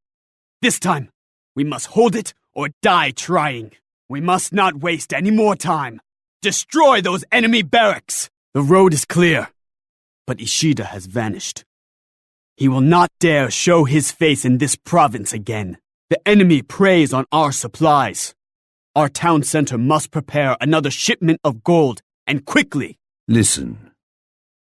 This time, we must hold it or die trying. We must not waste any more time. Destroy those enemy barracks. The road is clear, but Ishida has vanished. He will not dare show his face in this province again. The enemy preys on our supplies. Our town center must prepare another shipment of gold, and quickly. Listen,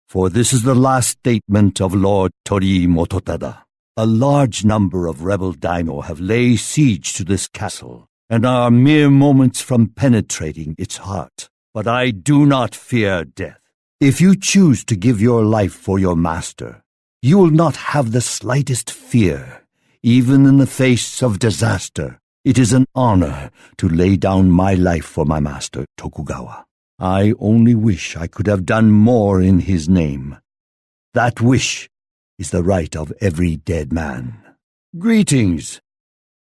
for this is the last statement of Lord Torii Mototada. A large number of rebel daimyo have laid siege to this castle, and are mere moments from penetrating its heart. But I do not fear death. If you choose to give your life for your master, you will not have the slightest fear, even in the face of disaster. It is an honor to lay down my life for my master, Tokugawa. I only wish I could have done more in his name. That wish is the right of every dead man. Greetings.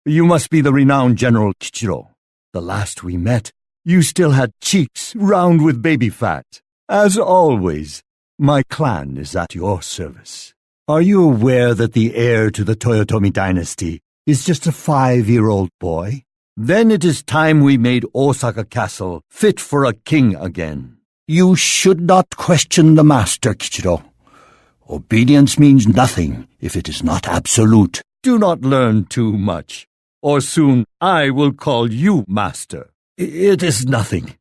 You must be the renowned General Kichiro. The last we met, you still had cheeks round with baby fat. As always, my clan is at your service. Are you aware that the heir to the Toyotomi dynasty is just a 5-year-old boy? Then it is time we made Osaka Castle fit for a king again. You should not question the master, Kichiro. Obedience means nothing if it is not absolute. Do not learn too much, or soon I will call you master. It is nothing.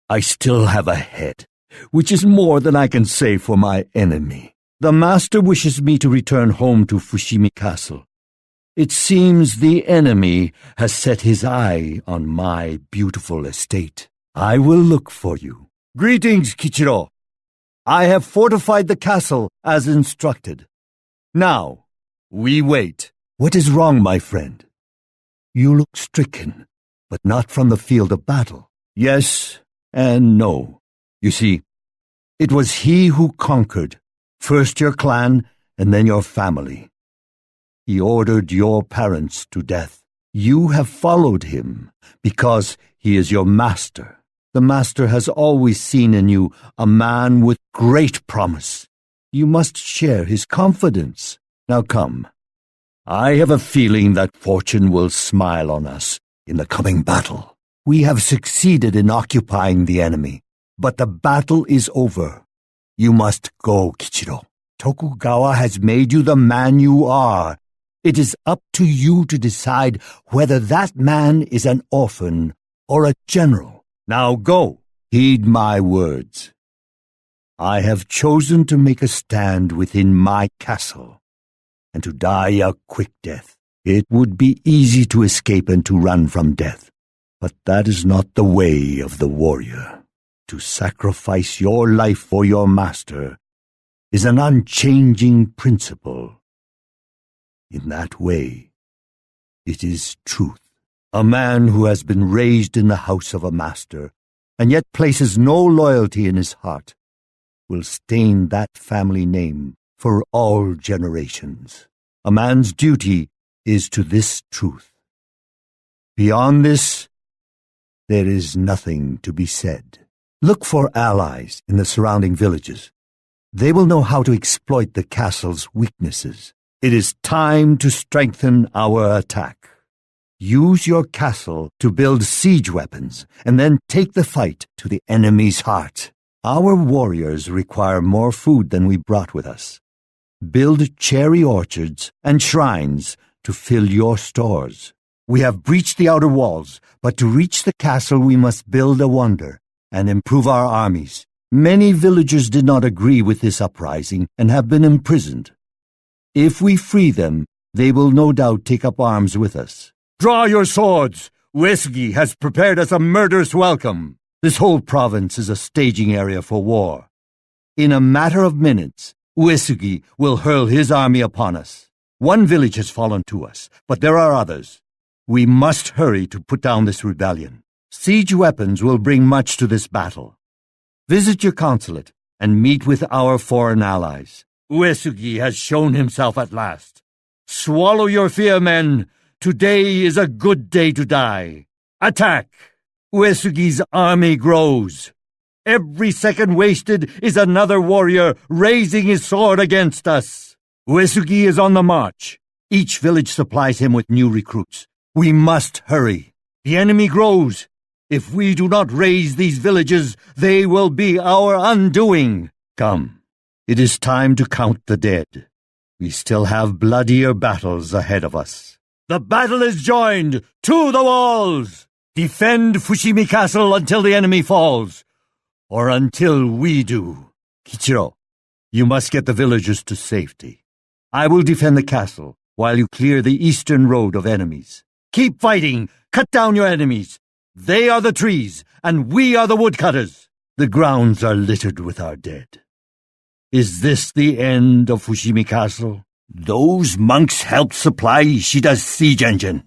I still have a head, which is more than I can say for my enemy. The master wishes me to return home to Fushimi Castle. It seems the enemy has set his eye on my beautiful estate. I will look for you. Greetings, Kichiro. I have fortified the castle as instructed. Now, we wait. What is wrong, my friend? You look stricken, but not from the field of battle. Yes and no. You see, it was he who conquered, first your clan and then your family. He ordered your parents to death. You have followed him because he is your master. The master has always seen in you a man with great promise. You must share his confidence. Now come. I have a feeling that fortune will smile on us in the coming battle. We have succeeded in occupying the enemy, but the battle is over. You must go, Kichiro. Tokugawa has made you the man you are. It is up to you to decide whether that man is an orphan or a general. Now go. Heed my words. I have chosen to make a stand within my castle and to die a quick death. It would be easy to escape and to run from death, but that is not the way of the warrior. To sacrifice your life for your master is an unchanging principle. In that way, it is truth. A man who has been raised in the house of a master and yet places no loyalty in his heart, will stain that family name for all generations. A man's duty is to this truth. Beyond this, there is nothing to be said. Look for allies in the surrounding villages. They will know how to exploit the castle's weaknesses. It is time to strengthen our attack. Use your castle to build siege weapons, and then take the fight to the enemy's heart. Our warriors require more food than we brought with us. Build cherry orchards and shrines to fill your stores. We have breached the outer walls, but to reach the castle we must build a wonder and improve our armies. Many villagers did not agree with this uprising and have been imprisoned. If we free them, they will no doubt take up arms with us. Draw your swords! Uesugi has prepared us a murderous welcome. This whole province is a staging area for war. In a matter of minutes, Uesugi will hurl his army upon us. One village has fallen to us, but there are others. We must hurry to put down this rebellion. Siege weapons will bring much to this battle. Visit your consulate and meet with our foreign allies. Uesugi has shown himself at last. Swallow your fear, men. Today is a good day to die. Attack! Uesugi's army grows. Every second wasted is another warrior raising his sword against us. Uesugi is on the march. Each village supplies him with new recruits. We must hurry. The enemy grows. If we do not raise these villages, they will be our undoing. Come, it is time to count the dead. We still have bloodier battles ahead of us. The battle is joined! To the walls! Defend Fushimi Castle until the enemy falls, or until we do. Kichiro, you must get the villagers to safety. I will defend the castle while you clear the eastern road of enemies. Keep fighting! Cut down your enemies! They are the trees, and we are the woodcutters. The grounds are littered with our dead. Is this the end of Fushimi Castle? Those monks helped supply Ishida's siege engine.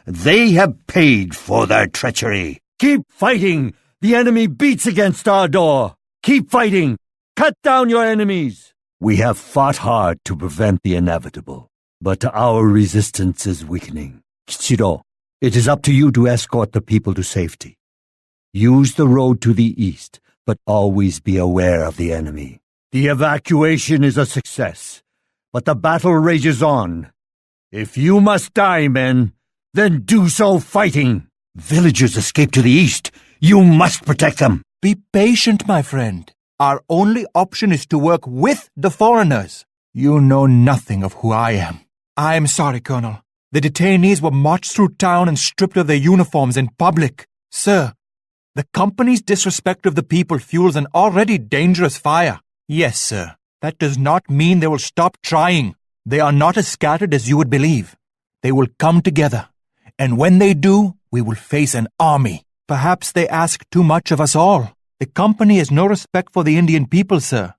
They have paid for their treachery. Keep fighting! The enemy beats against our door. Keep fighting! Cut down your enemies! We have fought hard to prevent the inevitable, but our resistance is weakening. Kichiro, it is up to you to escort the people to safety. Use the road to the east, but always be aware of the enemy. The evacuation is a success, but the battle rages on. If you must die, men, then do so fighting. Villagers escape to the east. You must protect them. Be patient, my friend. Our only option is to work with the foreigners. You know nothing of who I am. I am sorry, Colonel. The detainees were marched through town and stripped of their uniforms in public. Sir, the company's disrespect of the people fuels an already dangerous fire. Yes, sir. That does not mean they will stop trying. They are not as scattered as you would believe. They will come together. And when they do, we will face an army. Perhaps they ask too much of us all. The company has no respect for the Indian people, sir.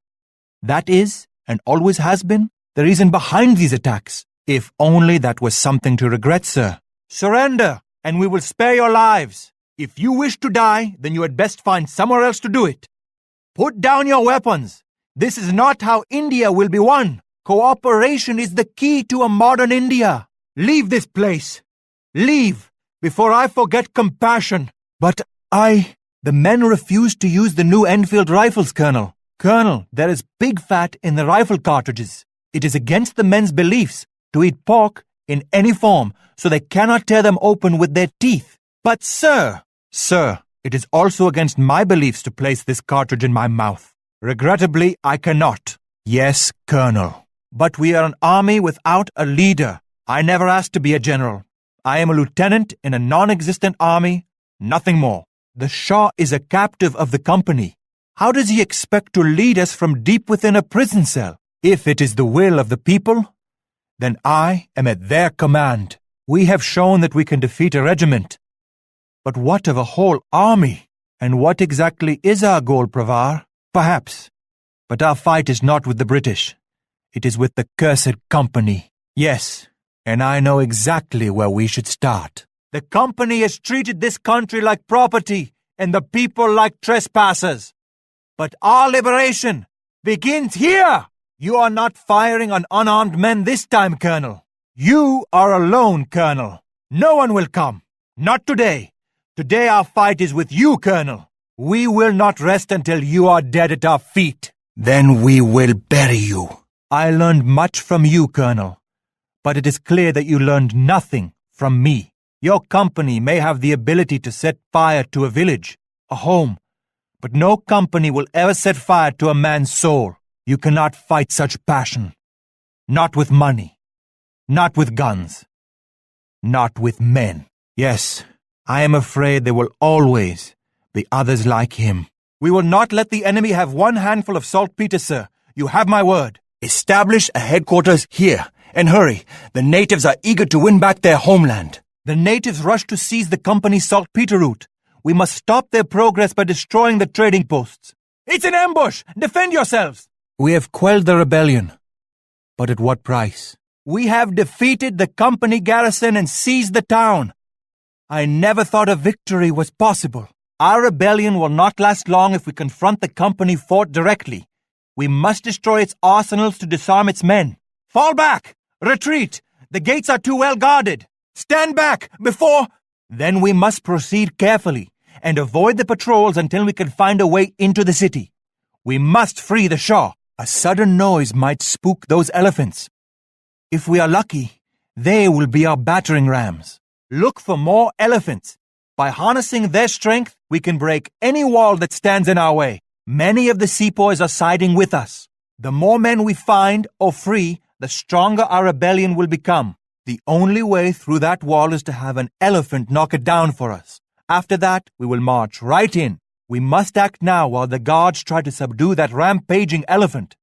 That is, and always has been, the reason behind these attacks. If only that was something to regret, sir. Surrender, and we will spare your lives. If you wish to die, then you had best find somewhere else to do it. Put down your weapons. This is not how India will be won. Cooperation is the key to a modern India. Leave this place. Leave, before I forget compassion. But the men refuse to use the new Enfield rifles, Colonel. Colonel, there is big fat in the rifle cartridges. It is against the men's beliefs to eat pork in any form, so they cannot tear them open with their teeth. But sir, it is also against my beliefs to place this cartridge in my mouth. Regrettably, I cannot. Yes, Colonel. But we are an army without a leader. I never asked to be a general. I am a lieutenant in a non-existent army, nothing more. The Shah is a captive of the company. How does he expect to lead us from deep within a prison cell? If it is the will of the people, then I am at their command. We have shown that we can defeat a regiment. But what of a whole army? And what exactly is our goal, Pravar? Perhaps. But our fight is not with the British. It is with the cursed company. Yes, and I know exactly where we should start. The company has treated this country like property. and the people like trespassers. But our liberation begins here. You are not firing on unarmed men this time, Colonel. You are alone, Colonel. No one will come. Not today. Today our fight is with you, Colonel. We will not rest until you are dead at our feet. Then we will bury you. I learned much from you, Colonel. But it is clear that you learned nothing from me. Your company may have the ability to set fire to a village, a home, but no company will ever set fire to a man's soul. You cannot fight such passion. Not with money. Not with guns. Not with men. Yes, I am afraid there will always be others like him. We will not let the enemy have one handful of saltpeter, sir. You have my word. Establish a headquarters here, and hurry. The natives are eager to win back their homeland. The natives rush to seize the company's saltpeter route. We must stop their progress by destroying the trading posts. It's an ambush! Defend yourselves! We have quelled the rebellion. But at what price? We have defeated the company garrison and seized the town. I never thought a victory was possible. Our rebellion will not last long if we confront the company fort directly. We must destroy its arsenals to disarm its men. Fall back! Retreat! The gates are too well guarded. Stand back before... Then we must proceed carefully and avoid the patrols until we can find a way into the city. We must free the Shah. A sudden noise might spook those elephants. If we are lucky, they will be our battering rams. Look for more elephants. By harnessing their strength, we can break any wall that stands in our way. Many of the sepoys are siding with us. The more men we find or free, the stronger our rebellion will become. The only way through that wall is to have an elephant knock it down for us. After that, we will march right in. We must act now while the guards try to subdue that rampaging elephant.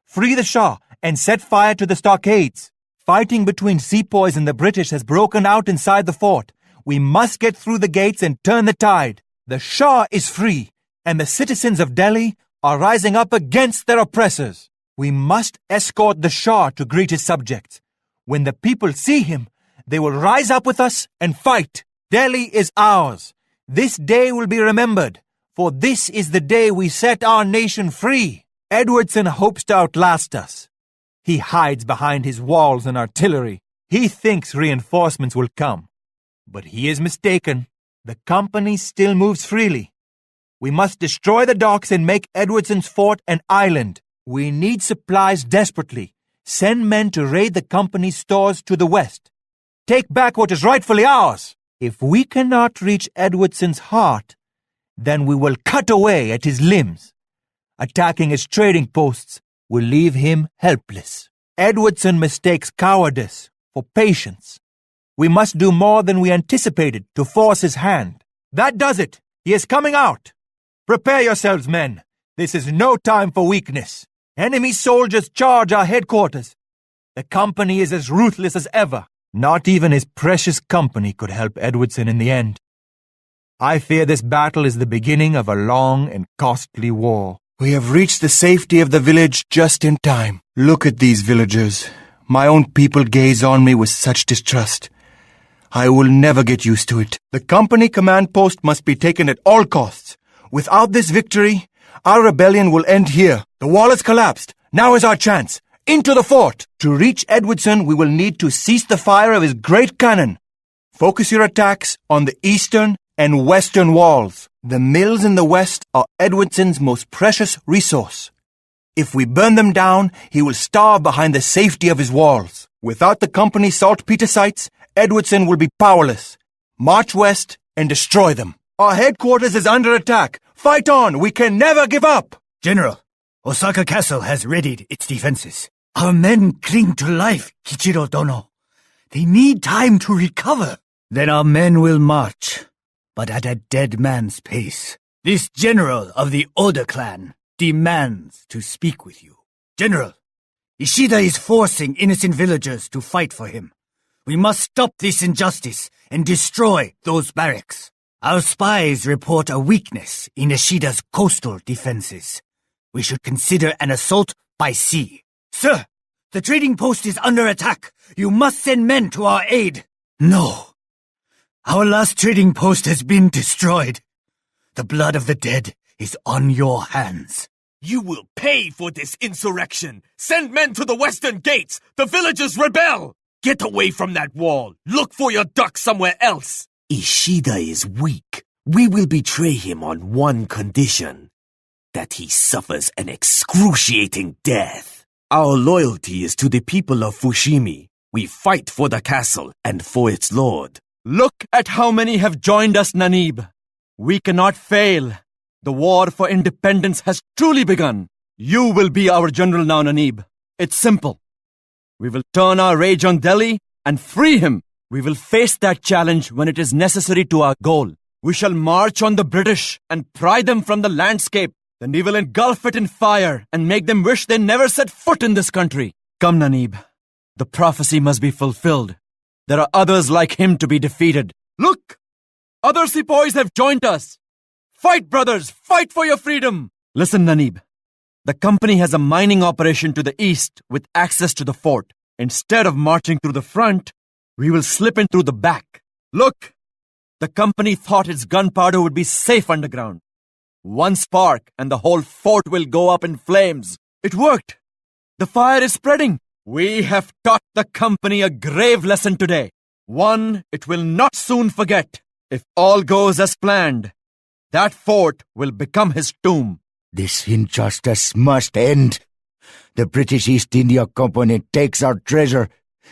Free the Shah and set fire to the stockades. Fighting between sepoys and the British has broken out inside the fort. We must get through the gates and turn the tide. The Shah is free, and the citizens of Delhi are rising up against their oppressors. We must escort the Shah to greet his subjects. When the people see him, they will rise up with us and fight. Delhi is ours. This day will be remembered, for this is the day we set our nation free. Edwardson hopes to outlast us. He hides behind his walls and artillery. He thinks reinforcements will come. But he is mistaken. The company still moves freely. We must destroy the docks and make Edwardson's fort an island. We need supplies desperately. Send men to raid the company's stores to the west. Take back what is rightfully ours. If we cannot reach Edwardson's heart, then we will cut away at his limbs. Attacking his trading posts will leave him helpless. Edwardson mistakes cowardice for patience. We must do more than we anticipated to force his hand. That does it. He is coming out. Prepare yourselves, men. This is no time for weakness. Enemy soldiers charge our headquarters. The company is as ruthless as ever. Not even his precious company could help Edwardson in the end. I fear this battle is the beginning of a long and costly war. We have reached the safety of the village just in time. Look at these villagers. My own people gaze on me with such distrust. I will never get used to it. The company command post must be taken at all costs. Without this victory, our rebellion will end here. The wall has collapsed. Now is our chance. Into the fort! To reach Edwardson, we will need to cease the fire of his great cannon. Focus your attacks on the eastern and western walls. The mills in the west are Edwardson's most precious resource. If we burn them down, he will starve behind the safety of his walls. Without the company's saltpeter sites, Edwardson will be powerless. March west and destroy them. Our headquarters is under attack. Fight on! We can never give up! General, Osaka Castle has readied its defenses. Our men cling to life, Kichiro Dono. They need time to recover. Then our men will march, but at a dead man's pace. This general of the Oda clan demands to speak with you. General, Ishida is forcing innocent villagers to fight for him. We must stop this injustice and destroy those barracks. Our spies report a weakness in Ishida's coastal defenses. We should consider an assault by sea. Sir, the trading post is under attack. You must send men to our aid. No. Our last trading post has been destroyed. The blood of the dead is on your hands. You will pay for this insurrection. Send men to the western gates. The villagers rebel. Get away from that wall. Look for your duck somewhere else. Ishida is weak. We will betray him on one condition: that he suffers an excruciating death. Our loyalty is to the people of Fushimi. We fight for the castle and for its lord. Look at how many have joined us, Nanib. We cannot fail. The war for independence has truly begun. You will be our general now, Nanib. It's simple. We will turn our rage on Delhi and free him. We will face that challenge when it is necessary to our goal. We shall march on the British and pry them from the landscape. Then we will engulf it in fire and make them wish they never set foot in this country. Come, Nanib. The prophecy must be fulfilled. There are others like him to be defeated. Look! Other sepoys have joined us. Fight, brothers! Fight for your freedom! Listen, Nanib. The company has a mining operation to the east with access to the fort. Instead of marching through the front, we will slip in through the back. Look! The company thought its gunpowder would be safe underground. One spark and the whole fort will go up in flames. It worked. The fire is spreading. We have taught the company a grave lesson today. One it will not soon forget. If all goes as planned, that fort will become his tomb. This injustice must end. The British East India Company takes our treasure,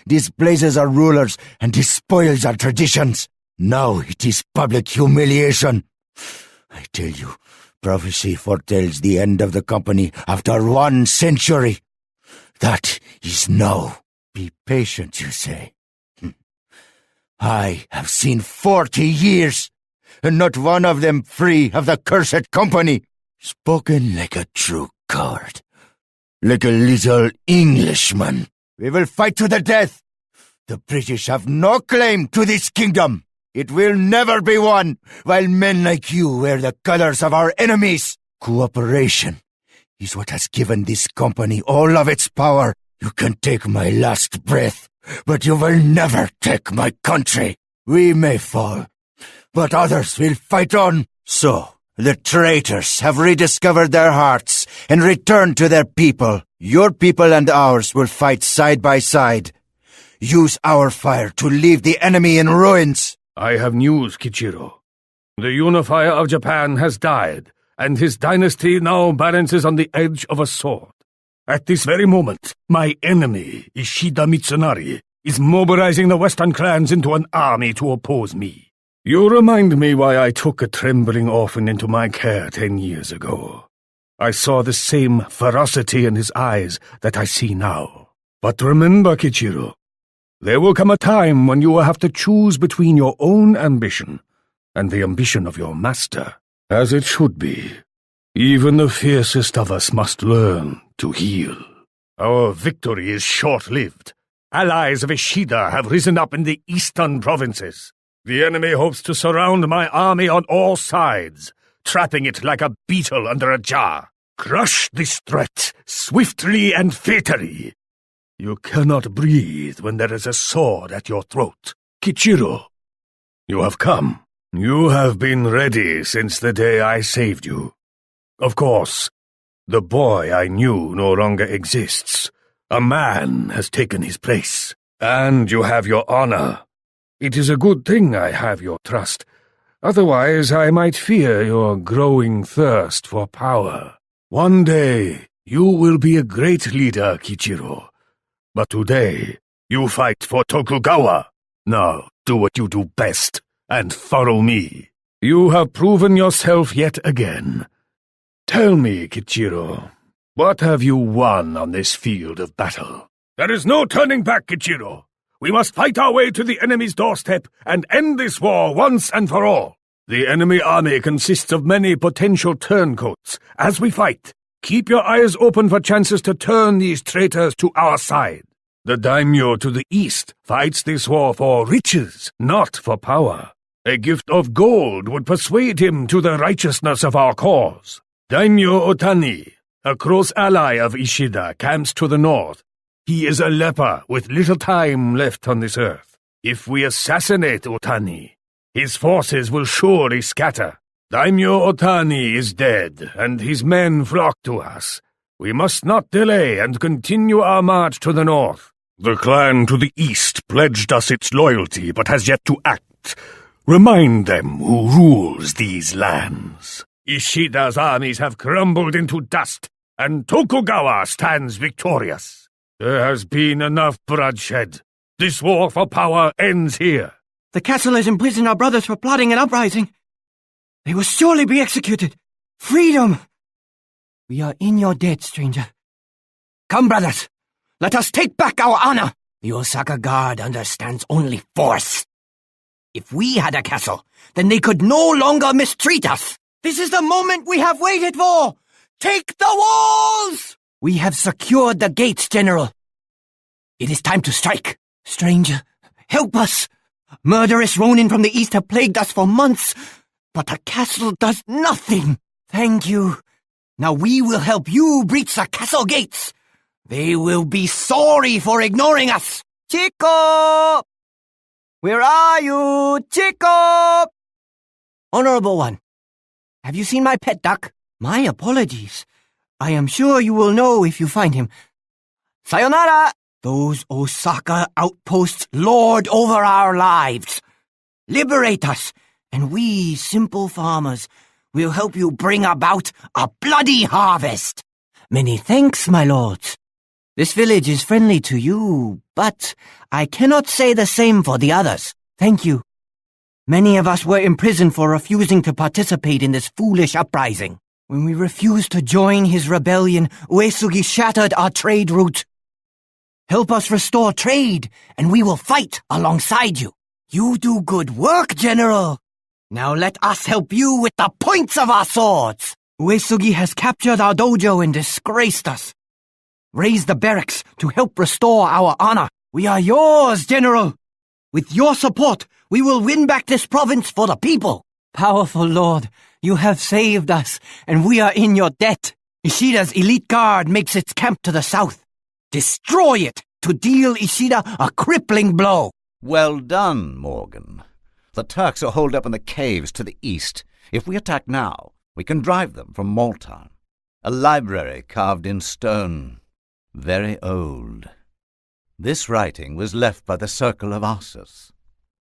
displaces our rulers, and despoils our traditions. Now it is public humiliation. I tell you, prophecy foretells the end of the company after 1 century. That is now. Be patient, you say. I have seen 40 years, and not one of them free of the cursed company. Spoken like a true coward, like a little Englishman. We will fight to the death. The British have no claim to this kingdom. It will never be won while men like you wear the colors of our enemies. Cooperation is what has given this company all of its power. You can take my last breath, but you will never take my country. We may fall, but others will fight on. So, the traitors have rediscovered their hearts and returned to their people. Your people and ours will fight side by side. Use our fire to leave the enemy in ruins. I have news, Kichiro. The Unifier of Japan has died, and his dynasty now balances on the edge of a sword. At this very moment, my enemy, Ishida Mitsunari, is mobilizing the Western clans into an army to oppose me. You remind me why I took a trembling orphan into my care 10 years ago. I saw the same ferocity in his eyes that I see now. But remember, Kichiro, there will come a time when you will have to choose between your own ambition and the ambition of your master, as it should be. Even the fiercest of us must learn to heal. Our victory is short-lived. Allies of Ishida have risen up in the eastern provinces. The enemy hopes to surround my army on all sides, trapping it like a beetle under a jar. Crush this threat swiftly and fatally. You cannot breathe when there is a sword at your throat. Kichiro, you have come. You have been ready since the day I saved you. Of course, the boy I knew no longer exists. A man has taken his place, and you have your honor. It is a good thing I have your trust. Otherwise, I might fear your growing thirst for power. One day, you will be a great leader, Kichiro. But today, you fight for Tokugawa. Now, do what you do best, and follow me. You have proven yourself yet again. Tell me, Kichiro, what have you won on this field of battle? There is no turning back, Kichiro. We must fight our way to the enemy's doorstep and end this war once and for all. The enemy army consists of many potential turncoats. As we fight, keep your eyes open for chances to turn these traitors to our side. The daimyo to the east fights this war for riches, not for power. A gift of gold would persuade him to the righteousness of our cause. Daimyo Otani, a close ally of Ishida, camps to the north. He is a leper with little time left on this earth. If we assassinate Otani, his forces will surely scatter. Daimyo Otani is dead, and his men flock to us. We must not delay and continue our march to the north. The clan to the east pledged us its loyalty, but has yet to act. Remind them who rules these lands. Ishida's armies have crumbled into dust, and Tokugawa stands victorious. There has been enough bloodshed. This war for power ends here. The castle has imprisoned our brothers for plotting an uprising. They will surely be executed. Freedom! We are in your debt, stranger. Come, brothers. Let us take back our honor. The Osaka Guard understands only force. If we had a castle, then they could no longer mistreat us. This is the moment we have waited for. Take the walls! We have secured the gates, General. It is time to strike. Stranger, help us. Murderous Ronin from the east have plagued us for months, but the castle does nothing. Thank you. Now we will help you breach the castle gates. They will be sorry for ignoring us. Chico! Where are you, Chico? Honorable one, have you seen my pet duck? My apologies. I am sure you will know if you find him. Sayonara! Those Osaka outposts lord over our lives. Liberate us, and we, simple farmers, will help you bring about a bloody harvest. Many thanks, my lords. This village is friendly to you, but I cannot say the same for the others. Thank you. Many of us were imprisoned for refusing to participate in this foolish uprising. When we refused to join his rebellion, Uesugi shattered our trade route. Help us restore trade, and we will fight alongside you. You do good work, General. Now let us help you with the points of our swords. Uesugi has captured our dojo and disgraced us. Raise the barracks to help restore our honor. We are yours, General. With your support, we will win back this province for the people. Powerful Lord, you have saved us, and we are in your debt. Ishida's elite guard makes its camp to the south. Destroy it to deal Ishida a crippling blow. Well done, Morgan. The Turks are holed up in the caves to the east. If we attack now, we can drive them from Malta. A library carved in stone. Very old. This writing was left by the Circle of Assus.